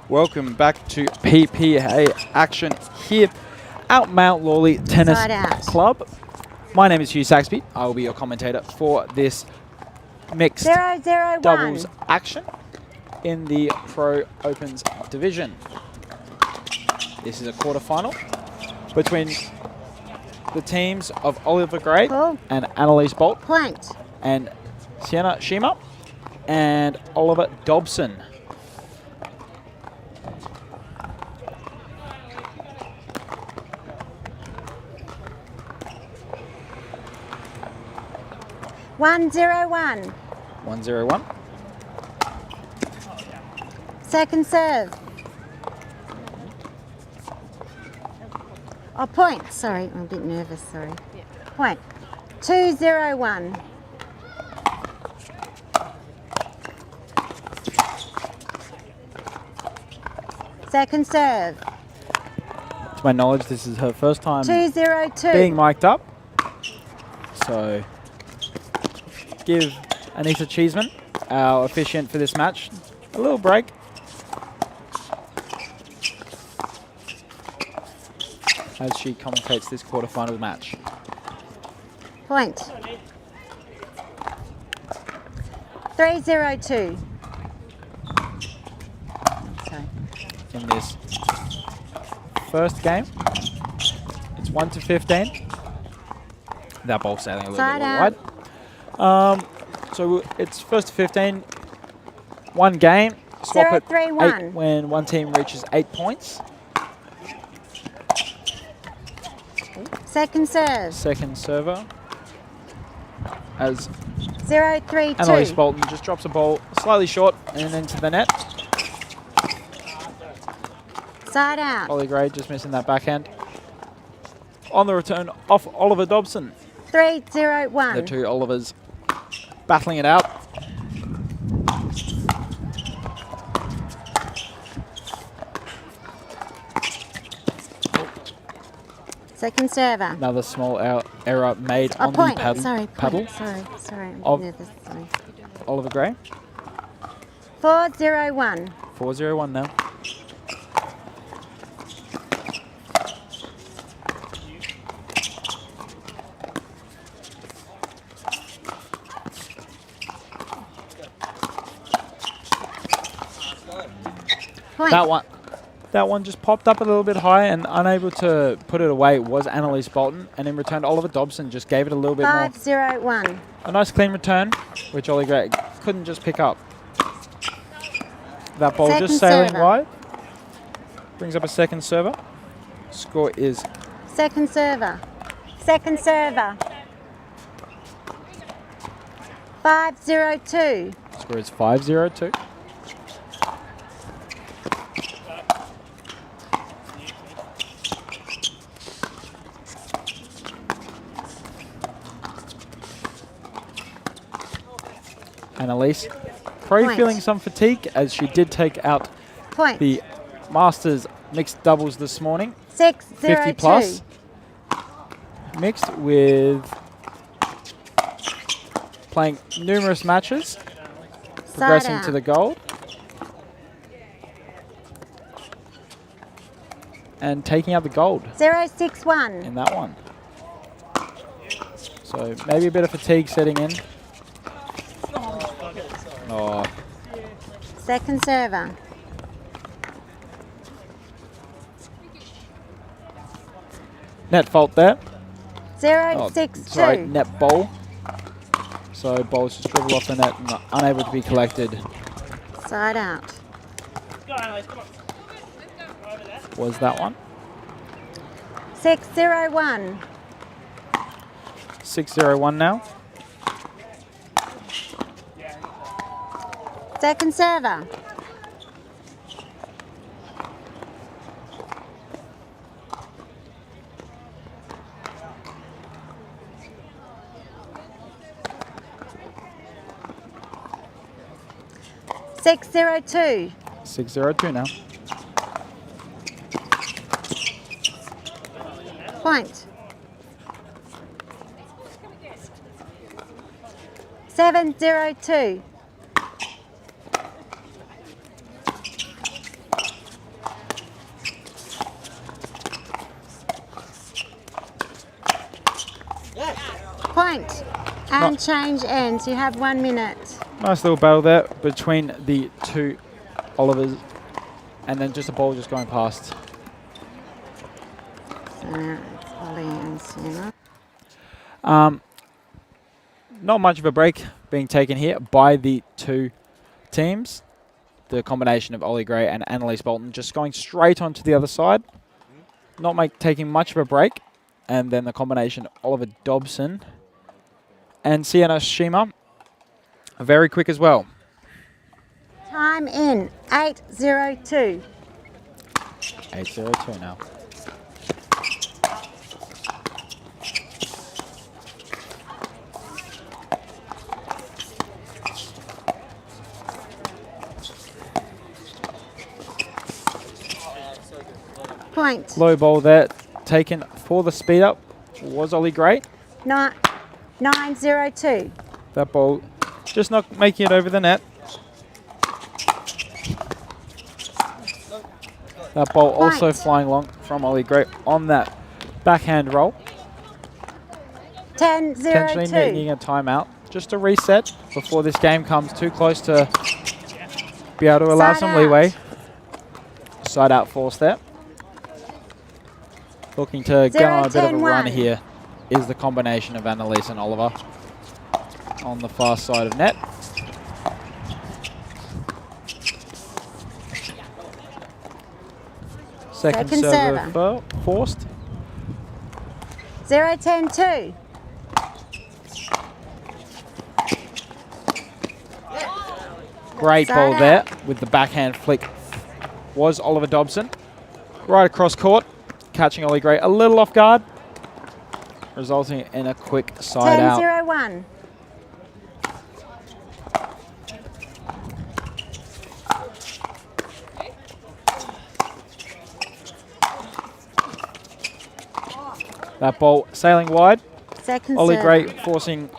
Welcome back to PPA action here at Mount Lawley Tennis Side out. Club. My name is Hugh Saxby. I will be your commentator for this mixed 001. doubles action in the Pro Opens division. This is a quarterfinal between the teams of Oliver Gray and Annalise Bolt Point. and Sienna Shima and Oliver Dobson. One zero one. 1-0-1. Second serve. Oh, point. Sorry, I'm a bit nervous. Sorry. Point. 201. Second serve. To my knowledge, this is her first time 202. being mic'd up. So give Anita Cheeseman, our officiant for this match, a little break. As she commentates this quarterfinal match. Point. 302. Sorry. In this first game, it's 1-15. That ball sailing a little Side bit out. wide. So it's first to 15. One game. Swap it 0-3-1. 8 when one team reaches 8 points. Second serve. Second server. As 0-3-2. Annalise Bolton just drops a ball slightly short and into the net. Side out. Ollie Gray just missing that backhand. On the return off Oliver Dobson. 3-0-1. The two Olivers battling it out. Second server. Another small error made Oh, on point. the paddle. Sorry, paddle point. Sorry. I'm of nervous. Sorry. Oliver Gray. 4-0-1. 4-0-1 now. Point. That one just popped up a little bit high, and unable to put it away was Annalise Bolton, and in return Oliver Dobson just gave it a little bit more. 5-0-1. A nice clean return, which Ollie Gray couldn't just pick up. That ball Second just sailing server. wide. Brings up a second server. Score is Second server. Second server. 5-0-2. score is 5-0-2. Annalise probably Point. feeling some fatigue as she did take out Point. the Masters mixed doubles this morning. 6-0-2. 50 plus. Mixed with playing numerous matches. Progressing out. to the gold. And taking out the gold 0-6-1. in that one. So maybe a bit of fatigue setting in. Oh, Second server. net fault there. 0-6-2. Sorry, net bowl. So bowls just dribble off the net and unable to be collected. Side out. Was that one? 6-0-1. 6-0-1 now. Second server. Six zero two. 6-0-2 now. Point. 7-0-2. Point and change ends. You have 1 minute. Nice little battle there between the two Olivers, and then just a ball just going past. So now it's Ollie and Sienna. Not much of a break being taken here by the two teams. The combination of Ollie Gray and Annalise Bolton just going straight onto the other side. Not taking much of a break. And then the combination of Oliver Dobson and Sienna Shima, very quick as well. Time in 8-0-2. 8-0-2 now. Point. Low ball there, taken for the speed up, was Ollie Gray. 9-0-2. That ball just not making it over the net. That ball also flying long from Ollie Gray on that backhand roll. 10-0-2. Potentially needing a timeout just to reset before this game comes too close to be able to allow Side some out. leeway. Side out force there. Looking to get on a bit of a run 0-10-1. here is the combination of Annalise and Oliver on the far side of net. Second server forced. 0-10-2. Great Side ball out. there with the backhand flick was Oliver Dobson. Right across court, catching Ollie Gray a little off guard, resulting in a quick side out. 10-0-1. That ball sailing wide. Second Ollie server. Gray forcing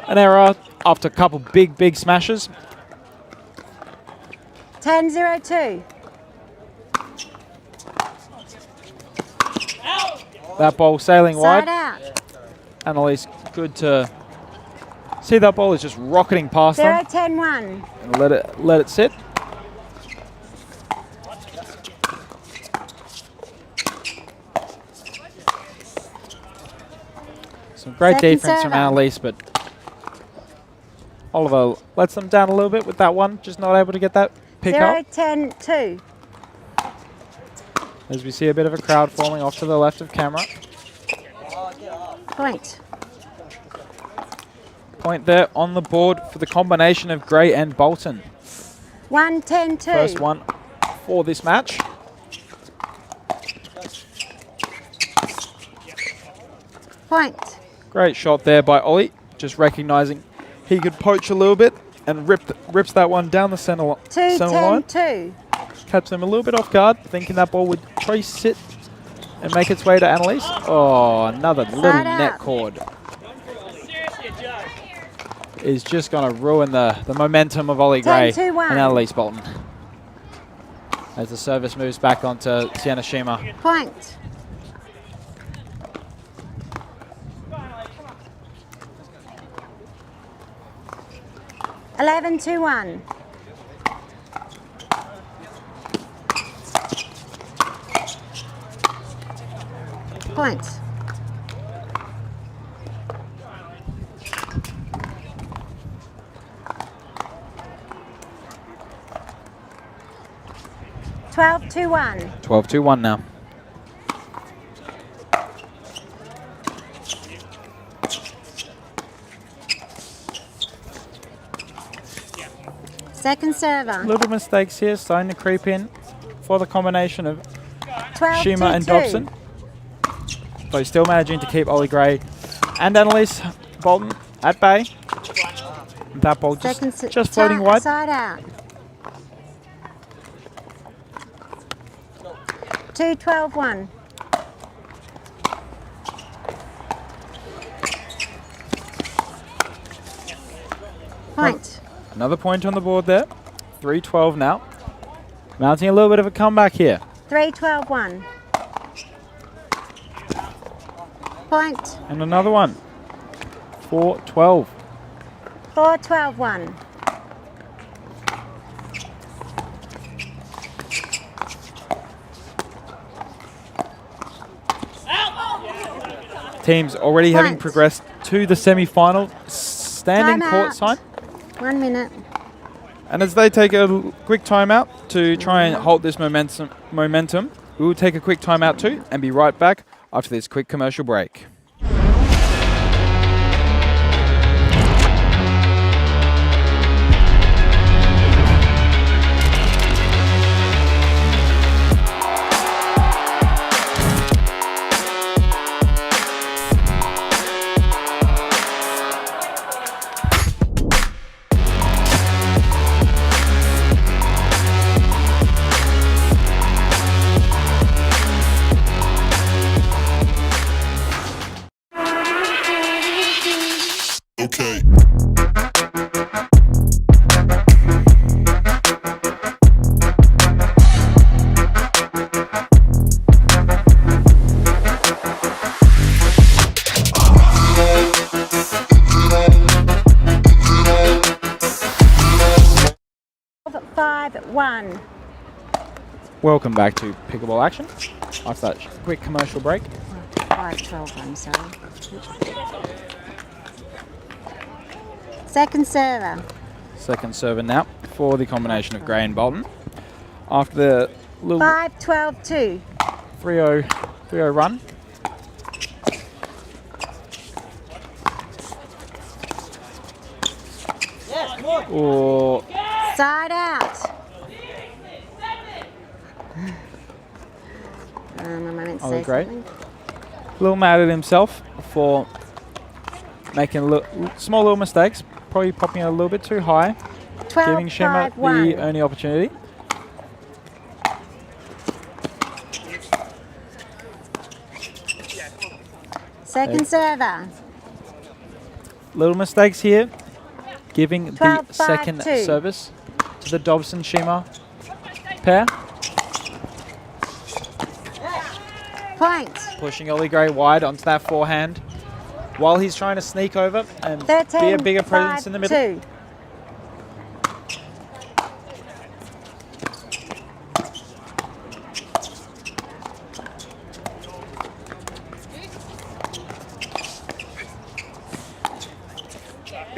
an error after a couple big smashes. 10-0-2. That ball sailing Side wide. out. Annalise, good to see that ball is just rocketing past them 0-10-1. and let it sit. Some great Second defense from server. Annalise, but Oliver lets them down a little bit with that one, just not able to get that pick up. 0-10-2. As we see a bit of a crowd forming off to the left of camera. Point. Point there on the board for the combination of Gray and Bolton. 1-10-2. First one for this match. Point. Great shot there by Ollie, just recognising he could poach a little bit and rips that one down the centre line. 2-10-2. Catch them a little bit off guard, thinking that ball would try sit and make its way to Annalise. Oh, another little net out. cord. Is just going to ruin the momentum of Ollie Gray 10-2-1. and Annalise Bolton. As the service moves back onto Sienna Shima. Point. Eleven to 1. Point. Twelve to 1. 12-2-1 now. Second server. Little mistakes here starting to creep in for the combination of 12 Shima to and 2. Dobson. But he's still managing to keep Ollie Gray and Annalise Bolton at bay. That ball just floating wide. Side out. 2-12-1. Another point on the board there. 3-12 now. Mounting a little bit of a comeback here. 3-12-1. Point. And another one. 4-12. 4-12-1. Teams already having progressed to the semi-final, standing courtside. 1 minute. And as they take a quick timeout to try and halt this momentum, we will take a quick timeout too and be right back after this quick commercial break. Okay. One. Welcome back to Pickleball action after that quick commercial break. 5-12-1, sorry. Second server. Second server now for the combination of Gray and Bolton. After the little 5-12-2. 3-0 run. Or Side out. I meant to say Gray. something. A little mad at himself for making small little mistakes, probably popping it a little bit too high, 12, giving Shima 5-1. the only opportunity. Second server. Little mistakes here, giving 12, the second 5-2. service to the Dobson-Shima pair. Point. Pushing Ollie Gray wide onto that forehand while he's trying to sneak over and 13, be a bigger presence in the middle. 5-2.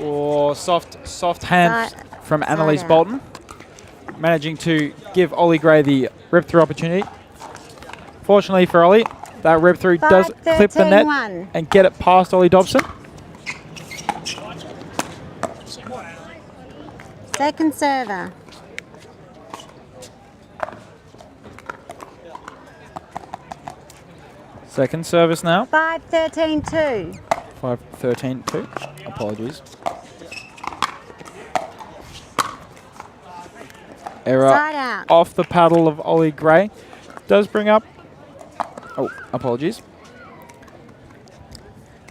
Or soft hand from Annalise out. Bolton, managing to give Ollie Gray the rip-through opportunity. Fortunately for Ollie, that rip-through does clip the net 1. and get it past Ollie Dobson. Second server. Second service now. 5-13-2. 5-13-2. Apologies. Error Side out. off the paddle of Ollie Gray. Does bring up... Oh, apologies.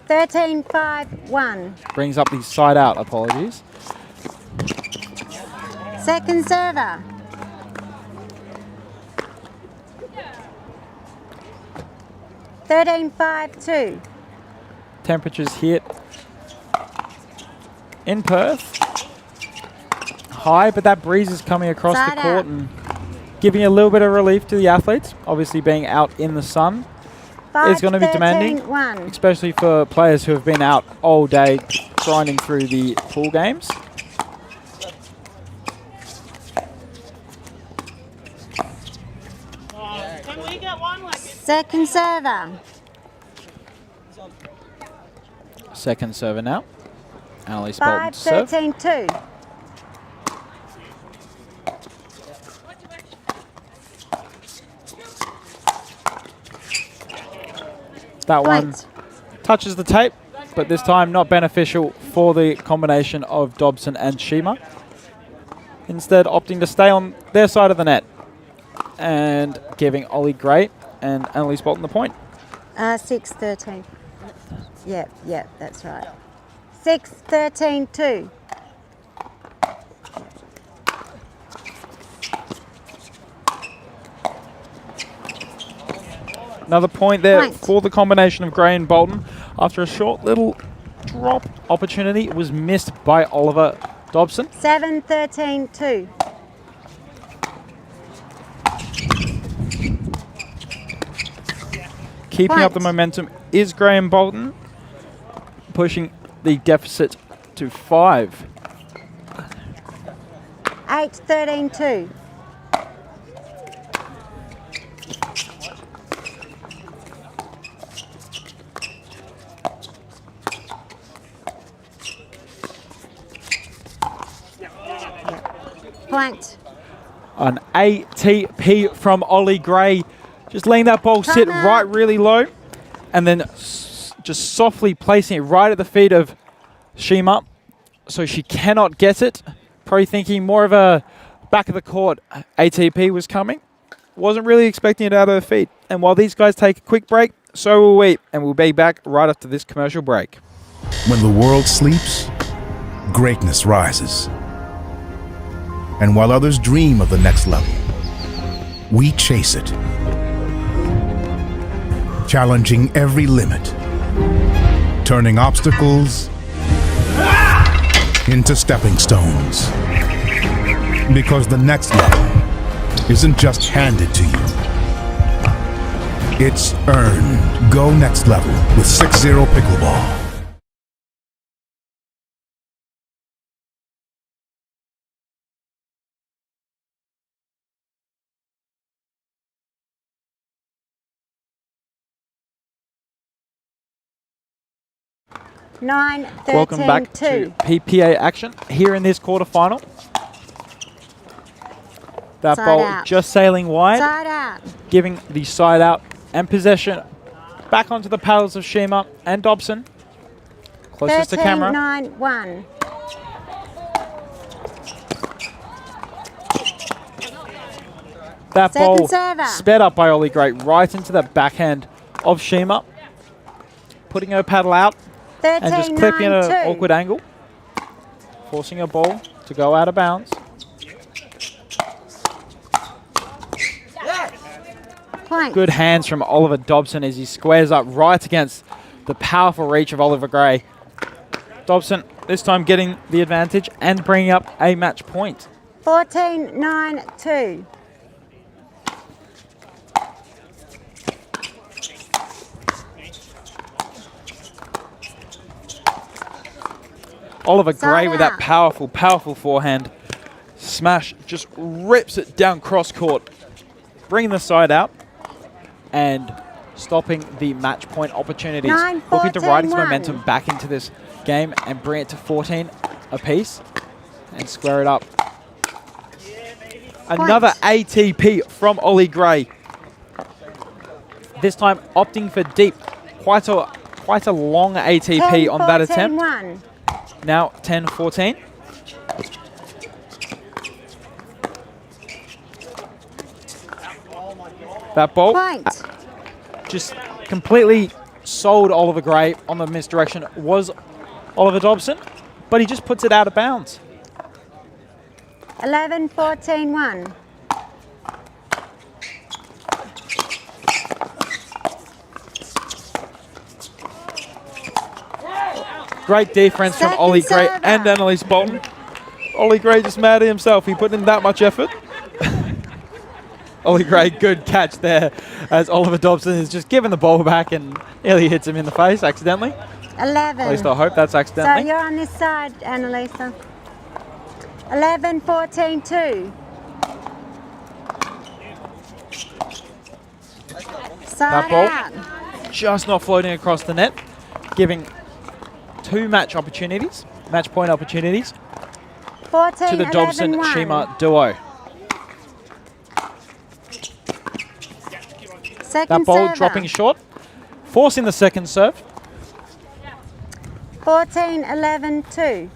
13-5-1. Brings up the side out. Apologies. Second server. $13.52. Temperatures here in Perth high, but that breeze is coming across Side the court out. and giving a little bit of relief to the athletes. Obviously, being out in the sun is going to be demanding, 1. especially for players who have been out all day grinding through the pool games. Second server. Second server now. Annalise Bolton to serve. 5-13-2. That one touches the tape, but this time not beneficial for the combination of Dobson and Shima. Instead opting to stay on their side of the net and giving Ollie Gray and Annalise Bolton the point. 6-13. Yep, that's right. 6-13-2. Another point there Point. for the combination of Gray and Bolton. After a short little drop opportunity, it was missed by Oliver Dobson. 7-13-2. Keeping up the Point. momentum is Graham Bolton, pushing the deficit to 5. 8-13-2. Point. An ATP from Ollie Gray. Just letting that ball sit Timeout. right really low and then just softly placing it right at the feet of Shima so she cannot get it. Probably thinking more of a back of the court ATP was coming. Wasn't really expecting it out of her feet. And while these guys take a quick break, so will we. And we'll be back right after this commercial break. When the world sleeps, greatness rises. And while others dream of the next level, we chase it. Challenging every limit, turning obstacles into stepping stones. Because the next level isn't just handed to you, it's earned. Go next level with 6-0 Pickleball. Welcome back 9-13-2. to PPA action here in this quarterfinal. That Side ball out. just sailing wide, Side out. giving the side out and possession back onto the paddles of Shima and Dobson. Closest to camera. 13-9-1. That Second ball server. sped up by Ollie Gray right into the backhand of Shima, putting her paddle out and just clipping at an 13-9-2. awkward angle, forcing her ball to go out of bounds. Point. Good hands from Oliver Dobson as he squares up right against the powerful reach of Oliver Gray. Dobson this time getting the advantage and bringing up a match point. 14-9-2. Oliver Gray Side with that out. powerful, powerful forehand. Smash just rips it down cross court, bringing the side out and stopping the match point opportunities. 9-14-1. Looking to ride its momentum back into this game and bring it to 14 apiece and square it up. Another ATP from Ollie Gray. This time opting for deep. Quite a long ATP on that attempt. 10-14-1. Now 10-14. That ball Point. just completely sold Oliver Gray on the misdirection. Was Oliver Dobson, but he just puts it out of bounds. 11-14-1. Great defense from Second Ollie Gray server. and Annalise Bolton. Ollie Gray just mad at himself. He put in that much effort. Ollie Gray, good catch there as Oliver Dobson is just giving the ball back and nearly hits him in the face accidentally. 11. At least I hope that's So accidentally. you're on this side, Annalisa. 11-14-2. Side That ball out. just not floating across the net, giving two match point opportunities 14, to the 11-1. Dobson-Shima duo. Second That ball server. dropping short, forcing the second serve. 14-11-2.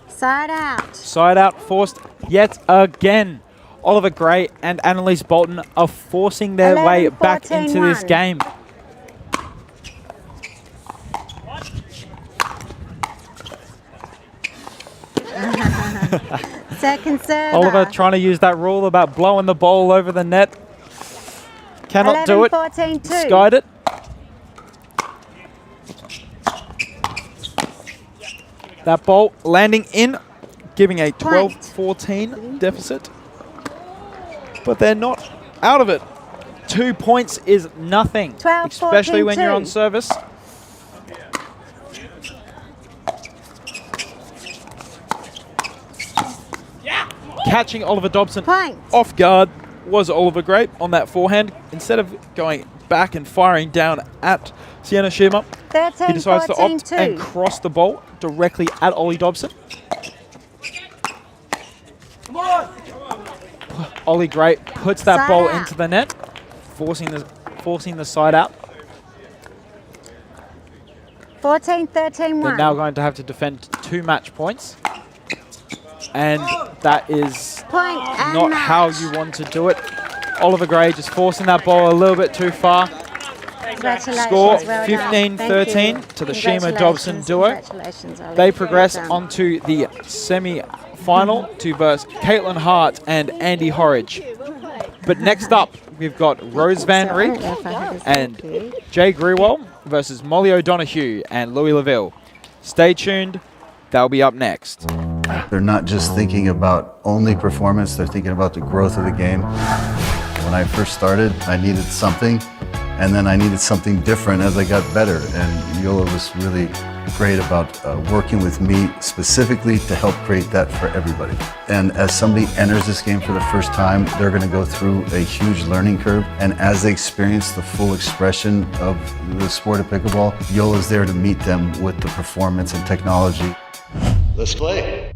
Side out. Side out forced yet again. Oliver Gray and Annalise Bolton are forcing their way back into this 11-14-1. game. Second server. Oliver trying to use that rule about blowing the ball over the net. Cannot do it. 11-14-2. Skied it. That ball landing in, giving a 12-14 deficit. But they're not out of it. 2 points is nothing, 12, especially when you're on 14-2. service. Catching Oliver Dobson off guard was Oliver Grape on that forehand. Instead of going back and firing down at Sienna Shima, 13, he decides to 14, opt 2. and cross the ball directly at Ollie Dobson. Ollie Grape puts that Side ball out. into the net, forcing the side out. 14-13-1. They're now going to have to defend 2 match points. And that is Point and not match. how you want to do it. Oliver Gray just forcing that ball a little bit too far. Congratulations. Score well done. 15-13 Thank to the you. Shima Dobson duo. Congratulations, Ollie. They progress Well done. onto the semi-final to verse Caitlin Hart and Andy Horridge. But next up, we've got Rose Van Rieck and Jay Grewal versus Molly O'Donoghue and Louis Laville. Stay tuned. They'll be up next. They're not just thinking about only performance, they're thinking about the growth of the game. When I first started, I needed something, and then I needed something different as I got better. And Yola was really great about working with me specifically to help create that for everybody. And as somebody enters this game for the first time, they're going to go through a huge learning curve. And as they experience the full expression of the sport of pickleball, Yola's there to meet them with the performance and technology. Let's play.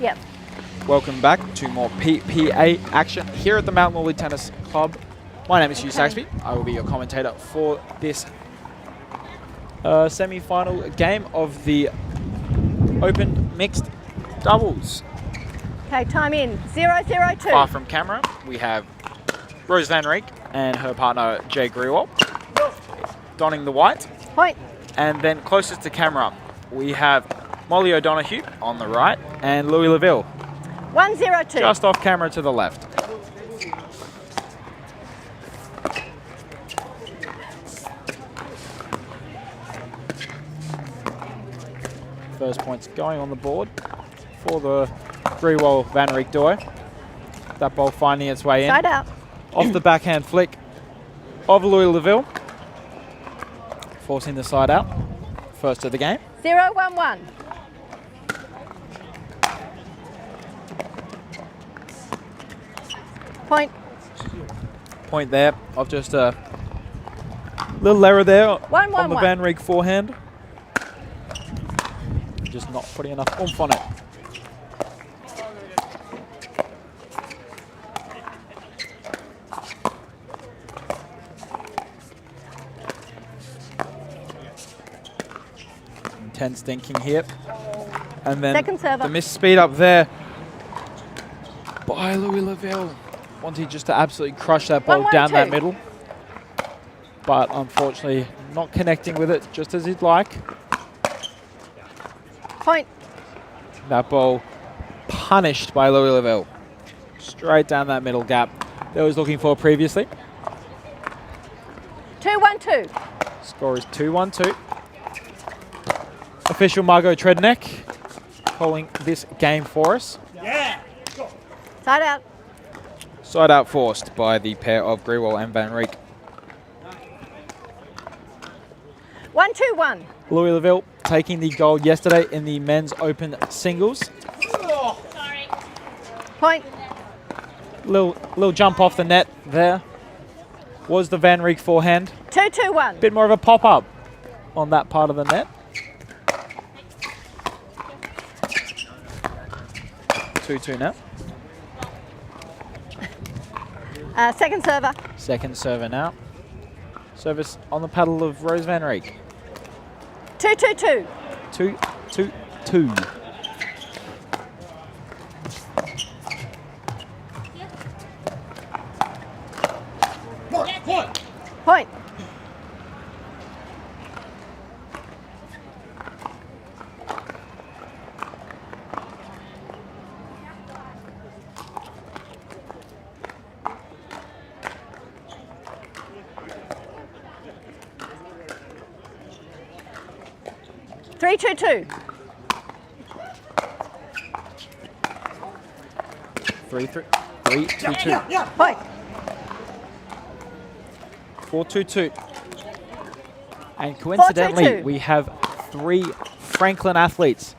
Yep. Welcome back to more PPA action here at the Mount Lawley Tennis Club. My name is Hugh Saxby. I will be your commentator for this semi-final game of the Open Mixed Doubles. Okay, time in. 0-0-2. Far from camera, we have Rose Van Rijk and her partner Jay Grewal donning the white. Point. And then closest to camera, we have Molly O'Donoghue on the right and Louis Laville 1-0-2. just off camera to the left. First points going on the board for the Grewal Van Rijk duo. That ball finding its way in. Side out. Off the backhand flick of Louis Laville, forcing the side out. First of the game. 0-1-1. Point. Point there of just a little error there on the 1-1-1. Van Rijk forehand. Just not putting enough oomph on it. Intense thinking here. And then Second server. the missed speed up there by Louis Laville. Wanting just to absolutely crush that ball 1-1-2. down that middle. But unfortunately not connecting with it just as he'd like. Point. That ball punished by Louis Laville. Straight down that middle gap that he was looking for previously. 2-1-2. Score is 2-1-2. Official Margot Tredneck calling this game for us. Side out. Side out forced by the pair of Grewal and Van Rijk. 1-2-1. Louis Laville taking the gold yesterday in the men's open singles. Point. Little jump off the net there. Was the Van Rijk forehand. 2-2-1. Bit more of a pop-up on that part of the net. 2-2 now. Second server. Second server now. Service on the paddle of Rose Van Rijk. 2-2-2. 2-2-2. Point. Three, two, two. 3-2-2. Point. 4-2-2. And coincidentally, 4-2-2. we have three Franklin athletes.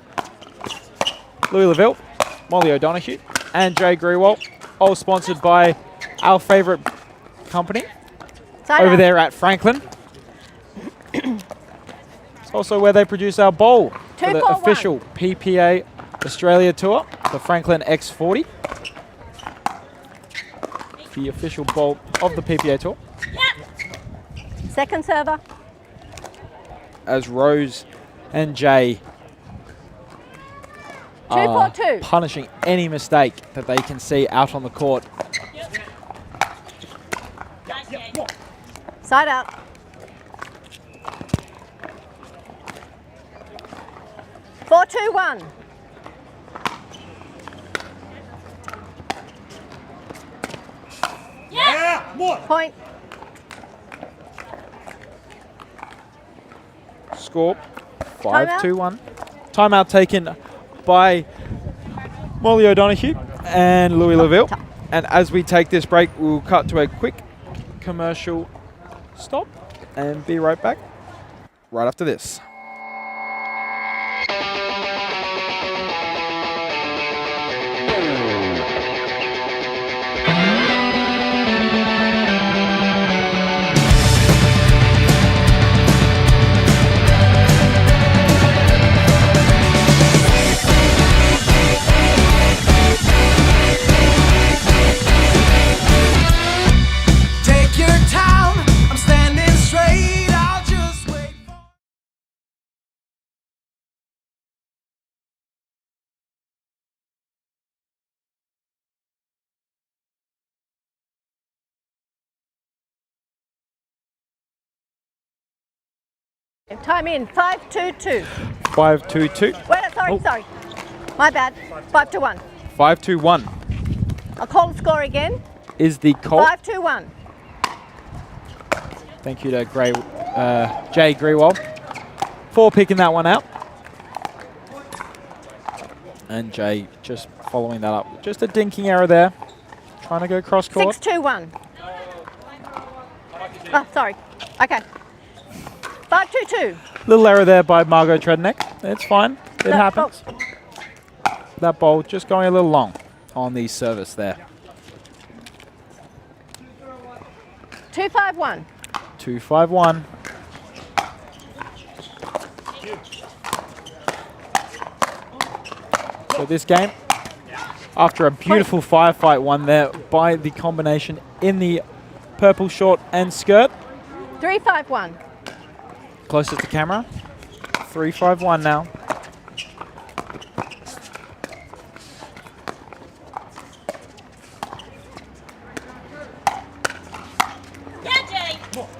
Louis Laville, Molly O'Donoghue, and Jay Grewal, all sponsored by our favourite company Side over out. there at Franklin. It's also where they produce our bowl for the 2-4-1. official PPA Australia Tour, the Franklin X40. The official bowl of the PPA Tour. Second server. As Rose and Jay are 2-4-2. punishing any mistake that they can see out on the court. Side out. Four, two, one. Point. Score 5-2-1. Timeout taken by Molly O'Donoghue and Louis Laville. And as we take this break, we'll cut to a quick commercial stop and be right back right after this. Time in. 5-2-2. 5-2-2. Wait, sorry. My bad. 5-1. 5-2-1 I'll call the score again. is the call. 5-1. Thank you to Jay Grewal for picking that one out. And Jay just following that up. Just a dinking error there. Trying to go cross court. 6-2-1. Oh, sorry. Okay. 5-2-2. Little error there by Margot Tredneck. It's fine. It happens. That ball just going a little long on the service there. 2-5-1. 2-5-1. So this game, after a beautiful firefight won there by the combination in the purple short and skirt. 3-5-1. Closest to camera. 3-5-1 now.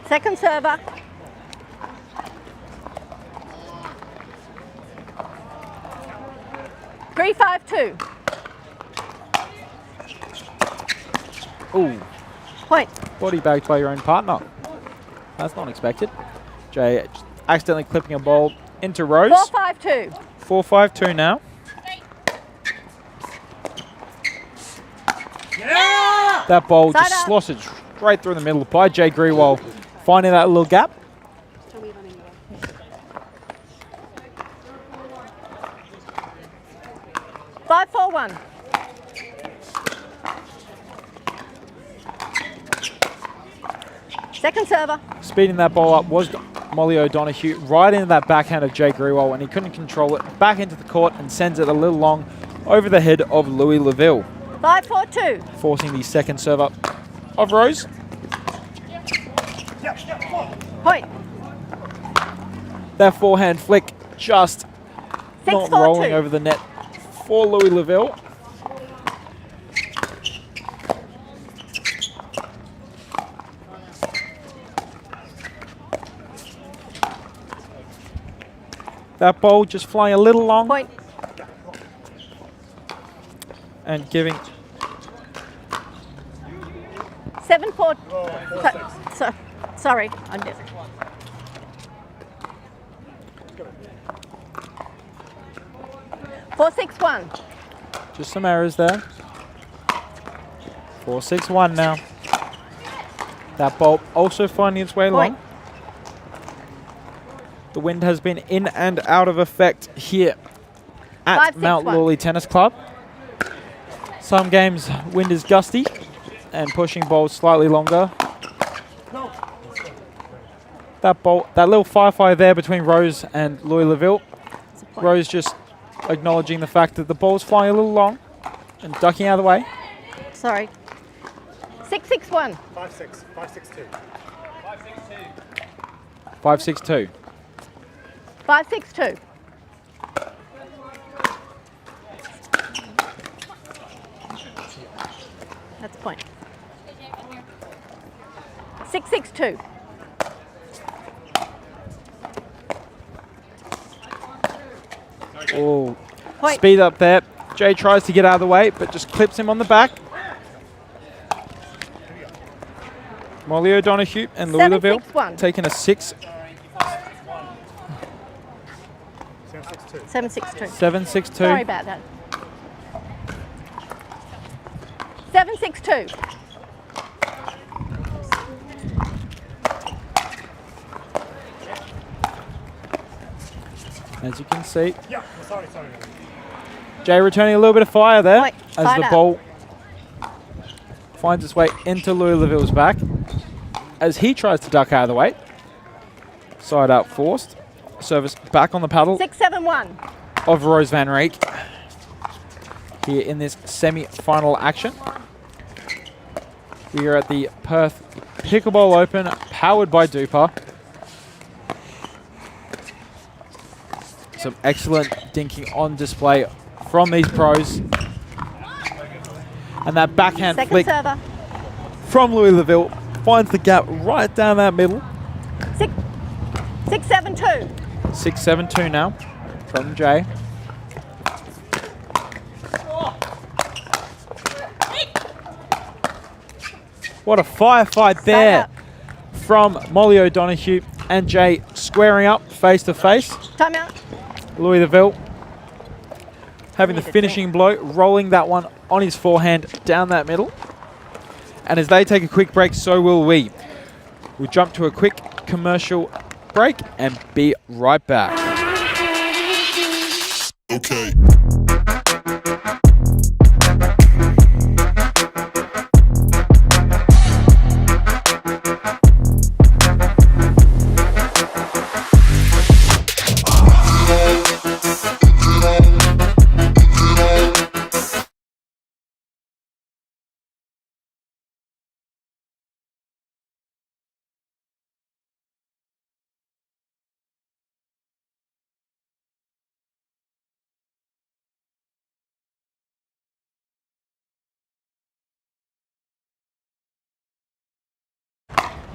Second server. Three, 5-2. Ooh. Point. Body bagged by your own partner. That's not expected. Jay accidentally clipping a ball into Rose. 4-5-2. 4-5-2 now. Yeah! That ball Side just up. slotted right through the middle by Jay Grewal, finding that little gap. Five, 4-1. Second server. Speeding that ball up was Molly O'Donoghue right into that backhand of Jay Grewal, and he couldn't control it. Back into the court and sends it a little long over the head of Louis Laville. 5-4-2. Forcing the second serve up of Rose. Point. That forehand flick just not 6-4-2. rolling over the net for Louis Laville. That ball just flying a little long. Point. And giving 7-4. Sorry, I did. Four, 6-1. just some errors there. 4-6-1 now. That ball also finding its way long. The wind has been in and out of effect here at 5-6-1. Mount Lawley Tennis Club. Some games wind is gusty and pushing balls slightly longer. That ball, that little firefight there between Rose and Louis Laville. Rose just acknowledging the fact that the ball's flying a little long and ducking out of the way. Sorry. 6-6-1. 5-6. 5-6-2. 5-6-2. 5-6-2. That's a point. 6-6-2. Oh, Point. speed up there. Jay tries to get out of the way, but just clips him on the back. Molly O'Donoghue and Louis Laville 7-6-1. taking a 6. 7-6-2. 7-6-2. Sorry about that. 7-6-2. As you can see, Yeah, sorry. Jay returning a little bit of fire there Wait, as side the up. ball finds its way into Louis Laville's back as he tries to duck out of the way. Side out forced. Service back on the paddle 6-7-1. of Rose Van Rijk here in this semi-final action. We are at the Perth Pickleball Open, powered by DUPR. Some excellent dinking on display from these pros. And that backhand Second flick server. from Louis Laville finds the gap right down that middle. 6-7-2. 6-7-2 now from Jay. What a firefight there from Molly O'Donoghue and Jay squaring up face to face. Timeout. Louis Deville having the finishing blow, rolling that one on his forehand down that middle. And as they take a quick break, so will we. We'll jump to a quick commercial break and be right back. Okay.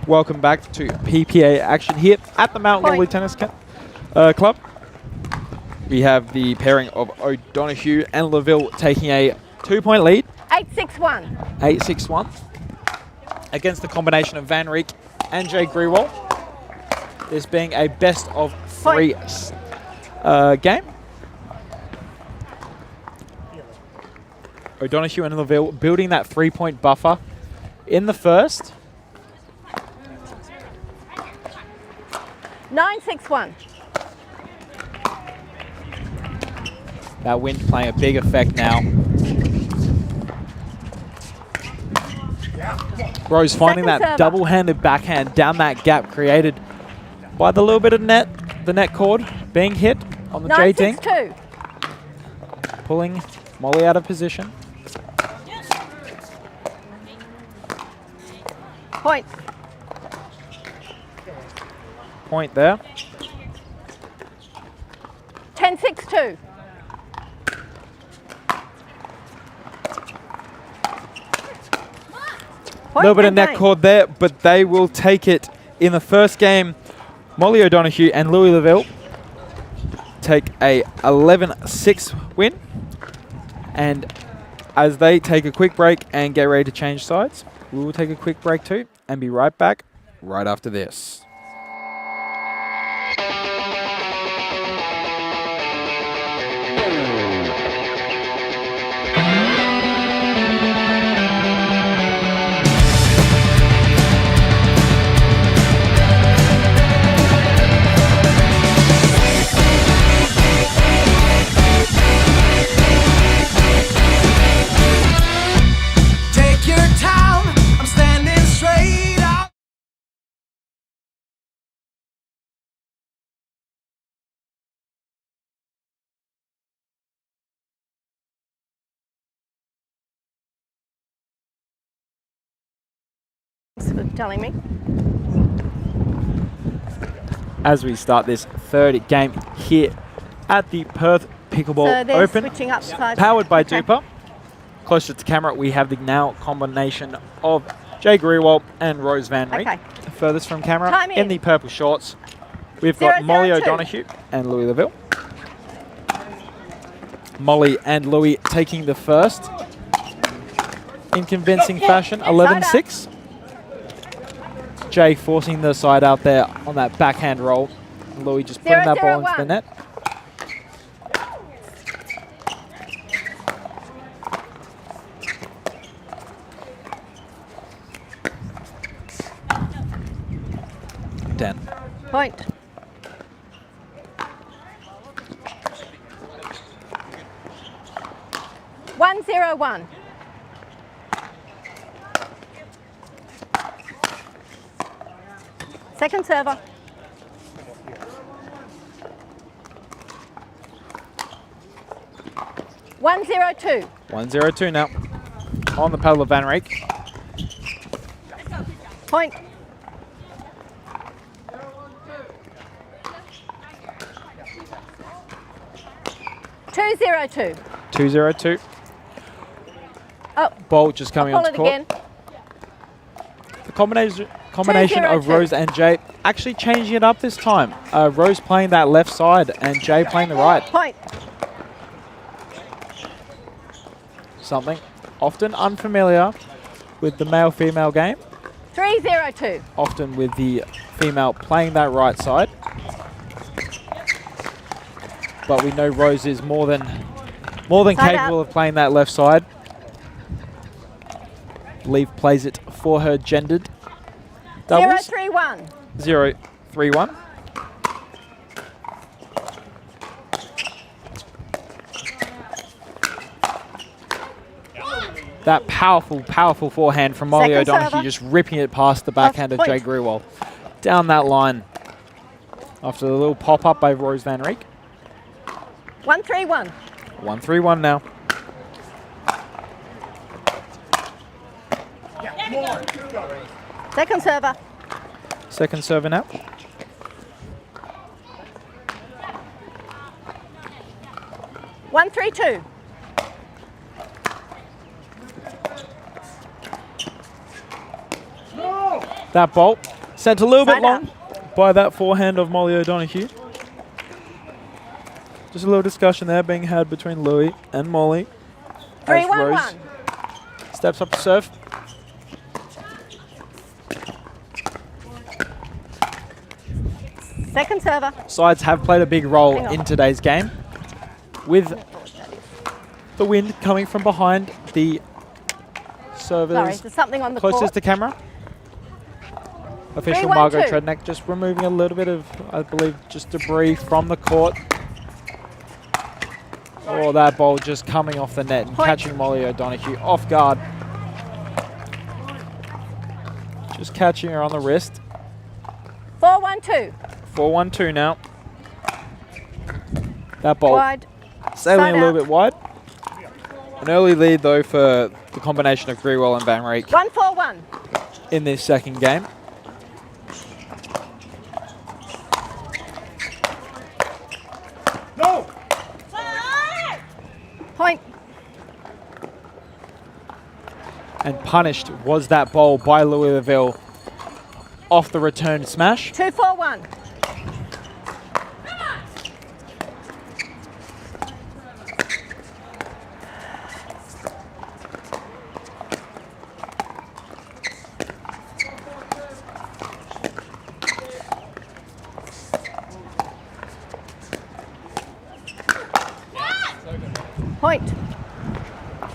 Welcome back to PPA action here at the Mount Lawley Tennis Club. We have the pairing of O'Donoghue and Laville taking a 2-point lead. 8-6-1. 8-6-1 against the combination of Van Rieck and Jay Grewal. This being a best of 3 game. O'Donoghue and Laville building that 3-point buffer in the first. 9-6-1. That wind playing a big effect now. Rose finding that double-handed backhand down that gap created by the little bit of the net cord being hit on the J ding. 9-6-2. Pulling Molly out of position. Point. Point there. 10-6-2. A little bit of net cord there, but they will take it in the first game. Molly O'Donoghue and Louis Laville take a 11-6 win. And as they take a quick break and get ready to change sides, we will take a quick break too and be right back right after this. Take your time, I'm standing straight out. Thanks for telling me. As we start this third game here at the Perth Pickleball So they're Open, switching up sides. powered by Okay. DUPR. Closer to camera, we have the now combination of Jay Grewal and Rose Van Rieck. Okay. Furthest from camera, Time in the purple shorts, we've got Molly O'Donoghue and Louis Laville. Molly and Louis taking the first in convincing fashion, 11-6. Jay forcing the side out there on that backhand roll. Louis just putting that ball into the net. Point. One, 0-1. Second server. One, 0-2. 1-0-2 now. On the paddle of Van Rieck. Point. Two, 0-2. 2-0-2. Oh. Ball just coming I'll onto pull it court. again. The combination of 2-0-2. Rose and Jay actually changing it up this time. Rose playing that left side and Jay playing the right. Point. Something often unfamiliar with the male-female game. 3-0-2. Often with the female playing that right side. But we know Rose is more than Side capable out. of playing that left side. Believe plays it for her gendered doubles. 0-3-1. 0-3-1. That powerful forehand from Molly Second O'Donoghue, server. just ripping it past the backhand of Point. Jay Grewal. Down that line after the little pop-up by Rose Van Rijk. 1-3-1. 1-3-1 now. Second server. Second server now. One, 3-2. That bolt sent a little bit Side long by that forehand of Molly O'Donoghue. Just a little discussion there being had between Louis and Molly. As 3-1-1. Rose steps up to serve. Second server. Sides have played a big role Hang on. in today's game, with the wind coming from behind the Sorry, servers there's something on the closest court. to camera. Official 3-1-2. Margot Tredneck just removing a little bit of, I believe, just debris from the court. Oh, that ball just coming off the net and Point. catching Molly O'Donoghue off guard. Just catching her on the wrist. 4-1-2. 4-1-2 now. That ball Wide. sailing Side a little out. bit wide. An early lead though for the combination of Grewal and Van Rijk 1-4-1. in this second game. No! Point. And punished was that bowl by Louisville off the return smash. 2-4-1. Point.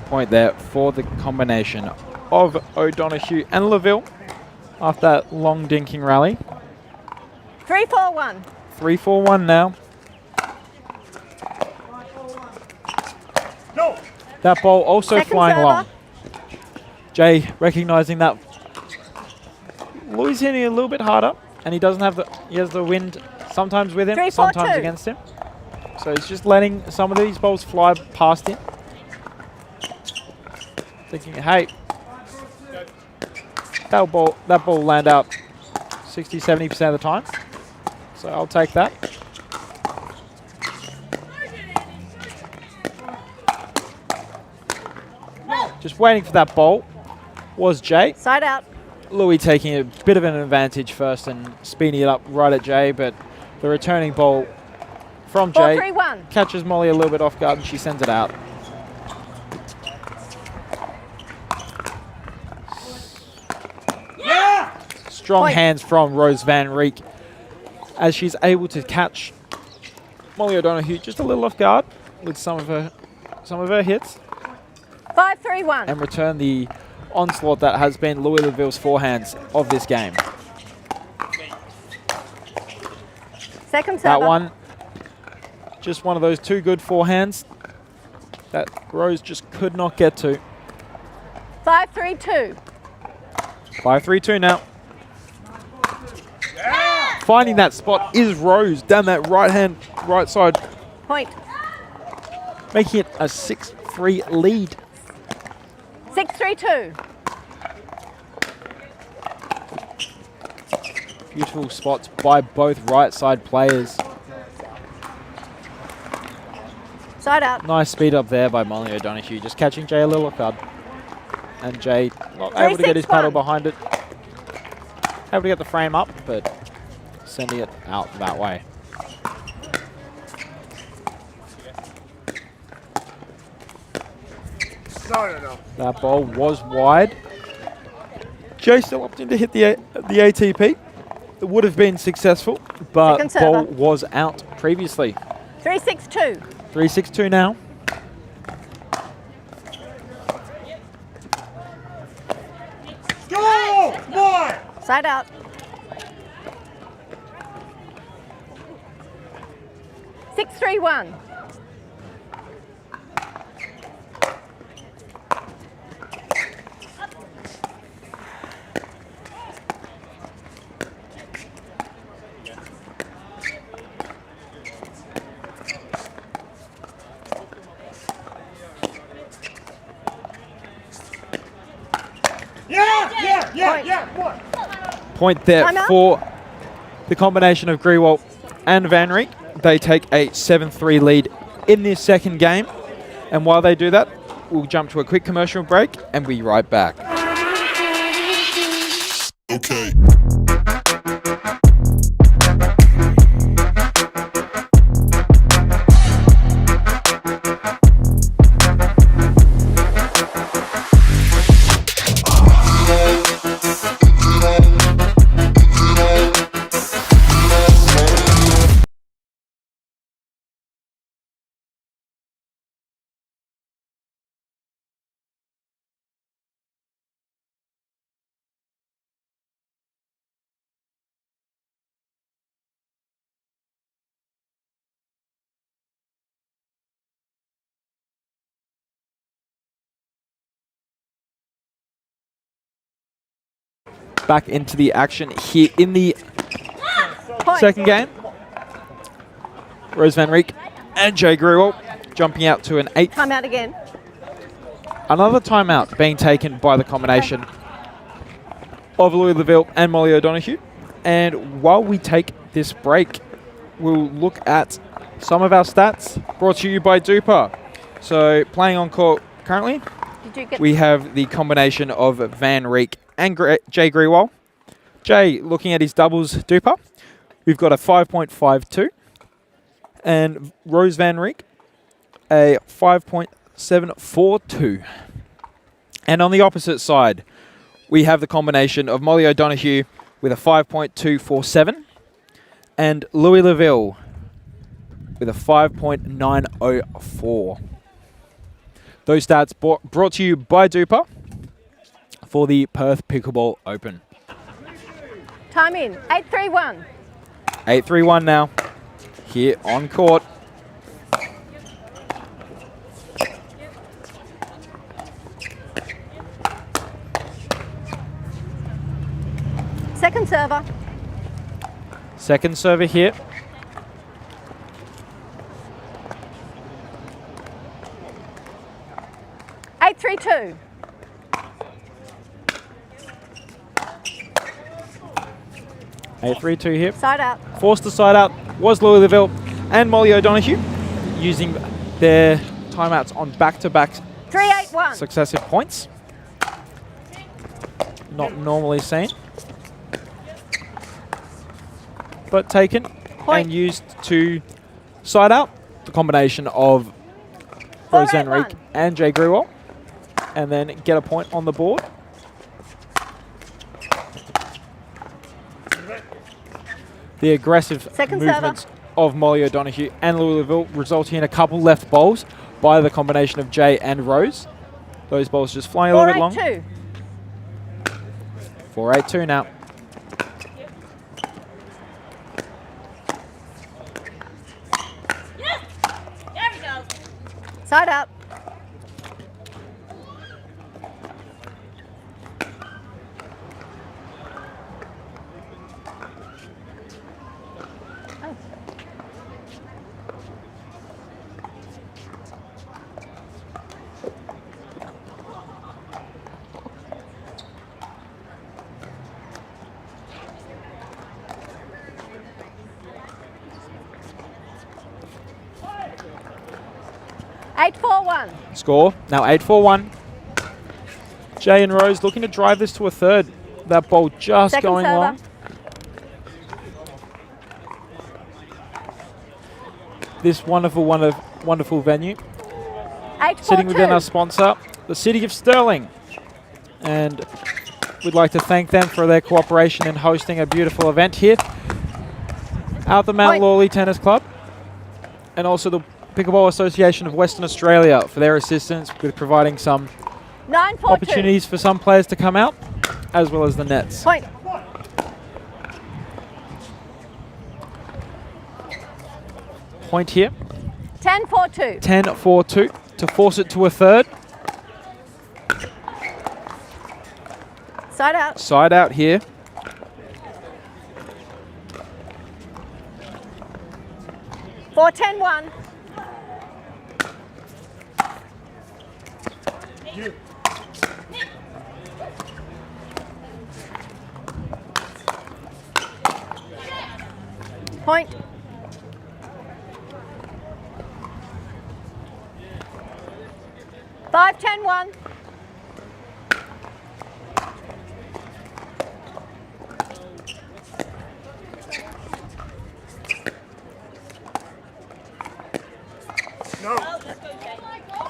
Point there for the combination of O'Donoghue and LaVille after that long dinking rally. 3-4-1. 3-4-1 now. No! That ball also Second flying server. long. Jay recognizing that Louis hitting a little bit harder, and he doesn't have he has the wind sometimes with him, 3-4-2. sometimes against him. So he's just letting some of these balls fly past him. Thinking, hey, that ball land out 60-70% of the time. So I'll take that. Just waiting for that ball was Jay. Side out. Louis taking a bit of an advantage first and speeding it up right at Jay, but the returning ball from Jay 4-3-1. catches Molly a little bit off guard and she sends it out. Strong Point. hands from Rose Van Rijk as she's able to catch Molly O'Donoghue just a little off guard with some of her hits 5-3-1. and return the onslaught that has been Louisville's forehands of this game. Second server. That one, just one of those two good forehands that Rose just could not get to. 5-3-2. 5-3-2 now. Finding that spot is Rose down that right side, Point. making it a 6-3 lead. 6-3-2. Beautiful spots by both right side players. Side out. Nice speed up there by Molly O'Donoghue, just catching Jay a little off guard. And Jay not able to get his 3-6-1. paddle behind it. able to get the frame up, but sending it out that way. No. That ball was wide. Jay still opting to hit the ATP. It would have been successful, but Second ball server. was out previously. 3-6-2. 3-6-2 now. Go! Boy! Side out. Six, 3-1. Boy. Point there Timeout. for the combination of Grewal and Van Rieck. They take a 7-3 lead in this second game. And while they do that, we'll jump to a quick commercial break and be right back. Okay. Back into the action here in the Point. second game. Rose Van Rieck and Jay Grewal jumping out to an 8th. Timeout again. Another timeout being taken by the combination of Louis Leville and Molly O'Donoghue. And while we take this break, we'll look at some of our stats brought to you by DUPR. So playing on court currently, Did you get we have the combination of Van Rieck and Jay Grewal. Jay looking at his doubles DUPR. We've got a 5.52 and Rose Van Rieck a 5.742. And on the opposite side, we have the combination of Molly O'Donoghue with a 5.247 and Louis Leville with a 5.904. Those stats brought to you by DUPR for the Perth Pickleball Open. time in? 8-3-1. 8-3-1 now here on court. Second server. Second server here. Eight, 3-2. A 3-2 here. Side out. Forced to side out was Louis Leville and Molly O'Donoghue using their timeouts on back-to-back 3-8-1. successive points. Not normally seen, but taken Point. and used to side out the combination of Rose Van Rieck 4-8-1. and Jay Grewal, and then get a point on the board. The aggressive Second movements of Molly O'Donoghue and Louis Leville resulting in a couple left bowls by the combination of Jay and Rose. Those balls just flying a little bit long. 4-8-2. 4-8-2 now. Side out. Eight, 4-1. Score now 8-4-1. Jay and Rose looking to drive this to a third. That ball just Second going server. long. This wonderful venue. 8-4-2. Sitting within our sponsor, the City of Stirling. And we'd like to thank them for their cooperation in hosting a beautiful event here at the Mount Lawley Tennis Club. And also the Pickleball Association of Western Australia for their assistance with providing some 9-4-2. opportunities for some players to come out, as well as the nets. Point. Point here. 10-4-2. 10-4-2 to force it to a third. Side out. Side out here. Four, 10-1. Point. Five, 10-1.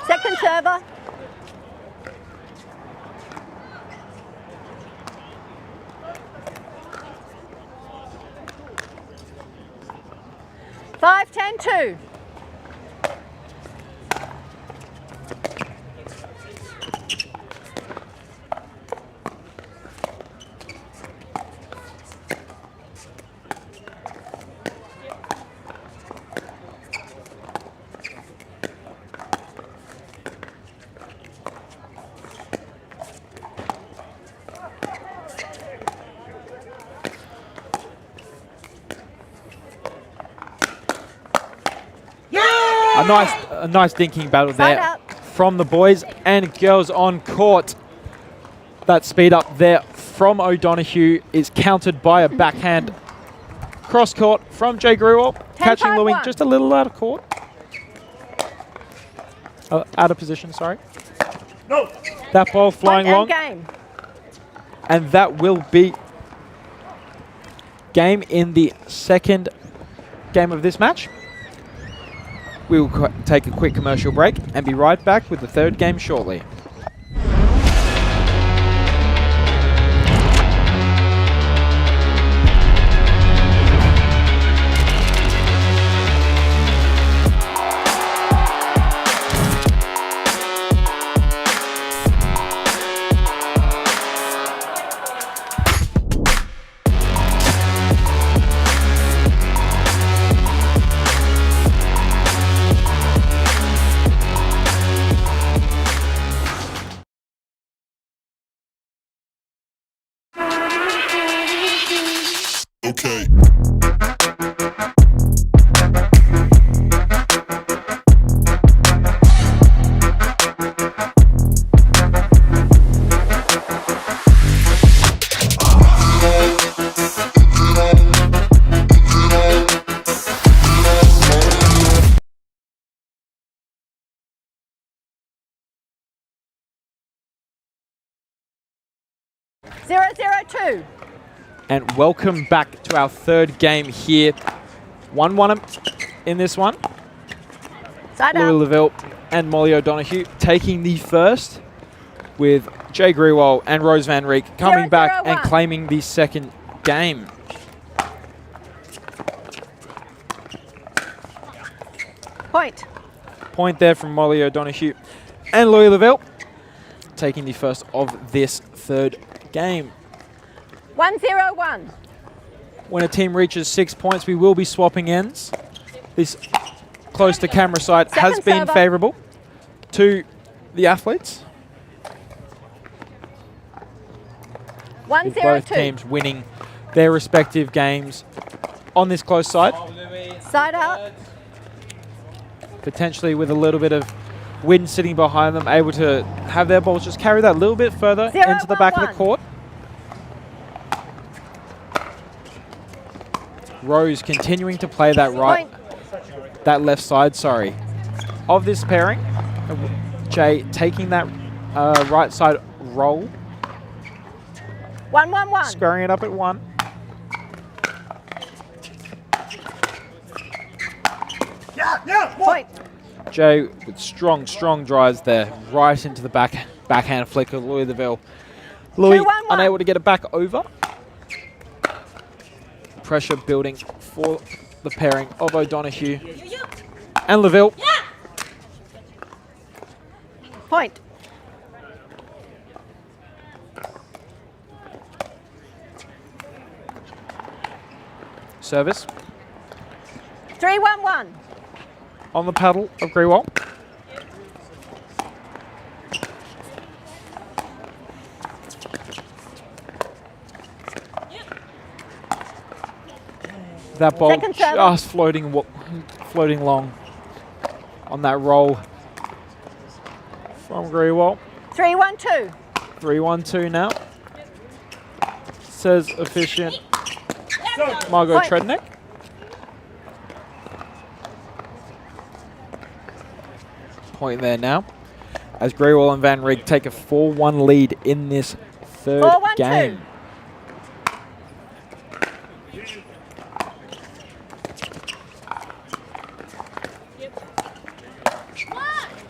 Second server. Five, 10-2. A nice dinking battle Side there out. from the boys and girls on court. That speed up there from O'Donoghue is countered by a backhand cross court from Jay Grewal, catching 10-5-1. Louis just a little out of court. Out of position, sorry. No. That ball flying Point long. and game. And that will be game in the second game of this match. We will take a quick commercial break and be right back with the third game shortly. Okay. Zero, 0-2. And welcome back to our third game here. 1-1 in this one. Side Louis out. Laville and Molly O'Donoghue taking the first, with Jay Grewal and Rose Van Reek coming back and 0-0-1. claiming the second game. Point. Point there from Molly O'Donoghue and Louis Laville taking the first of this third game. 1-0-1. When a team reaches 6 points, we will be swapping ends. This close to camera side has Second been server. favourable to the athletes, with both 1-0-2. teams winning their respective games on this close side, Side out. potentially with a little bit of wind sitting behind them, able to have their balls just carry that a little bit further 0-1-1. into the back of the court. Rose continuing to play that that left side, sorry, of this pairing. Jay taking that right side roll. 1-1-1. Squaring it up at 1. Point. Jay with strong drives there, right into the backhand flick of Louis Deville. Louis 2-1-1. unable to get it back over. Pressure building for the pairing of O'Donoghue and Laville. Point. Service 3-1-1. on the paddle of Grewal. That ball Second serve. just floating long on that roll from Grewal. 3-1-2. 3-1-2 now. Says efficient Margot Point. Trednick. Point there now. As Grewal and Van Rig take a 4-1 lead in this third 4-1-2. game.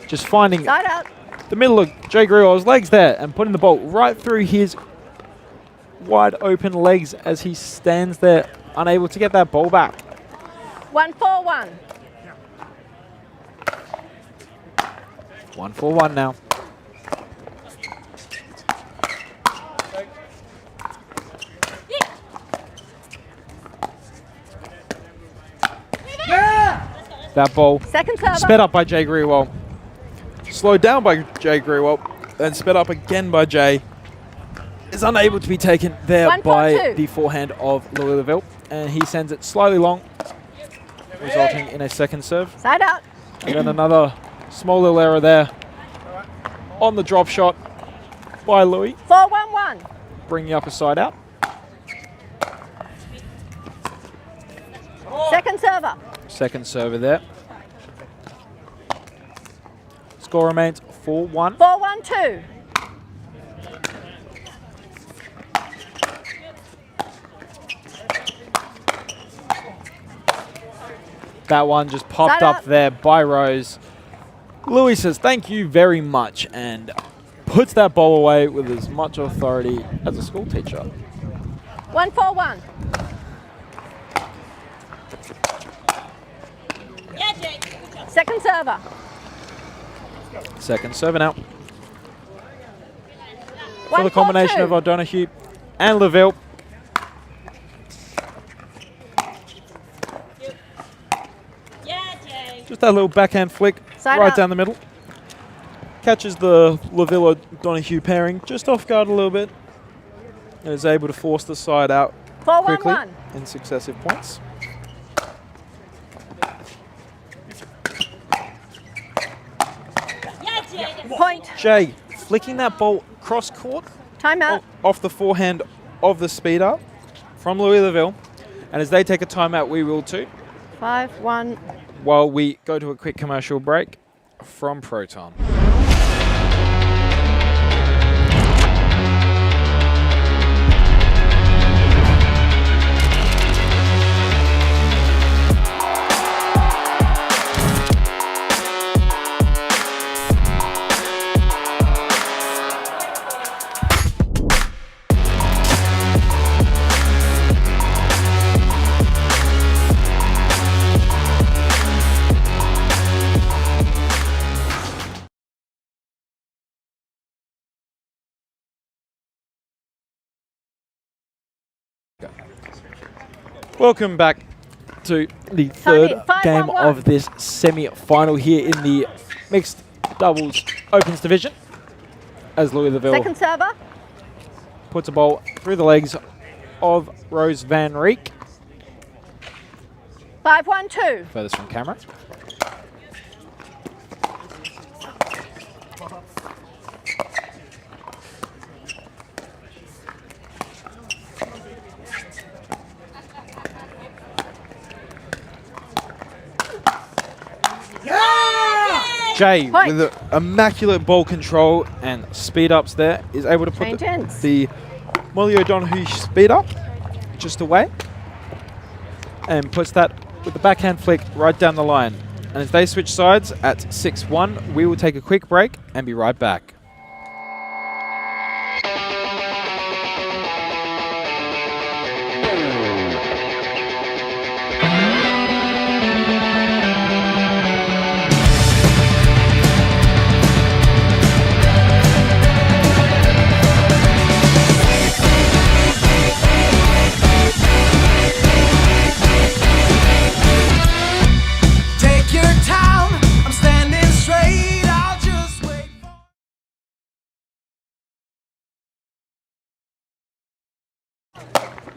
Just finding Side out. the middle of Jay Grewal's legs there and putting the ball right through his wide open legs as he stands there unable to get that ball back. 1-4-1. 1-4-1 now. That ball Second serve. sped up by Jay Grewal. Slowed down by Jay Grewal, then sped up again by Jay. Is unable to be taken there 1-4-2. by the forehand of Louis Laville, and he sends it slightly long, resulting in a second serve. Side out. And then another small little error there on the drop shot by Louis, 4-1-1. bringing upper side out. Second server. Second server there. Score remains 4-1. 4-1-2. That one just popped Side up up. there by Rose. Louis says thank you very much and puts that ball away with as much authority as a school teacher. 1-4-1. Second server. Second server now. For the 1-4-2. combination of O'Donoghue and Laville. Just that little backhand flick Side right up. down the middle. Catches the Laville-O'Donoghue pairing just off guard a little bit and is able to force the side out 4-1-1. quickly in successive points. Point. Jay flicking that ball cross court Timeout. off the forehand of the speeder from Louis Laville. And as they take a timeout, we will too. 5-1. While we go to a quick commercial break from Proton. Welcome back to the third game 5-1-1. of this semi-final here in the mixed doubles opens division. As Louis Laville Second server. puts a ball through the legs of Rose Van Reek. 5-1-2. Furthest from camera. Jay, Point. with immaculate ball control and speed ups there, is able to put Change ends. the Molly O'Donoghue speed up, just away, and puts that with the backhand flick right down the line. And as they switch sides at 6-1, we will take a quick break and be right back. Take your time, I'm standing straight, I'll just wait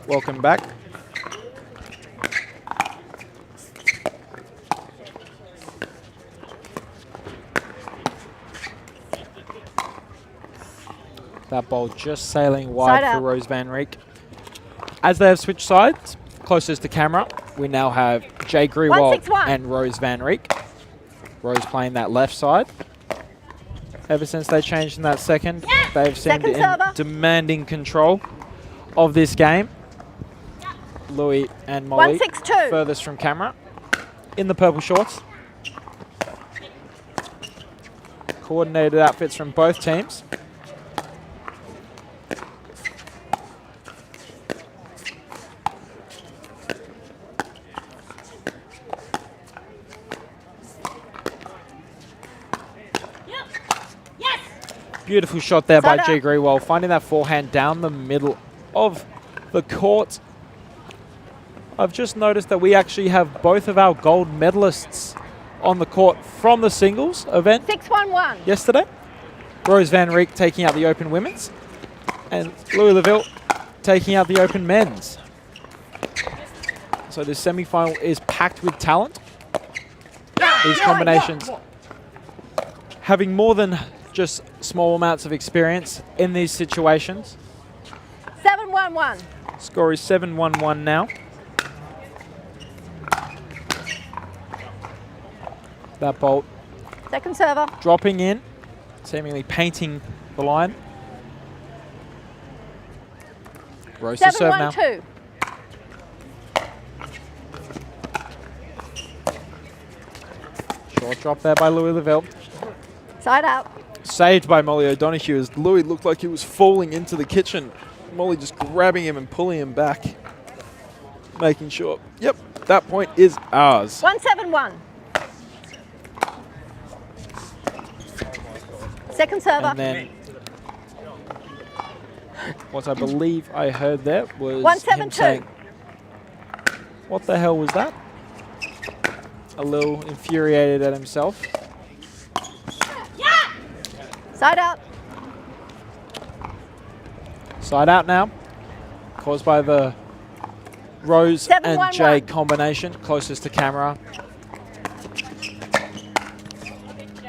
for... Welcome back. That ball just sailing wide Side for out. Rose Van Reek. As they have switched sides, closest to camera, we now have Jay Grewal 161. and Rose Van Reek. Rose playing that left side. Ever since they changed in that second, they've seemed Second in server. demanding control of this game. Louis and Molly 162. furthest from camera in the purple shorts. Coordinated outfits from both teams. Beautiful shot there by Side G. out. Grewal, finding that forehand down the middle of the court. I've just noticed that we actually have both of our gold medalists on the court from the singles event 6-1-1. yesterday. Rose Van Reek taking out the open women's, and Louis Laville taking out the open men's. So this semi-final is packed with talent. These combinations having more than just small amounts of experience in these situations. 7-1-1. Score is 7-1-1 now. That bolt Second server. dropping in, seemingly painting the line. Rose to serve now. 7-1-2. Short drop there by Louis Laville. Side out. Saved by Molly O'Donoghue as Louis looked like he was falling into the kitchen. Molly just grabbing him and pulling him back. Making sure, yep, that point is ours. 1-7-1. Second server. And then what I believe I heard there was 1-7-2. him saying, what the hell was that? A little infuriated at himself. Side out. Side out now, caused by the Rose 7-1-1. and Jay combination, closest to camera.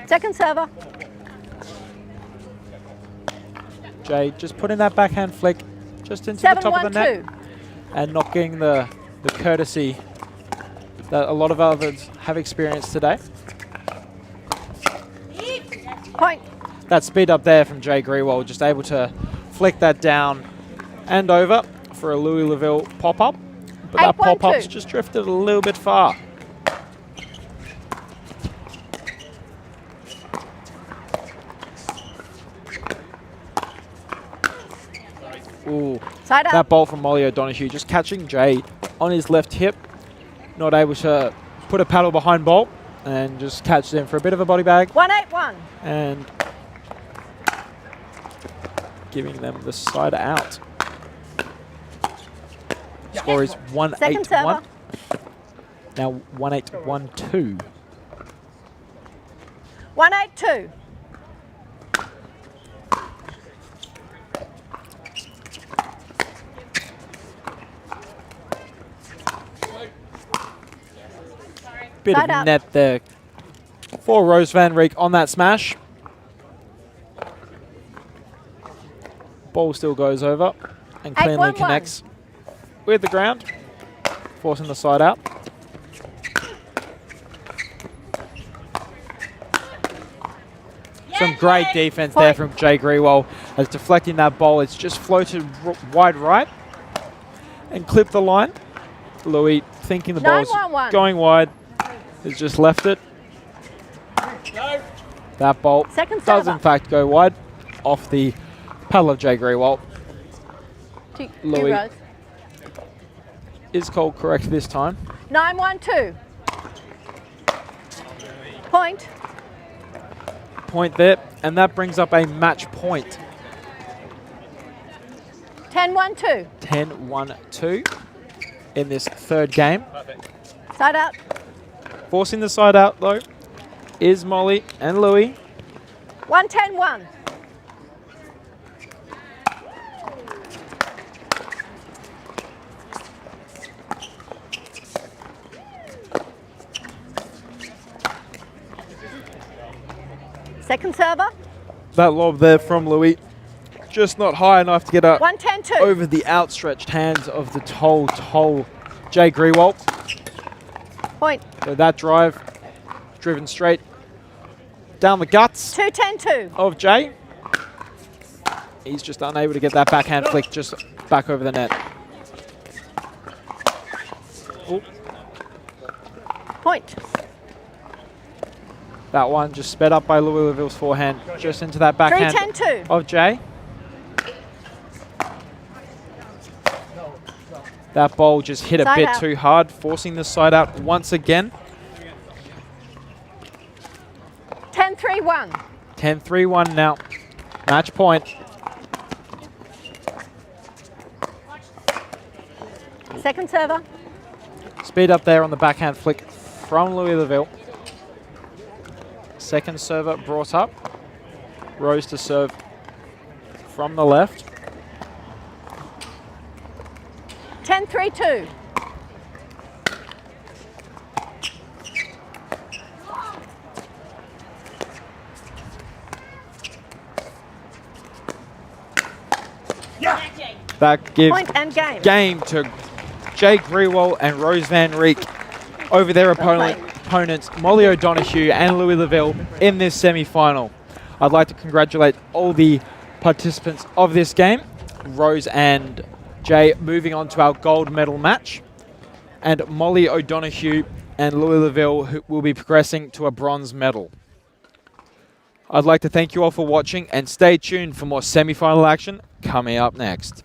Second server. Jay just putting that backhand flick just into the top of the net 7-1-2. and not getting the courtesy that a lot of others have experienced today. Point. That speed up there from Jay Grewal, just able to flick that down and over for a Louis Laville pop-up. But that 8-1-2. pop-up's just drifted a little bit far. Ooh, Side out. that bolt from Molly O'Donoghue just catching Jay on his left hip. Not able to put a paddle behind bolt and just catch them for a bit of a body bag. 1-8-1. And giving them the side out. Score is Second server. 1-8-1. Now 1-8-1-2. 1-8-2. Bit Side of out. net there for Rose Van Reek on that smash. Ball still goes over and cleanly 8-1-1. connects with the ground, forcing the side out. Some great defense there from Jay Grewal as deflecting that ball. It's just floated wide right and clipped the line. Louis thinking the ball's 9-1-1. going wide, has just left it. That ball Second does server. in fact go wide off the paddle of Jay Grewal. Louis Rose. is called correct this time. 9-1-2. Point. Point there, and that brings up a match point. 10-1-2. 10-1-2 in this third game. Side out. Forcing the side out though is Molly and Louis. 1-10-1. Second server. That lob there from Louis, just not high enough to get up 1-10-2. over the outstretched hands of the tall Jay Grewal. Point. So that drive driven straight down the guts 2-10-2. of Jay. He's just unable to get that backhand flick just back over the net. Ooh. Point. That one just sped up by Louisville's forehand, just into that backhand 3-10-2. of Jay. That ball just hit a Side bit out. too hard, forcing the side out once again. 10-3-1. 10-3-1 now. Match point. Second server. Speed up there on the backhand flick from Louisville. Second server brought up. Rose to serve from the left. 10-3-2. That gives Point and game. game to Jay Grewal and Rose Van Reek over their opponents, Molly O'Donoghue and Louis Laville in this semi-final. I'd like to congratulate all the participants of this game. Rose and Jay moving on to our gold medal match, and Molly O'Donoghue and Louis Laville who will be progressing to a bronze medal. I'd like to thank you all for watching and stay tuned for more semi-final action coming up next.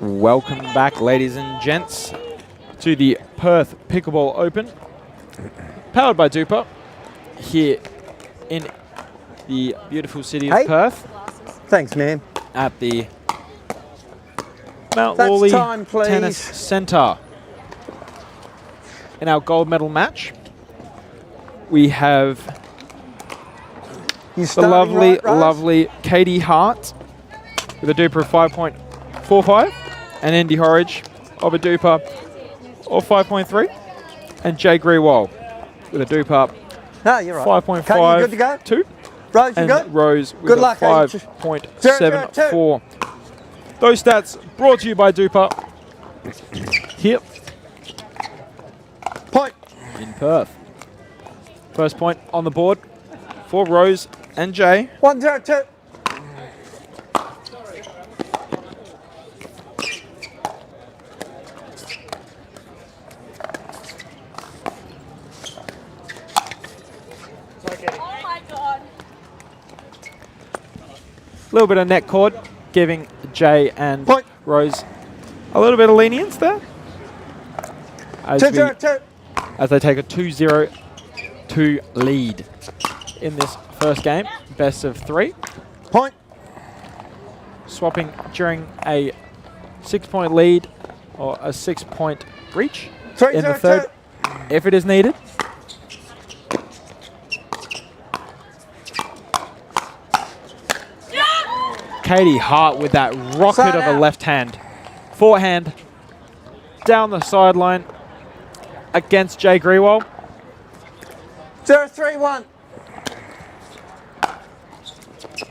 Welcome back, ladies and gents, to the Perth Pickleball Open, powered by DUPR, here in the beautiful city of Perth. Thanks, man. At the Mount That's Lawley time, please. Tennis Centre. In our gold medal match, we have the lovely Katie Hart with a DUPR of 5.45, and Andy Horridge of a DUPR of 5.3, and Jay Grewal with a DUPR you're right. 5.5. Katie, you good to go? 2. Rose, you and good? Rose with Good a luck, 5.74. Those stats brought to you by DUPR here Point in Perth. First point on the board for Rose and Jay. 1-0-2. A little bit of net cord, giving Jay and Point. Rose a little bit of lenience there. As, 2-0-2. as they take a 2-0-2 lead in this first game. Best of 3. Point. Swapping during a 6-point lead or a 6-point breach in the third, if it is needed. Katie Hart with that rocket of a left hand. Forehand down the sideline against Jay Grewal. 0-3-1.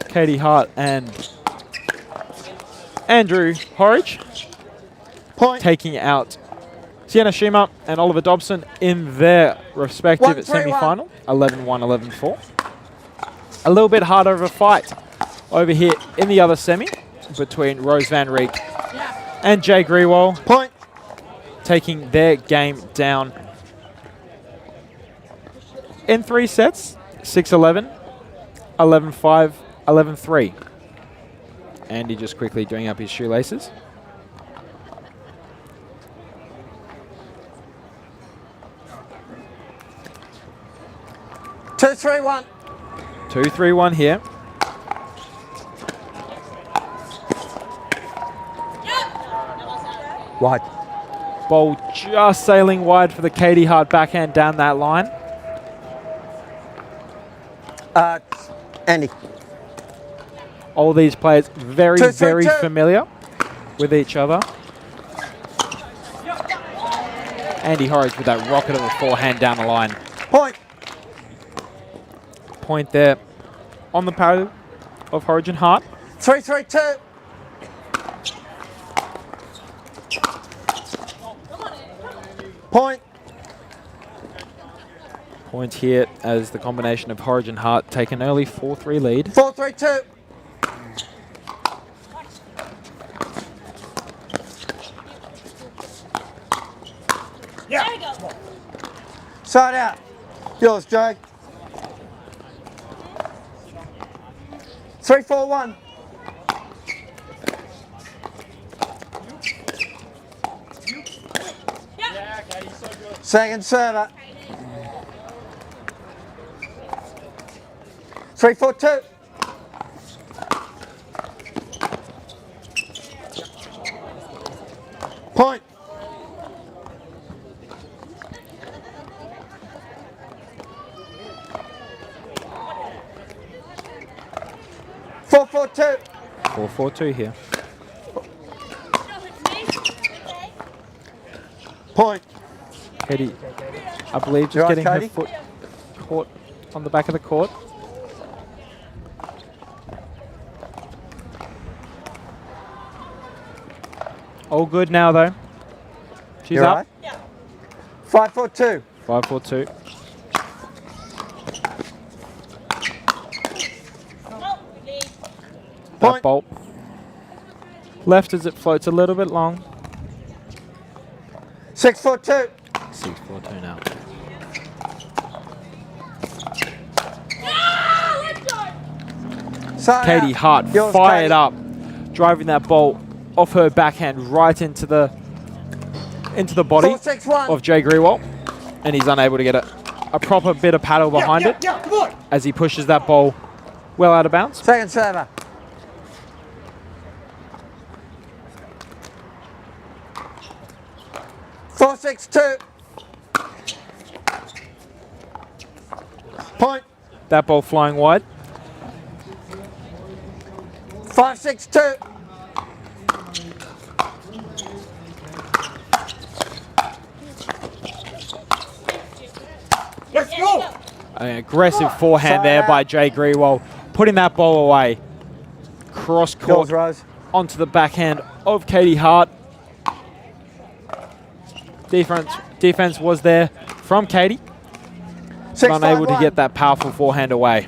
Katie Hart and Andrew Horridge Point. taking out Sienna Shima and Oliver Dobson in their respective semi-final. 11-1, 11-4. A little bit harder of a fight over here in the other semi between Rose Van Reek and Jay Grewal. Point. Taking their game down in 3 sets. 6-11, 11-5, 11-3. Andy just quickly doing up his shoelaces. Two, 3-1. 2-3-1 here. Wide. Ball just sailing wide for the Katie Hart backhand down that line. Andy. All these players very, 2-3-2. very familiar with each other. Andy Horridge with that rocket of a forehand down the line. Point. Point there on the parallel of Horridge and Hart. 3-3-2. Point. Point here as the combination of Horridge and Hart take an early 4-3 lead. 4-3-2. Yeah. Side out. Yours, Jay. 3-4-1. Second server. 3-4-2. Point. Four, 4-2. 4-4-2 here. Point. Katie, I believe, just You getting right, her Katie? foot caught on the back of the court. All good now, though. She's You up. right? 5-4-2. 5-4-2. That Point. bolt. Left as it floats a little bit long. 6-4-2. 6-4-2 now. Side Katie out. Hart Yours, fired Katie. up, driving that ball of her backhand right into the body 4-6-1. of Jay Grewal, and he's unable to get a proper bit of paddle behind it Come on. as he pushes that ball well out of bounds. Second server. Four, 6-2. Point. That ball flying wide. 5-6-2. Let's go. An aggressive forehand there by Jay Grewal, putting that ball away. Cross court Girls, Rose. onto the backhand of Katie Hart. Defense was there from Katie, but unable to get that powerful forehand away.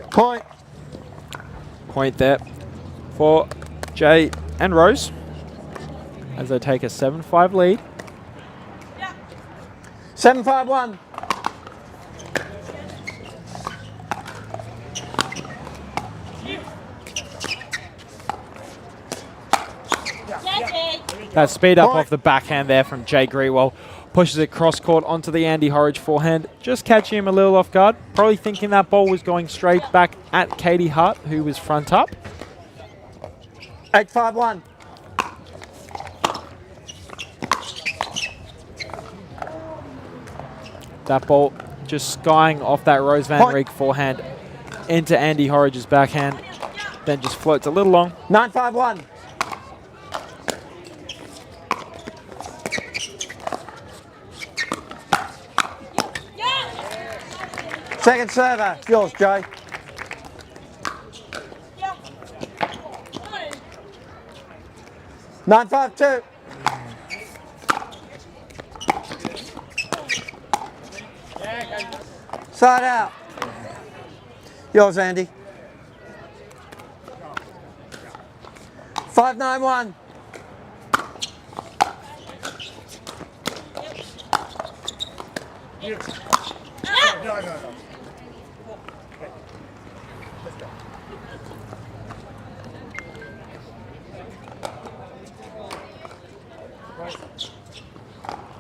Point. Point there for Jay and Rose as they take a 7-5 lead. 7-5-1. That speed up off the backhand there from Jay Grewal. Pushes it cross court onto the Andy Horridge forehand. Just catching him a little off guard. Probably thinking that ball was going straight back at Katie Hart, who was front up. 8-5-1. That ball just skying off that Rose Van Reek forehand into Andy Horridge's backhand. Then just floats a little long. 9-5-1. Second server, yours, Jay. Nine, 5-2. Side out. Yours, Andy. 5-9-1.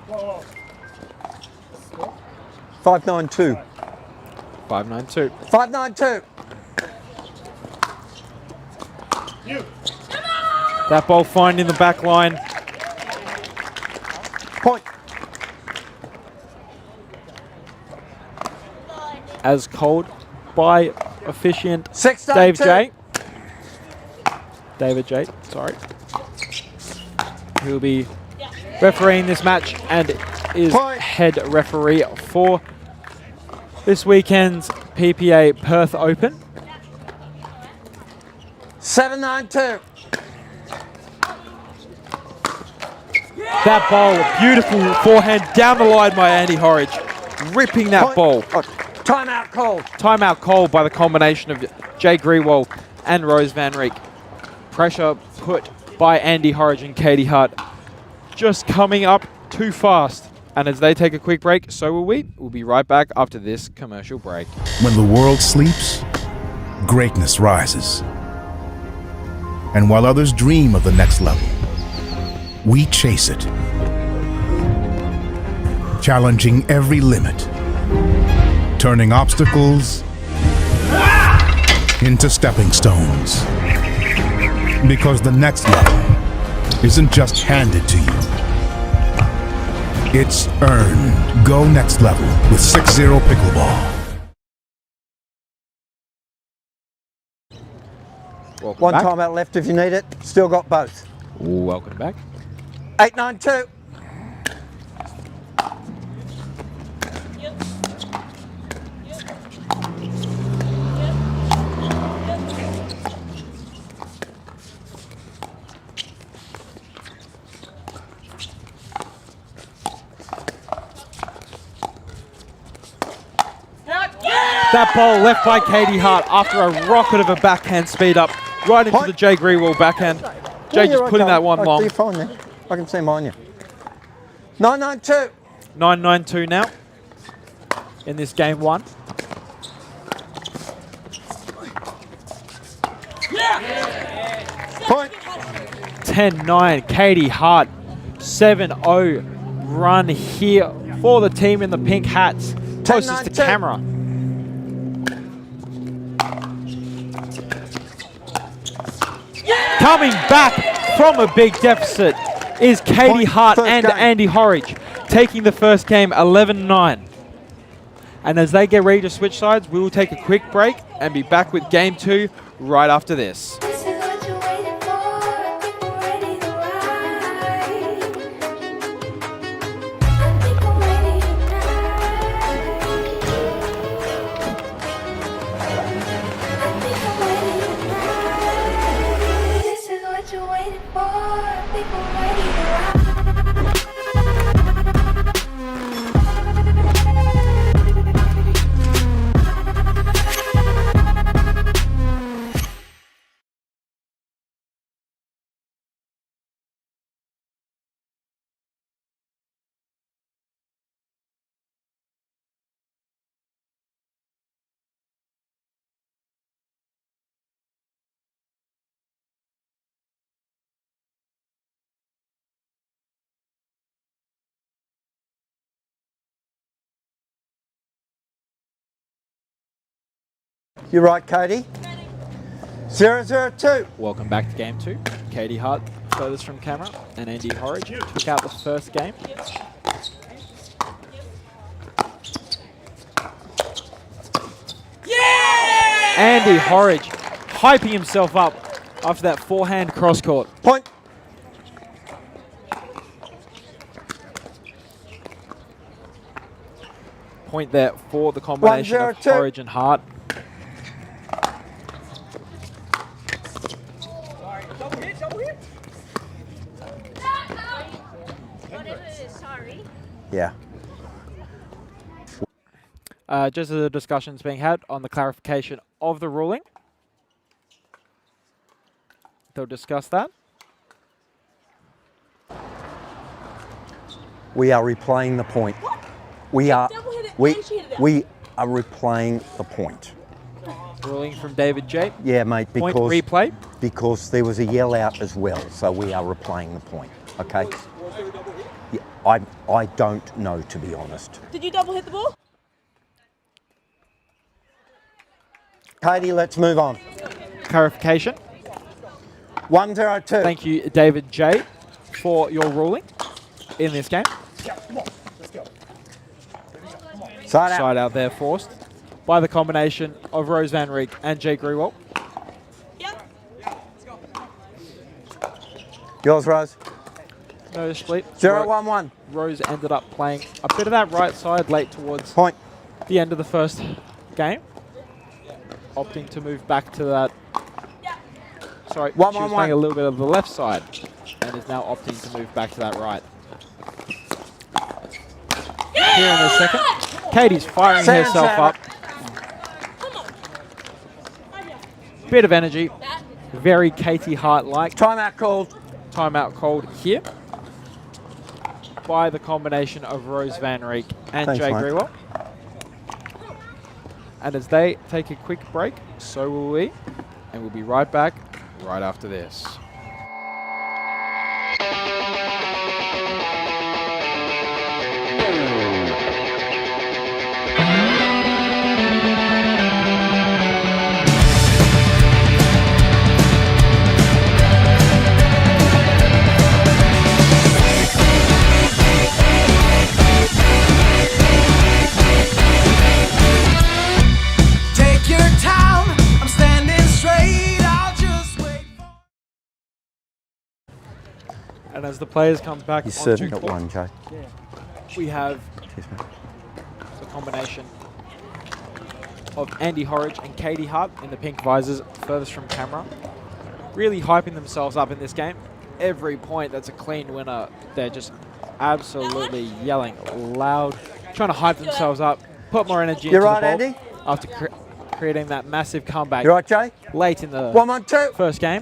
No. 5-9-2. 5-9-2. 5-9-2. That ball finding the back line. Point. As called by officiant 6-9-2. Dave J. David J. Sorry. He'll be refereeing this match and is head referee for this weekend's PPA Perth Open. 7-9-2. That ball, beautiful forehand down the line by Andy Horridge, ripping that ball. Timeout call. Timeout call by the combination of Jay Grewal and Rose Van Reek. Pressure put by Andy Horridge and Katie Hart. Just coming up too fast. And as they take a quick break, so will we. We'll be right back after this commercial break. When the world sleeps, greatness rises. And while others dream of the next level, we chase it. Challenging every limit. Turning obstacles into stepping stones. Because the next level isn't just handed to you. It's earned. Go next level with 6-0 Pickleball. Welcome One back. timeout left if you need it. Still got both. Welcome back. 8-9-2. That ball left by Katie Hart after a rocket of a backhand speed up right into the Jay Grewal backhand. Jay just putting that one long. I can see mine, yeah. 9-9-2. 9-9-2 now in this game one. Point. 10-9. Katie Hart. 7-0 run here for the team in the pink hats. Closest to 10-9-2. camera. Coming back from a big deficit is Katie Point. Hart First and game. Andy Horridge, taking the first game 11-9. And as they get ready to switch sides, we will take a quick break and be back with game 2 right after this. This is what you're waiting for. People ready to ride. I think I'm ready tonight. I think I'm ready tonight. This is what you're waiting for. People ready to ride. You're right, Katie. 0-0-2. Welcome back to game 2. Katie Hart furthest from camera and Andy Horridge took out the first game. Andy Horridge hyping himself up after that forehand cross court. Point. Point there for the combination of 1-0-2. Horridge and Hart. Yeah. Just as the discussion's being had on the clarification of the ruling. They'll discuss that. We are replaying the point. We are replaying the point. Ruling from David J. Yeah, mate, Point because replay. because there was a yell out as well, so we are replaying the point. Okay. Yeah, I don't know, to be honest. Did you double hit the ball? Katie, let's move on. Clarification. 1-0-2. Thank you, David J, for your ruling in this game. Side out. Side out there forced by the combination of Rose Van Reek and Jake Grewalt. Yours, Rose. No split. 0-1-1. Rose ended up playing a bit of that right side late towards Point. the end of the first game, opting to move back to that. Sorry, she was playing a little bit of the left side and is now opting to move back to that right. Here in a second, Katie's firing herself up. Bit of energy, very Katie Hart-like. Timeout called. Timeout called here by the combination of Rose Van Reek and Thanks, Jay mate. Grewal. And as they take a quick break, so will we. And we'll be right back right after this. Take your time, I'm standing straight, I'll just wait for. And as the players come back You're onto serving at court, one, Jay. we have Cheers, mate. the combination of Andy Horridge and Katie Hart in the pink visors furthest from camera. Really hyping themselves up in this game. Every point that's a clean winner, they're just absolutely yelling loud, trying to hype themselves up, put more energy You're into right, the ball Andy. after creating that massive comeback You right, Jay? late in the 1-1-2. first game.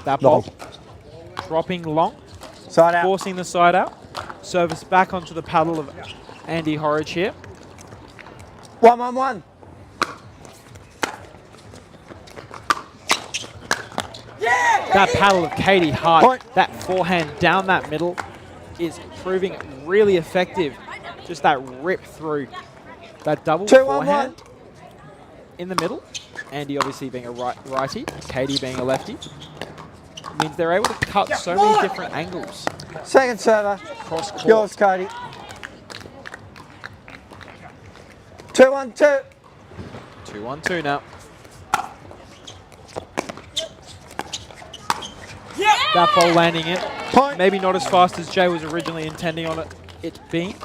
That ball dropping long, Side out. forcing the side out. Service back onto the paddle of Andy Horridge here. 1-1-1. That paddle of Katie Hart, Point. that forehand down that middle is proving really effective. Just that rip through. That double 2-1-1. forehand in the middle. Andy obviously being a righty, Katie being a lefty. Means they're able to cut so many different angles. Second server. Cross court. Yours, Cody. 2-1-2. 2-1-2 now. That ball landing in. Point. Maybe not as fast as Jay was originally intending on it being.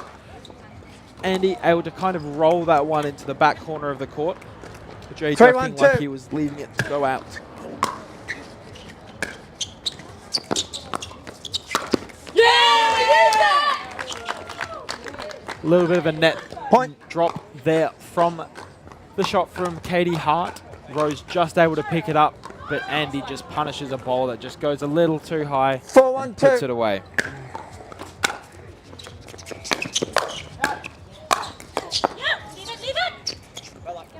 Andy able to kind of roll that one into the back corner of the court. Jay ducking like he was leaving it to go out. A little bit of a net Point. drop there from the shot from Katie Hart. Rose just able to pick it up, but Andy just punishes a ball that just goes a little too high 4-1-2. and puts it away.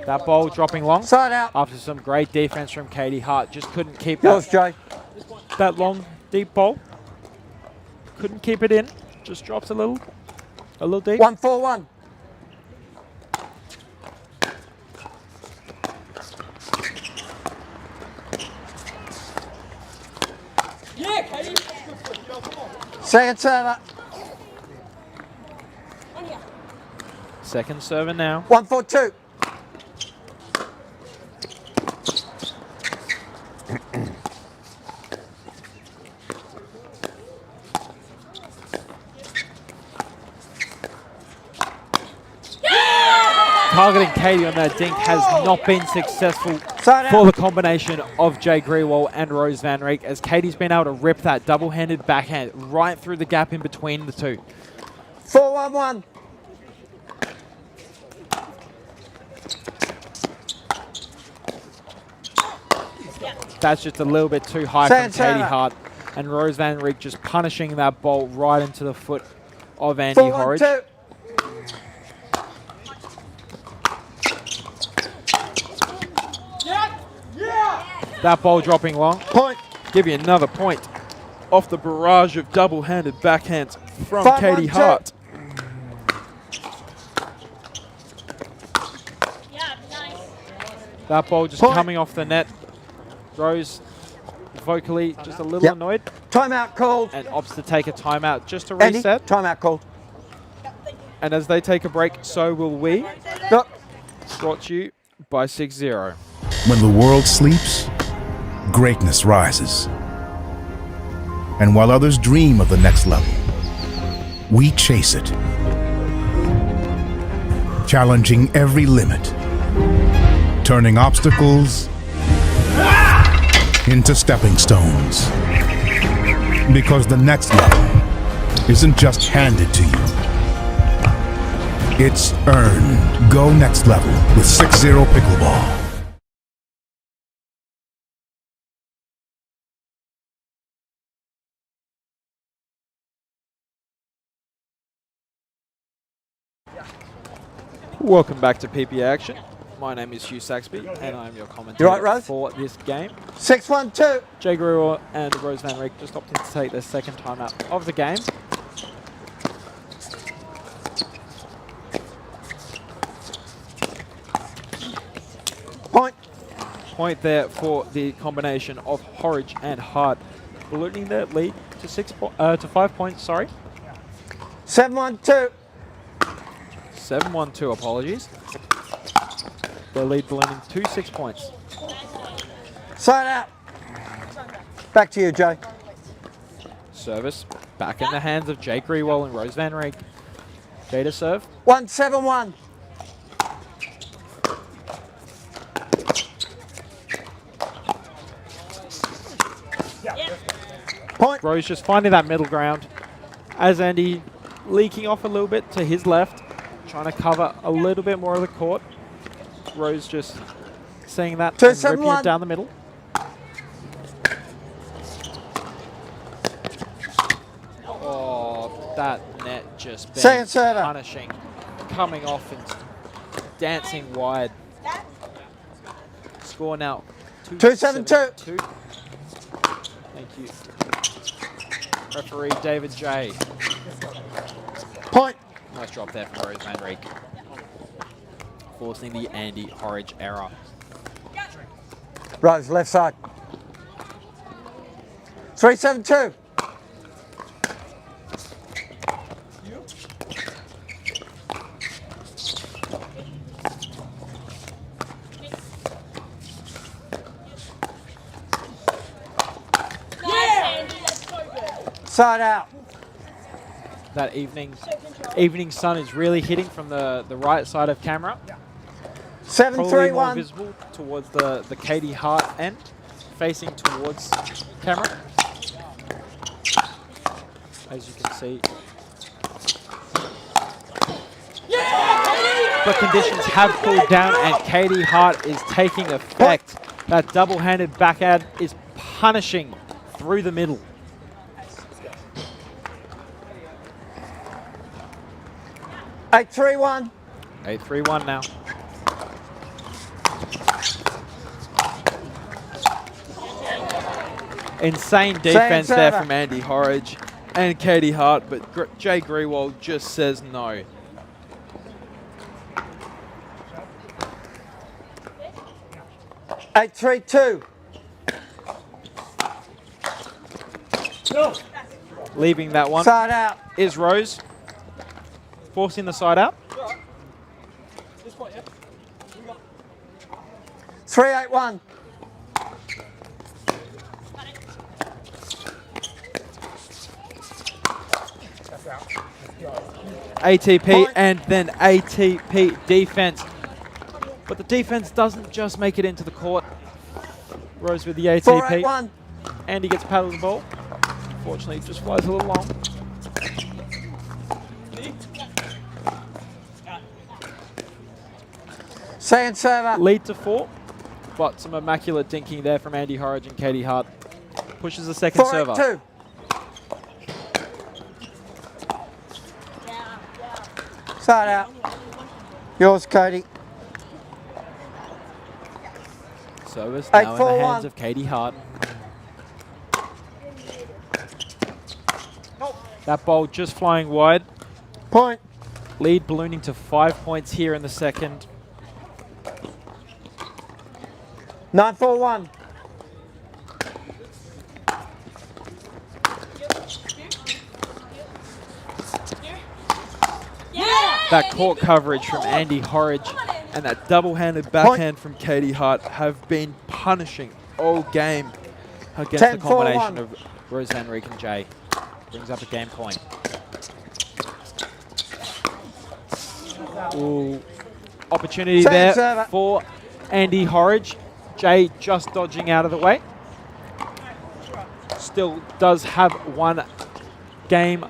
That ball dropping long. Side out. After some great defense from Katie Hart. Just couldn't keep Yours, Jay. that long, deep ball. Couldn't keep it in. Just drops a little deep. 1-4-1. Second server. Second server now. 1-4-2. Targeting Katie on that dink has not been successful Side for out. the combination of Jay Grewal and Rose Van Reek, as Katie's been able to rip that double-handed backhand right through the gap in between the two. 4-1-1. That's just a little bit too high Second from Katie server. Hart. And Rose Van Reek just punishing that ball right into the foot of Andy Horridge. 4-1-2. That ball dropping long. Point. Give you another point off the barrage of double-handed backhands from 5-1-2. Katie Hart. That ball just Point. coming off the net. Rose vocally just a little annoyed Timeout called. and opts to take a timeout just to Andy, reset. timeout called. And as they take a break, so will we. Look. Brought to you by 6-0. When the world sleeps, greatness rises. And while others dream of the next level, we chase it. Challenging every limit, turning obstacles into stepping stones. Because the next level isn't just handed to you, it's earned. Go next level with 6-0 Pickleball. Welcome back to PPA action. My name is Hugh Saxby, and I'm your commentator You right, Rose? for this game. 6-1-2. Jay Grewal and Rose Van Reek just opting to take their second time out of the game. Point. Point there for the combination of Horridge and Hart, ballooning their lead to 5 points. Sorry, 7-1-2. 7-1-2. Apologies. Their lead ballooning to 6 points. Side out. Back to you, Jay. Service back in the hands of Jay Grewal and Rose Van Reek. Jay to serve. 1-7-1. Point. Rose just finding that middle ground as Andy leaking off a little bit to his left, trying to cover a little bit more of the court. Rose just seeing that and ripping it 2-7-1. down the middle. Oh, that net just Second being server. punishing, coming off and dancing wide. Score now 2-7-2. Thank you. Referee David J. Point. Nice drop there from Rose Van Reek. Forcing the Andy Horridge error. Rose, left side. 3-7-2. Side out. That evening sun is really hitting from the right side of camera. 7-3-1. More visible towards the Katie Hart end, facing towards camera. As you can see. The conditions have cooled down and Katie Hart is taking effect. That double-handed backhand is punishing through the middle. 8-3-1. 8-3-1 now. Insane defense there from Andy Horridge and Katie Hart, but Jay Grewald just says no. 8-3-2. Leaving that one Side out. is Rose. Forcing the side out. 3-8-1. ATP and then ATP defense. But the defense doesn't just make it into the court. Rose with the ATP. 4-8-1. Andy gets paddled the ball. Unfortunately, it just flies a little long. Second server. Lead to 4. But some immaculate dinking there from Andy Horridge and Katie Hart. Pushes the second server. 4-8-2. Side out. Yours, Cody. Service now in the hands of Katie Hart. That ball just flying wide. Point. Lead ballooning to 5 points here in the second. 9-4-1. That court coverage from Andy Horridge and that double-handed backhand from Katie Hart have been punishing all game against the combination of Rose Van Reek and Jay. Brings up a game point. Ooh. Opportunity there for Andy Horridge. Jay just dodging out of the way. Still does have one game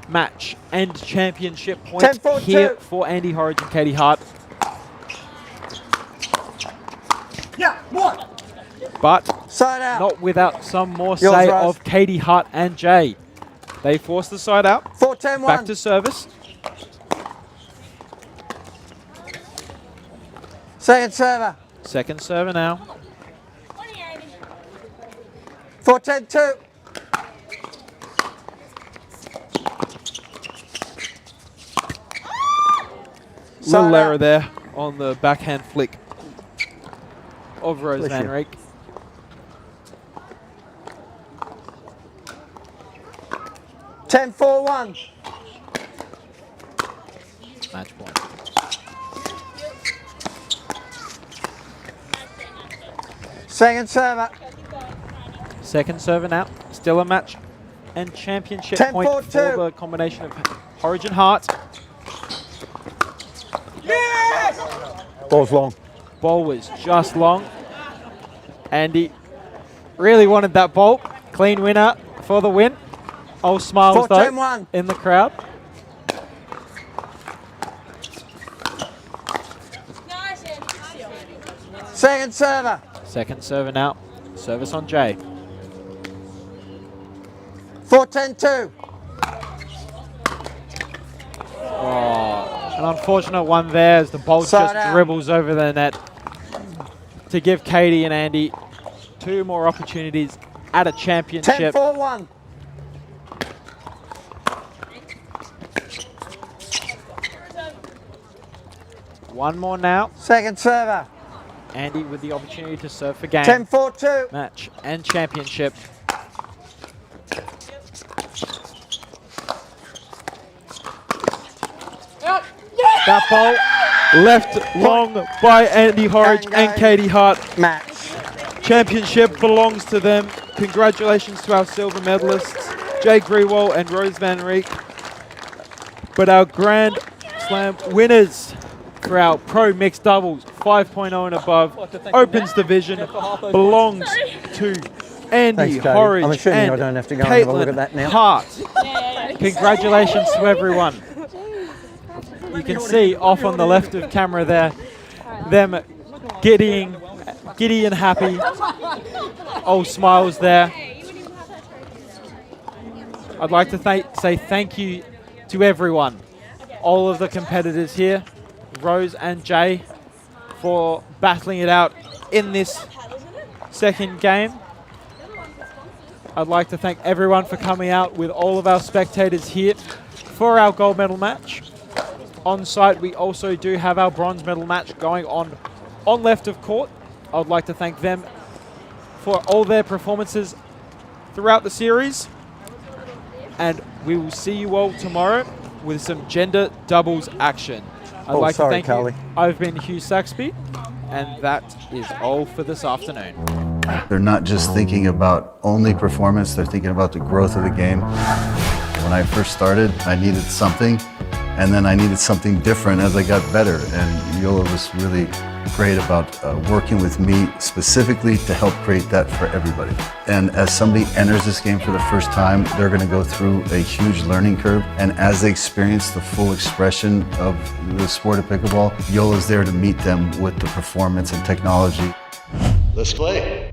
match and championship point here for Andy Horridge and Katie Hart. Yeah, more. But side out. Not without some more say of Katie Hart and Jay. They force the side out. 4-10-1. Back to service. Second server. Second server now. 4-10-2. Little error there on the backhand flick of Rose Van Reek. 10-4-1. Match point. Second server. Second server now. Still a match and championship point for the combination of Horridge and Hart. Yes! Ball's long. Ball was just long. Andy really wanted that ball. Clean winner for the win. All smiles though in the crowd. Second server. Second server now. Service on Jay. 4-10-2. Oh, An unfortunate one there as the ball Side just out. dribbles over the net to give Katie and Andy 2 more opportunities at a championship. 10-4-1. One more now. Second server. Andy with the opportunity to serve for game, 10-4-2. match and championship. That ball left long by Andy Horridge and Katie Hart. Match. Championship belongs to them. Congratulations to our silver medalists, Jay Grewal and Rose Van Reek. But our Grand Slam winners for our Pro Mixed Doubles 5.0 and above Opens division belongs to Andy Thanks, Cody. Horridge I'm assuming and I don't have to go and have a look at Caitlin that now. Hart. Congratulations to everyone. You can see off on the left of camera there, them giddy and happy. All smiles there. I'd like to say thank you to everyone, all of the competitors here, Rose and Jay, for battling it out in this second game. I'd like to thank everyone for coming out with all of our spectators here for our gold medal match. On site, we also do have our bronze medal match going on left of court. I would like to thank them for all their performances throughout the series. And we will see you all tomorrow with some gender doubles action. I'd like to thank you. I've been Hugh Saxby, and that is all for this afternoon. They're not just thinking about only performance, they're thinking about the growth of the game. When I first started, I needed something, and then I needed something different as I got better. And Yola was really great about working with me specifically to help create that for everybody. And as somebody enters this game for the first time, they're going to go through a huge learning curve. And as they experience the full expression of the sport of pickleball, Yola's there to meet them with the performance and technology. Let's play.